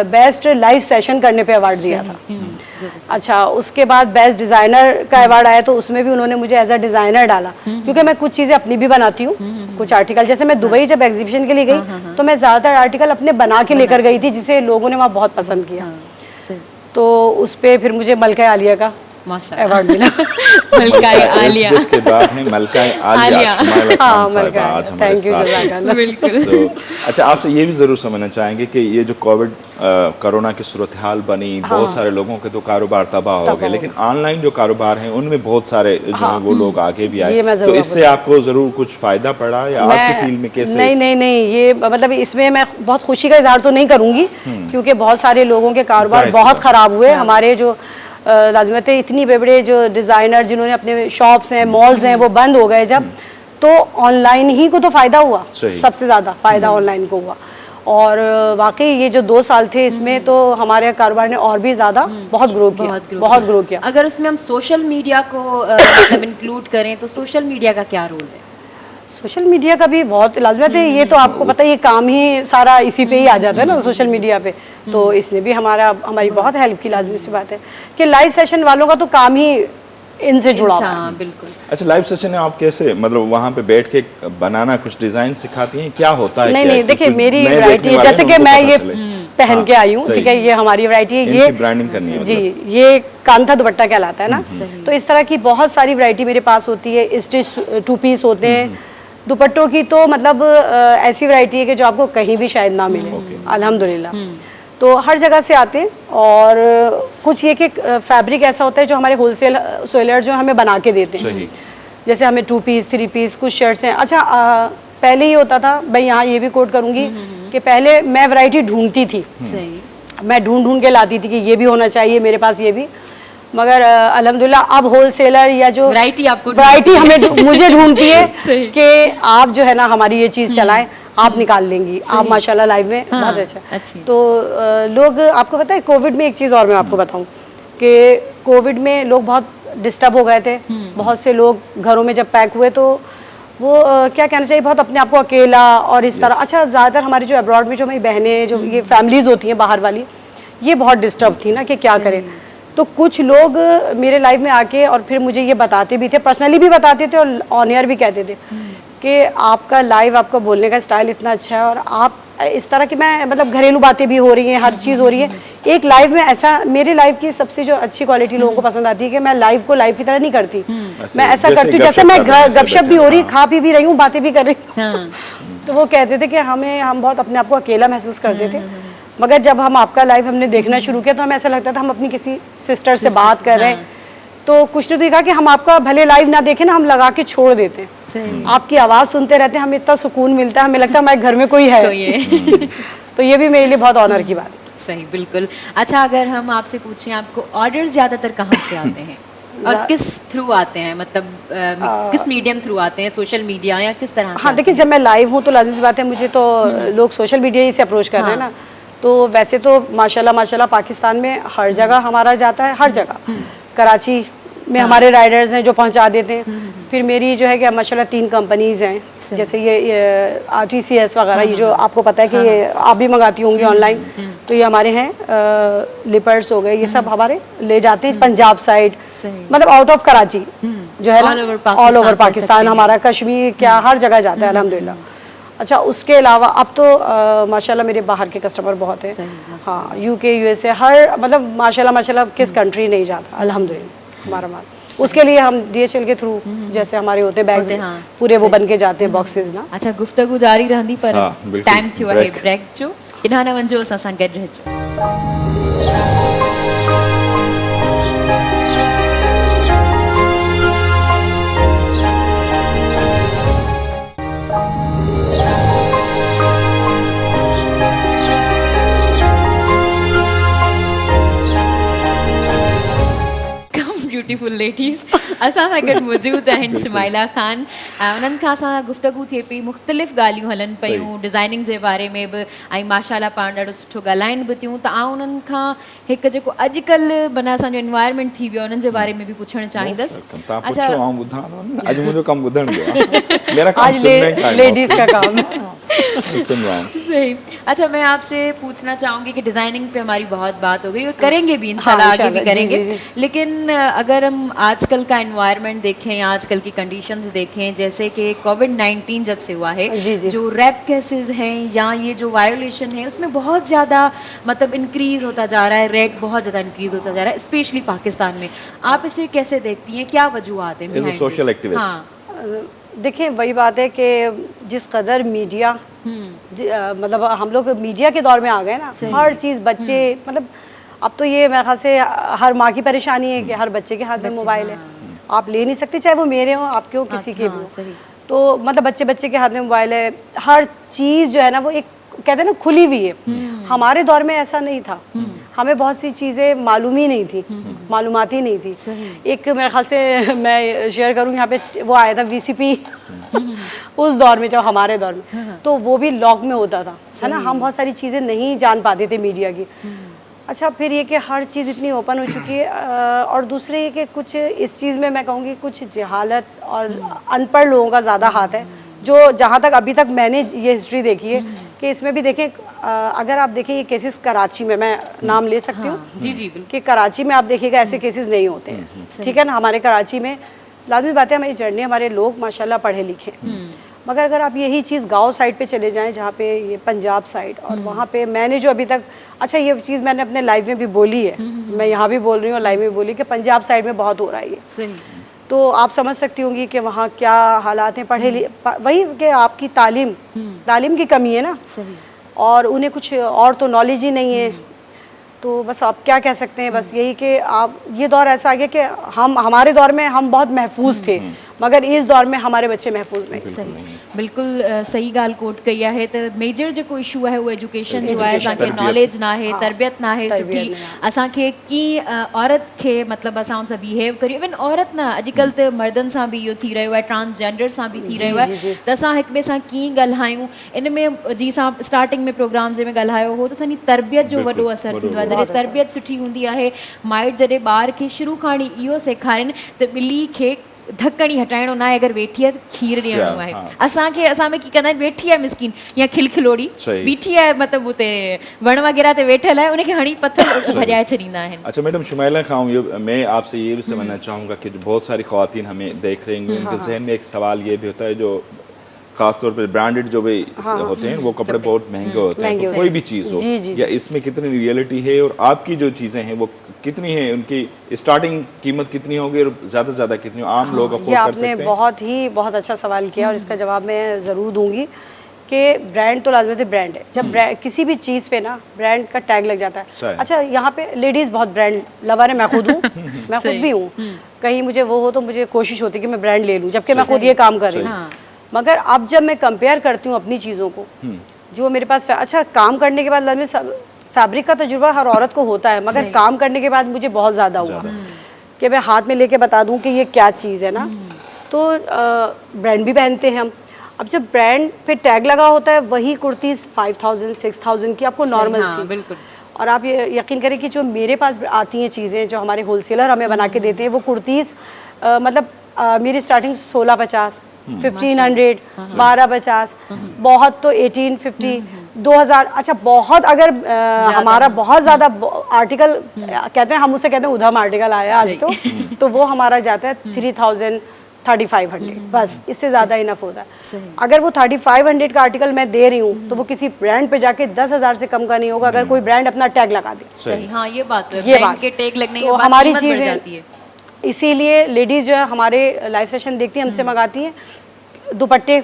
बेस्ट लाइव सेशन करने पे अवार्ड दिया था। अच्छा, उसके बाद बेस्ट डिज़ाइनर का अवार्ड आया, तो उसमें भी उन्होंने मुझे एज अ डिज़ाइनर डाला, क्योंकि मैं कुछ चीज़ें अपनी भी बनाती हूँ, कुछ आर्टिकल, जैसे मैं दुबई जब एग्जीबिशन के लिए गई तो मैं ज़्यादातर आर्टिकल अपने बना के लेकर गई थी, जिसे लोगों ने वहाँ बहुत पसंद किया। तो उस पर फिर मुझे मलका आलिया का अवार्ड मिला। मलकाए आलिया, के बाद में मलकाए आलिया, हाँ, मलका आज हमारे साथ हैं। बिल्कुल। अच्छा, आपसे ये भी ज़रूर समझना चाहेंगे कि ये जो कोविड कोरोना की सूरत हाल बनी, बहुत सारे लोगों के तो कारोबार तबाह हो गए, लेकिन ऑनलाइन जो कारोबार हैं उनमें बहुत सारे जो हैं वो लोग आगे भी आए, तो इससे आपको ज़रूर कुछ फ़ायदा पड़ा या आपकी फील्ड में कैसे? नहीं, ये मतलब इसमें मैं बहुत खुशी का इजहार तो नहीं करूँगी, क्योंकि बहुत सारे लोगों के कारोबार बहुत ख़राब हुए। हमारे जो लाज़िमत है, इतनी बड़े जो डिज़ाइनर जिन्होंने अपने शॉप्स हैं, मॉल्स हैं, वो बंद हो गए जब, तो ऑनलाइन ही को तो फ़ायदा हुआ, सबसे ज़्यादा फ़ायदा ऑनलाइन को हुआ। और वाकई ये जो 2 साल थे, इसमें तो हमारे कारोबार ने और भी ज़्यादा बहुत ग्रो किया। अगर उसमें हम सोशल मीडिया को मतलब इंक्लूड करें, तो सोशल मीडिया का क्या रोल है? सोशल मीडिया का भी बहुत लाज़िमत है, ये तो आपको पता है, ये काम ही सारा इसी पे ही आ जाता है ना, सोशल मीडिया पे। तो इसने भी हमारी बहुत हेल्प की। लाज़मी सी बात है कि लाइव सेशन वालों का तो काम ही इनसे जुड़ा हुआ है। बिल्कुल। अच्छा, लाइव सेशन में आप कैसे, मतलब वहाँ पे बैठ के बनाना, कुछ डिज़ाइन सिखाती हैं, क्या होता है? नहीं, देखिए मेरी वैरायटी, जैसे कि मैं ये पहन के आई हूँ, ठीक है, ये हमारी वैरायटी है, ये ब्रांडिंग करनी है जी, ये कांथा दुपट्टा कहलाता है ना। तो इस तरह की बहुत सारी वैरायटी मेरे पास होती है। स्टिच 2 पीस होते हैं दुपट्टों की, तो मतलब ऐसी वैरायटी है कि जो आपको कहीं भी शायद ना मिले, अल्हम्दुलिल्लाह। तो हर जगह से आते हैं, और कुछ ये कि फैब्रिक ऐसा होता है जो हमारे होलसेल सेलर जो हमें बना के देते हैं, जैसे हमें 2 पीस 3 पीस कुछ शर्ट्स हैं। अच्छा, पहले ये होता था, मैं यहाँ ये भी कोट करूँगी कि पहले मैं वैरायटी ढूंढती थी, मैं ढूंढ के लाती थी कि ये भी होना चाहिए मेरे पास, ये भी, मगर अल्हम्दुलिल्लाह अब होलसेलर या जो वैरायटी मुझे ढूंढती है कि आप जो है ना हमारी ये चीज़ चलाएं, आप निकाल लेंगी, आप माशाल्लाह लाइव में बहुत अच्छा। तो लोग, आपको पता है कोविड में एक चीज़ और मैं आपको बताऊं कि कोविड में लोग बहुत डिस्टर्ब हो गए थे, बहुत से लोग घरों में जब पैक हुए, तो वो क्या कहना चाहिए, बहुत अपने आप को अकेला और इस तरह। अच्छा, ज़्यादातर हमारी जो अब्रॉड में जो हमारी बहनें, जो ये फैमिलीज़ होती हैं बाहर वाली, ये बहुत डिस्टर्ब थी ना कि क्या करें। तो कुछ लोग मेरे लाइव में आके और फिर मुझे ये बताते भी थे, पर्सनली भी बताते थे और ऑन एयर भी कहते थे कि आपका लाइव, आपका बोलने का स्टाइल इतना अच्छा है, और आप इस तरह की, मैं मतलब घरेलू बातें भी हो रही हैं, हर चीज़ हो रही है एक लाइव में। ऐसा मेरे लाइव की सबसे जो अच्छी क्वालिटी लोगों को पसंद आती है कि मैं लाइव को लाइव की तरह नहीं करती, मैं ऐसा करती हूँ जैसे मैं गपशप भी हो रही, खा पी भी रही हूँ, बातें भी कर रही हूँ। तो वो कहते थे कि हम बहुत अपने आप को अकेला महसूस करते थे, मगर जब हम आपका लाइव हमने देखना शुरू किया तो हमें ऐसा लगता था हम अपनी किसी सिस्टर से बात कर रहे हैं। तो कुछ ने तो कहा कि हम आपका भले लाइव ना देखें ना, हम लगा के छोड़ देते हैं, आपकी आवाज़ सुनते रहते हैं, हमें इतना सुकून मिलता है, हमें लगता है हमारे घर में कोई है। तो ये भी मेरे लिए बहुत ऑनर की बात है। सही, बिल्कुल। अच्छा, अगर हम आपसे पूछें, आपको ऑर्डर ज़्यादातर कहाँ से आते हैं और किस थ्रू आते हैं, मतलब किस मीडियम थ्रू आते हैं, सोशल मीडिया या किस तरह? हाँ, देखिए, जब मैं लाइव हूँ तो लाज़मी सी बात है, मुझे तो लोग सोशल मीडिया ही से अप्रोच कर रहे हैं ना। तो वैसे तो माशाल्लाह पाकिस्तान में हर जगह हमारा जाता है, हर जगह। कराची में हमारे राइडर्स हैं जो पहुंचा देते हैं। फिर मेरी जो है कि माशाल्लाह 3 कंपनीज़ हैं, जैसे ये RTCS वगैरह, ये जो आपको पता है कि ये आप भी मंगाती होंगी ऑनलाइन, तो ये हमारे हैं। लिपर्ड्स हो गए, ये सब हमारे ले जाते हैं पंजाब साइड, मतलब आउट ऑफ कराची जो है All over ना पाकिस्तान ऑल ओवर कह सकते पाकिस्तान, हैं। हमारा कश्मीर क्या हर जगह जाता है अल्हम्दुलिल्लाह। अच्छा, उसके अलावा अब तो माशाल्लाह मेरे बाहर के कस्टमर बहुत हैं। हाँ, यूके यूएसए हर मतलब माशाल्लाह किस कंट्री नहीं जाता अल्हम्दुलिल्लाह हमारा माल। उसके लिए हम DHL के थ्रू जैसे हमारे होते हैं बैग्स होते, हाँ, पूरे वो बन के जाते हैं बॉक्सेस ना। अच्छा, गुफ्तगू जारी रहंदी पर हाँ, बिल्कुल, टाइम थियो आहे break। ब्रेक जो इन्हा न वञो, असां सां गॾु रहिजो। ब्यूटीफुल लेडीज़ असां सां गॾु मौजूदु आहिनि शुमाइला ख़ान। उन्हनि खां असां गुफ़्तगू थिए पई, मुख़्तलिफ़ ॻाल्हियूं हलनि पियूं डिज़ाइनिंग जे बारे में बि, ऐं माशाल्लाह पाण ॾाढो सुठो ॻाल्हाइनि बि थियूं। त आउं उन्हनि खां हिकु जेको अॼुकल्ह माना असांजो एनवायरनमेंट थी वियो आहे उन्हनि जे बारे में बि पुछणु चाहींदसि। तव्हां पुछो, आउं ॿुधां थो न। अॼु मुंहिंजो कमु ॿुधण जो आहे, मेरा काम आज सुनने का है, लेडीज का काम है। सुन रहा हूँ। सही। अच्छा, मैं आपसे पूछना चाहूँगी कि डिज़ाइनिंग पे हमारी बहुत बात हो गई और करेंगे भी इंशाल्लाह, आगे भी इंशाल्लाह, जी, करेंगे। जी, जी। लेकिन अगर हम आजकल का एनवायरनमेंट देखें या आजकल की कंडीशंस देखें, जैसे कि कोविड-19 जब से हुआ है, जी, जी। जो रैप केसेस हैं या ये जो वायोलेशन है उसमें बहुत ज़्यादा मतलब इंक्रीज़ होता जा रहा है, रेट बहुत ज़्यादा इंक्रीज़ होता जा रहा है, स्पेशली पाकिस्तान में। आप इसे कैसे देखती हैं, क्या वजूहत है As a behind social this? activist। हाँ, देखिए वही बात है कि जिस कदर मीडिया मतलब हम लोग मीडिया के दौर में आ गए ना, हर चीज़ बच्चे मतलब अब तो ये मेरे ख्याल से हर माँ की परेशानी है कि हर बच्चे के हाथ में मोबाइल है, आप ले नहीं सकते, चाहे वो मेरे हों आपके हों किसी के भी हों। सही। तो मतलब बच्चे के हाथ में मोबाइल है, हर चीज़ जो है ना वो एक कहते हैं ना खुली हुई है। हमारे दौर में ऐसा नहीं था, हमें बहुत सी चीज़ें मालूम ही नहीं थी, मालूमात ही नहीं थी। एक मेरे ख्याल से मैं शेयर करूँ यहाँ पे, वो आया था VCP उस दौर में, जब हमारे दौर में तो वो भी लॉक में होता था, है ना, हम बहुत सारी चीज़ें नहीं जान पाते थे मीडिया की। अच्छा, फिर ये कि हर चीज़ इतनी ओपन हो चुकी है और दूसरे ये कि कुछ इस चीज़ में मैं कहूँगी कुछ जहालत और अनपढ़ लोगों का ज़्यादा हाथ है, जो जहाँ तक अभी तक मैंने ये हिस्ट्री देखी है कि इसमें भी देखें, अगर आप देखें ये केसेस कराची में, मैं नाम ले सकती हूँ, जी जी बिल्कुल, कि कराची में आप देखिएगा ऐसे केसेस नहीं होते हैं, ठीक है ना। हमारे कराची में लाजमी बात है, हमारी जर्नी, हमारे लोग माशाल्लाह पढ़े लिखे, मगर अगर आप यही चीज़ गांव साइड पे चले जाएं, जहाँ पे ये पंजाब साइड, और वहाँ पे मैंने जो अभी तक, अच्छा ये चीज़ मैंने अपने लाइव में भी बोली है, मैं यहाँ भी बोल रही हूँ, लाइव में बोली कि पंजाब साइड में बहुत हो रहा है ये, सही। तो आप समझ सकती होंगी कि वहाँ क्या हालात हैं, वही कि आपकी तालीम की कमी है ना, सही। और उन्हें कुछ और तो नॉलेज ही नहीं है। तो बस आप क्या कह सकते हैं, बस यही कि आप, ये दौर ऐसा आ गया कि हमारे दौर में हम बहुत महफूज थे, मगर इस दौर में हमारे बच्चे महफूज नहीं। सही, बिल्कुल सही ॻाल्हि कोट कई आहे त मेजर जेको इशू आहे उहो एजुकेशन जो आहे, असांखे नॉलेज ना आहे, तरबियत ना आहे सुठी, असांखे कीअं औरत खे मतिलबु असां हुन सां बिहेव करियूं, इवन औरत न, अॼुकल्ह त मर्दनि सां बि इहो थी रहियो आहे, ट्रांसजेंडर सां बि थी रहियो आहे, त असां हिक ॿिए सां कीअं ॻाल्हायूं, इन में जी असां स्टार्टिंग में प्रोग्राम जे में ॻाल्हायो हो त असांजी तरबियत जो वॾो असरु थींदो आहे। जॾहिं तरबियत सुठी हूंदी आहे, माइट जॾहिं ॿार खे शुरू खां ई इहो सेखारीनि त ॿिली खे ढकणी हटाइणो न आहे, अगरि वेठी आहे त खीर ॾियणो आहे, असांखे असां में की कंदा आहिनि, वेठी आहे मिसकिन या खिलखिलोड़ी बीठी आहे, मतिलबु हुते वण वग़ैरह ते वेठल आहे, उनखे हणी पत्थर भॼाए छॾींदा आहिनि। अच्छा मैडम शुमाइला खां, मैं आपसे ये भी समझना चाहूँगा कि बहुत सारी ख़वातीन हमें देख रही होंगी, उनके जहन में एक सवाल ये भी होता है, जो खासतौर पर ब्रांडेड जो भी होते हैं वो कपड़े बहुत महंगे होते हैं, तो कोई भी चीज़ हो, या इसमें कितनी रियलिटी है और आपकी जो चीज़ें हैं वो कितनी है, उनकी स्टार्टिंग कीमत कितनी होगी और ज़्यादा से ज़्यादा कितनी आम लोग अफोर्ड कर सकते हैं? आपने बहुत अच्छा सवाल किया और इसका जवाब मैं ज़रूर दूंगी कि ब्रांड तो लाजमी से ब्रांड है, जब किसी भी चीज़ पे ना ब्रांड का टैग लग जाता है। अच्छा, यहाँ पे लेडीज़ बहुत ब्रांड लवर है, मैं खुद हूँ, मैं खुद भी हूँ, कहीं मुझे वो हो तो मुझे कोशिश होती है कि मैं ब्रांड ले लूँ, जबकि मैं खुद ये काम कर रही हूँ। मगर अब जब मैं कंपेयर करती हूँ अपनी चीज़ों को, जो मेरे पास, अच्छा काम करने के बाद फैब्रिक का तजुर्बा हर औरत को होता है, मगर काम करने के बाद मुझे बहुत ज़्यादा हुआ कि मैं हाथ में लेके बता दूं कि ये क्या चीज़ है ना, तो ब्रांड भी पहनते हैं हम। अब जब ब्रांड पे टैग लगा होता है, वही कुर्तीज़ 5000 6000 की आपको नॉर्मल सी, बिल्कुल, और आप ये यकीन करें कि जो मेरे पास आती हैं चीज़ें, जो हमारे होलसेलर हमें बना के देते हैं, वो कुर्तीज़ मतलब मेरी स्टार्टिंग 1650, 1500, 1250, बहुत तो 1850, 2000 अच्छा बहुत अगर हमारा बहुत ज़्यादा आर्टिकल कहते हैं, हम उसे कहते हैं उधम आर्टिकल आया आज तो वो हमारा जाता है 3000 3500 बस, इससे ज़्यादा इनफ होता है। अगर वो 3500 का आर्टिकल मैं दे रही हूँ तो वो किसी ब्रांड पे जाके 10,000 से कम का नहीं होगा अगर कोई ब्रांड अपना टैग लगा दे। सही, हाँ ये बात है, ये ब्रांड बात के टैग लगने के तो बाद हमारी कीमत बढ़ चीज़ें जाती है। इसीलिए लेडीज़ जो है हमारे लाइव सेशन देखती हैं, हमसे मंगाती हैं दुपट्टे,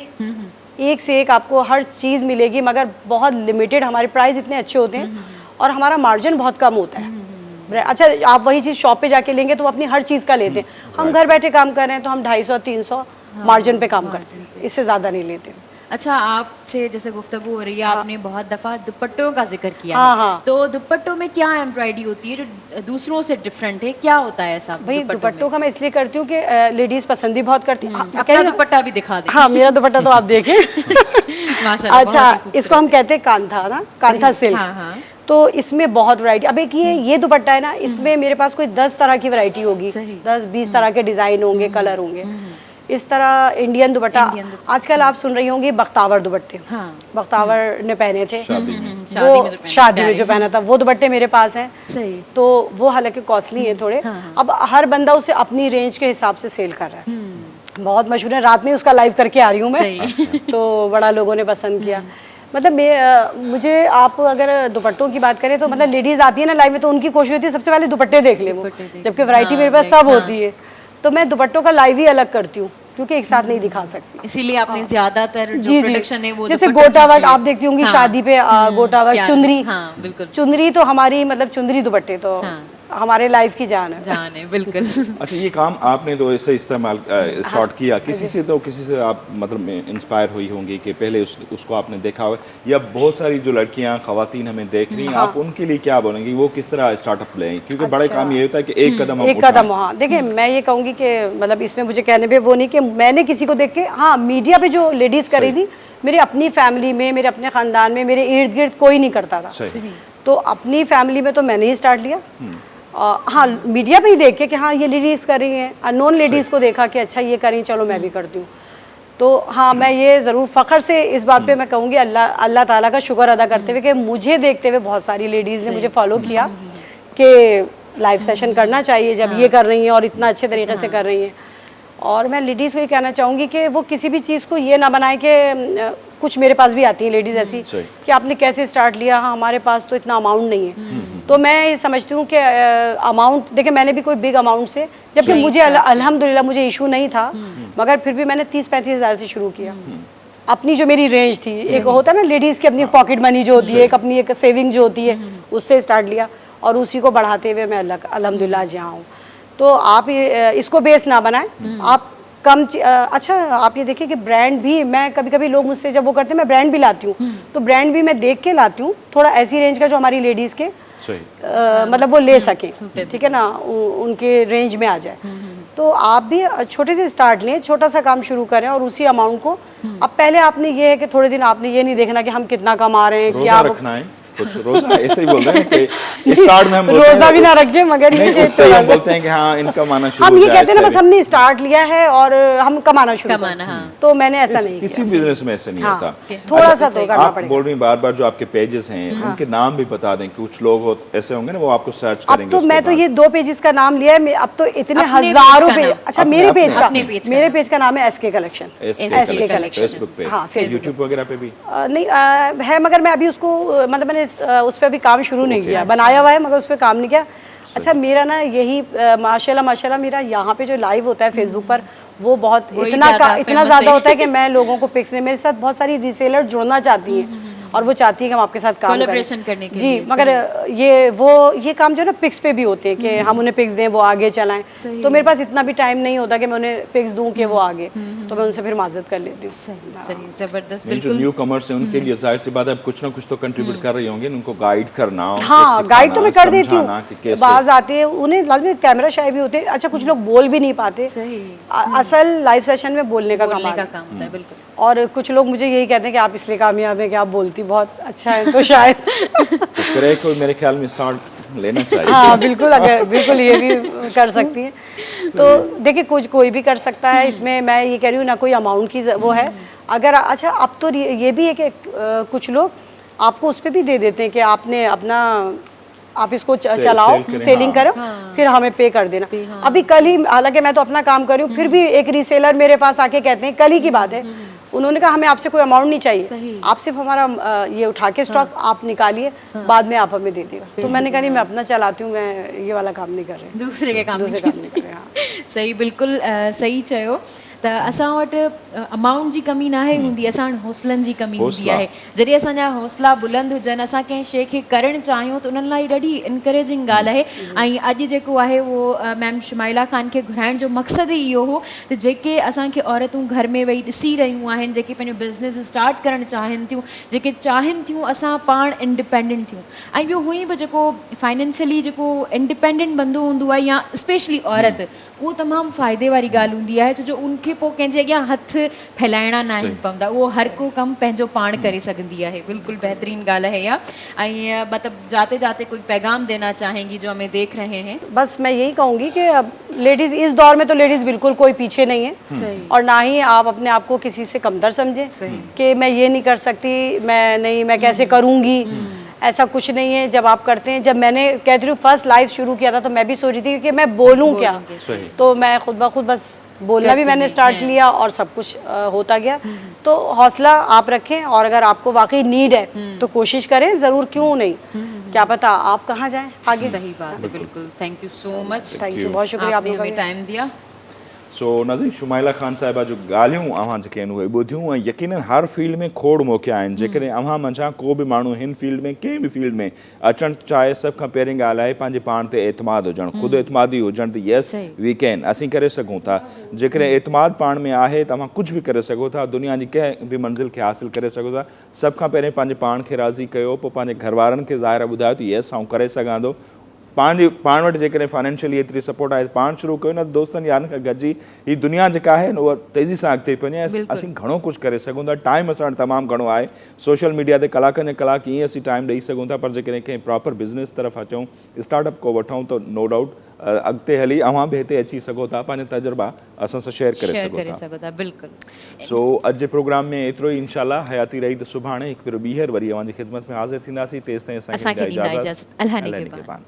एक से एक आपको हर चीज़ मिलेगी, मगर बहुत लिमिटेड, हमारे प्राइस इतने अच्छे होते हैं और हमारा मार्जिन बहुत कम होता है। अच्छा, आप वही चीज़ शॉप पे जाके लेंगे तो वो अपनी हर चीज़ का लेते हैं, हम घर बैठे काम कर रहे हैं तो हम 250-300 मार्जिन पे काम करते हैं, इससे ज़्यादा नहीं लेते। अच्छा, आपसे जैसे गुफ्तगू हो रही है, आपने बहुत दफ़ा दुपट्टों का जिक्र किया हाँ, है, हाँ। तो दुपट्टों में क्या एम्ब्रॉयडरी होती है जो दूसरों से डिफरेंट है, क्या होता है ऐसा? भाई दुपट्टों का मैं इसलिए करती हूँ कि लेडीज़ पसंद भी बहुत करती हैं। अपना दुपट्टा भी दिखा दें। हाँ, मेरा दुपट्टा तो आप देखें। माशाल्लाह, अच्छा, बहुत ही खूबसूरत। इसको हम कहते हैं कांथा ना, कांथा सिल्क। हाँ, हाँ। तो इसमें बहुत वैरायटी, अब एक ये दुपट्टा है ना, इसमें मेरे पास कोई 10 तरह की वैरायटी होगी, 10-20 तरह के डिज़ाइन होंगे, कलर होंगे। इस तरह इंडियन दुपट्टा आजकल आप सुन रही होंगी, बख्तावर दुपट्टे, बख्तावर ने पहने थे, वो शादी में जो पहना था, वो दुपट्टे मेरे पास हैं। सही। तो वो हालांकि कॉस्टली हैं थोड़े, अब हर बंदा उसे अपनी रेंज के हिसाब से सेल कर रहा है। बहुत मशहूर है, रात में उसका लाइव करके आ रही हूँ मैं, तो बड़ा लोगों ने पसंद किया। मतलब मुझे आप अगर दुपट्टों की बात करें तो मतलब लेडीज़ आती है ना लाइव में तो उनकी कोशिश होती है सबसे पहले दुपट्टे देख ले वो, जबकि वैरायटी मेरे पास सब होती है, तो मैं दुपट्टों का लाइव ही अलग करती हूँ क्योंकि एक साथ नहीं दिखा सकती। इसीलिए आपने ज्यादातर जो प्रोडक्शन है वो जैसे गोटा वर्क आप देखती होंगी शादी पे, गोटा वर्क, चुंदरी, हाँ बिल्कुल, चुंदरी तो हमारी मतलब चुंदरी दुपट्टे तो हमारे लाइफ की जान है बिल्कुल। अच्छा, ये काम आपने तो ऐसे इस्तेमाल स्टार्ट किया, किसी से आप मतलब इंस्पायर हुई होंगी कि पहले उसको आपने देखा हो, या बहुत सारी जो लड़कियां खवातीन हमें देख रही हैं, आप उनके लिए क्या बोलेंगी, वो किस तरह स्टार्टअप लें? क्योंकि बड़ा काम ये होता है कि एक कदम हाँ। देखिए, मैं ये कहूँगी कि मतलब इसमें मुझे कहने पे वो नहीं कि मैंने किसी को देख के, हाँ मीडिया पे जो लेडीज़ कर रही थी, मेरे अपनी फैमिली में, मेरे अपने ख़ानदान में, मेरे इर्द गिर्द कोई नहीं करता था, तो अपनी फैमिली में तो मैंने ही स्टार्ट लिया। हाँ, मीडिया पे ही देख के कि हाँ ये लेडीज़ कर रही हैं, अननोन लेडीज़ को देखा कि अच्छा ये कर रही, चलो मैं भी करती हूँ। तो हाँ, मैं ये ज़रूर फ़ख्र से इस बात पे मैं कहूँगी अल्लाह ताला का शुक्र अदा करते हुए कि मुझे देखते हुए बहुत सारी लेडीज़ ने मुझे फॉलो किया कि लाइव सेशन करना चाहिए जब ये कर रही हैं और इतना अच्छे तरीके से कर रही हैं। और मैं लेडीज़ को ये कहना चाहूँगी कि वो किसी भी चीज़ को ये ना बनाए कि कुछ मेरे पास भी आती हैं लेडीज़ ऐसी कि आपने कैसे स्टार्ट लिया, हाँ हमारे पास तो इतना अमाउंट नहीं है। तो मैं ये समझती हूँ कि अमाउंट, देखिए मैंने भी कोई बिग अमाउंट से, जबकि मुझे अल्हम्दुलिल्लाह मुझे इशू नहीं था, मगर फिर भी मैंने 30-35 हज़ार से शुरू किया। अपनी जो मेरी रेंज थी, एक होता है ना लेडीज़ की अपनी पॉकेट मनी जो होती है, एक अपनी एक सेविंग जो होती है, उससे स्टार्ट लिया और उसी को बढ़ाते हुए मैं अल्हम्दुलिल्लाह आज यहाँ हूँ। तो आप इसको बेस ना बनाएं, आप कम अच्छा आप ये देखिए कि ब्रांड भी, मैं कभी कभी लोग मुझसे जब वो करते हैं मैं ब्रांड भी लाती हूँ, तो ब्रांड भी मैं देख के लाती हूँ, थोड़ा ऐसी रेंज का जो हमारी लेडीज़ के मतलब वो ले सकें, ठीक है ना, उनके रेंज में आ जाए। तो आप भी छोटे से स्टार्ट लें, छोटा सा काम शुरू करें और उसी अमाउंट को, अब पहले आपने ये है कि थोड़े दिन आपने ये नहीं देखना कि हम कितना कमा रहे हैं, क्या रखना है कुछ रोजा, ऐसे ही बोल रहे हैं कि स्टार्ट में हम रोजा भी ना रखें, मगर हम बोलते हैं कि हाँ इनका माना शुरू, हम ये कहते हैं ना बस हमने स्टार्ट लिया है और हम कमाना शुरू करना, तो मैंने ऐसा नहीं किसी बिजनेस में ऐसे नहीं होता, थोड़ा सा तो करना पड़ेगा। बोल रही बार बार जो आपके पेजेस हैं उनके नाम भी बता दें, कुछ लोग ऐसे होंगे ना वो आपको सर्च करेंगे। अब तो मैं तो ये 2 पेजेस का नाम लिया है, अब तो इतने हज़ारों पेज, अच्छा मेरे पेज का नाम है SK collection, SK collection, Facebook पे, हाँ यूट्यूब वगैरह पे भी नहीं है, मगर मैं अभी उसको मतलब मैंने उस पर अभी काम शुरू नहीं किया, बनाया हुआ है मगर उस पर काम नहीं किया। अच्छा, मेरा ना यही माशाल्लाह मेरा यहाँ पे जो लाइव होता है फेसबुक पर वो बहुत इतना ज़्यादा होता है कि मैं लोगों को पिक्स ने, मेरे साथ बहुत सारी रीसेलर जुड़ना चाहती हैं और वो चाहती है कि हम आपके साथ काम करें जी, मगर ये काम जो है ना पिक्स पे भी होते हैं कि हम उन्हें पिक्स दें वो आगे चलाएं, तो मेरे पास इतना भी टाइम नहीं होता कि मैं उन्हें पिक्स दूं कि वो आगे, तो मैं उनसे फिर माजरत कर लेती हूँ। सही, जबरदस्त। जो न्यू कमर्स हैं उनके लिए जाहिर सी बात है कुछ ना कुछ तो कंट्रीब्यूट कर रही होंगी, उनको गाइड करना, हाँ गाइड तो मैं कर देती हूँ, बाज आते हैं उन्हें लाजमी कैमरा शाय भी होते हैं, अच्छा कुछ लोग बोल भी नहीं पाते, असल लाइव सेशन में बोलने का काम होता है, बिल्कुल। और कुछ लोग मुझे यही कहते हैं कि आप इसलिए कामयाब हैं कि आप बोलती बहुत अच्छा है, तो शायद तो मेरे ख्याल में स्टार्ट लेना चाहिए। हाँ बिल्कुल, अगर बिल्कुल ये भी कर सकती हैं, तो देखिए कोई भी कर सकता है इसमें, मैं ये कह रही हूँ ना कोई अमाउंट की वो है, अगर अच्छा अब तो ये भी है कि कुछ लोग आपको उस पर भी दे देते हैं कि आपने अपना आप इसको चलाओ, सेलिंग करो, फिर हमें पे कर देना। अभी कल ही, हालांकि मैं तो अपना काम कर रही हूँ, फिर भी एक रीसेलर मेरे पास आके कहते हैं, कल ही की बात है, उन्होंने कहा हमें आपसे कोई अमाउंट नहीं चाहिए, आप सिर्फ हमारा ये उठा के स्टॉक आप निकालिए, बाद में आप हमें दे देगा। तो मैंने कहा नहीं, मैं अपना चलाती हूँ, मैं ये वाला काम नहीं कर रही, दूसरे के काम नहीं कर रही। हाँ सही, बिल्कुल सही चयो। त असां वटि अमाउंट जी कमी नाहे हूंदी, असां वटि हौसलनि जी कमी हूंदी आहे। जॾहिं असांजा हौसला बुलंद हुजनि, असां कंहिं शइ खे करणु चाहियूं त उन्हनि लाइ ॾाढी इनकरेजिंग ॻाल्हि आहे। ऐं अॼु जेको आहे उहो मैम शुमाइला ख़ान खे घुराइण जो मक़सदु ई इहो हो त जेके असांखे औरतूं घर में वेही ॾिसी रहियूं आहिनि, जेके पंहिंजो बिज़नेस स्टार्ट करणु चाहिनि थियूं, जेके चाहिनि थियूं असां पाण इंडिपेंडेंट थियूं, ऐं ॿियो हुअं बि जेको फाइनेंशियली जेको इंडिपेंडेंट बंदो हूंदो आहे या स्पेशली औरत, उहो तमामु फ़ाइदे वारी ॻाल्हि हूंदी आहे, छो जो उनखे पोइ कंहिंजे अॻियां हथ फैलाइणा न आहिनि पवंदा, उहो हर को कमु पंहिंजो पाण करे सघंदी आहे। बिल्कुलु बहितरीन ॻाल्हि है इहा। ऐं मतिलबु जाते जाते कोई पैगाम देना चाहेंगी जो हमें देख रहे हैं? बस मैं यही कहूँगी कि अब लेडीज़ इस दौर में तो लेडीज़ बिल्कुल कोई पीछे नहीं है, और ना ही आप अपने आप को किसी से कमतर समझें कि मैं ये नहीं कर सकती, मैं कैसे करूँगी, ऐसा कुछ नहीं है। जब आप करते हैं, जब मैंने कहती हूँ फर्स्ट लाइव शुरू किया था तो मैं भी सोच रही थी कि मैं बोलूँ क्या, तो मैं खुद ब खुद बस बोलना भी मैंने स्टार्ट लिया और सब कुछ होता गया। तो हौसला आप रखें, और अगर आपको वाकई नीड है तो कोशिश करें ज़रूर, क्यों नहीं, क्या पता आप कहाँ जाएं आगे। सही बात है, बिल्कुल। Thank you so much, thank U, बहुत शुक्रिया आपने हमें टाइम दिया। सो नज़ीर, शुमाइला ख़ान साहिबा जो ॻाल्हियूं अव्हां जेके आहिनि उहे ॿुधियूं, ऐं यकीनन हर फील्ड में खोड़ मौक़ा आहिनि। जेकॾहिं अव्हां मंझां को बि माण्हू हिन फील्ड में कंहिं बि फील्ड में अचणु चाहे, सभ खां पहिरीं ॻाल्हि आहे पंहिंजे पाण ते एतमाद हुजणु, ख़ुदि एतमादी हुजणु त यस वी कैन, असीं करे सघूं था। जेकॾहिं एतमाद पाण में आहे त तव्हां कुझु बि करे सघो था, दुनिया जी कंहिं बि मंज़िल खे हासिल करे सघो था। सभ खां पहिरीं पंहिंजे पाण खे राज़ी कयो, पोइ पंहिंजे घर वारनि खे ज़ाहिर ॿुधायो त यस आउं करे सघां थो। पाण वटि जेकॾहिं फाइनेंशियली एतिरी सपोर्ट आहे, पाण शुरू कयो न, दोस्तनि यारनि खां गॾिजी ही दुनिया जेका आहे उहा तेज़ी सां अॻिते वञे। असीं घणो कुझु करे सघूं था, टाइम असां वटि तमामु घणो आहे। सोशल मीडिया ते कलाकनि जा कलाक ईअं असीं टाइम ॾेई सघूं था, पर जेकॾहिं कंहिं प्रॉपर बिज़नेस तरफ़ अचूं, स्टार्टअप को वठूं, त नो डाउट अॻिते हली अव्हां बि हिते अची सघो था, पंहिंजा तजुर्बा असां सां शेयर करे सघो था। बिल्कुलु। सो अॼु जे प्रोग्राम में एतिरो ई, इंशाल्लाह हयाती रही त सुभाणे हिकु भेरो ॿीहर वरी अव्हांजी ख़िदमत में हाज़िर थींदासीं। तेसिताईं असांखे अल्लाह ने के बाद।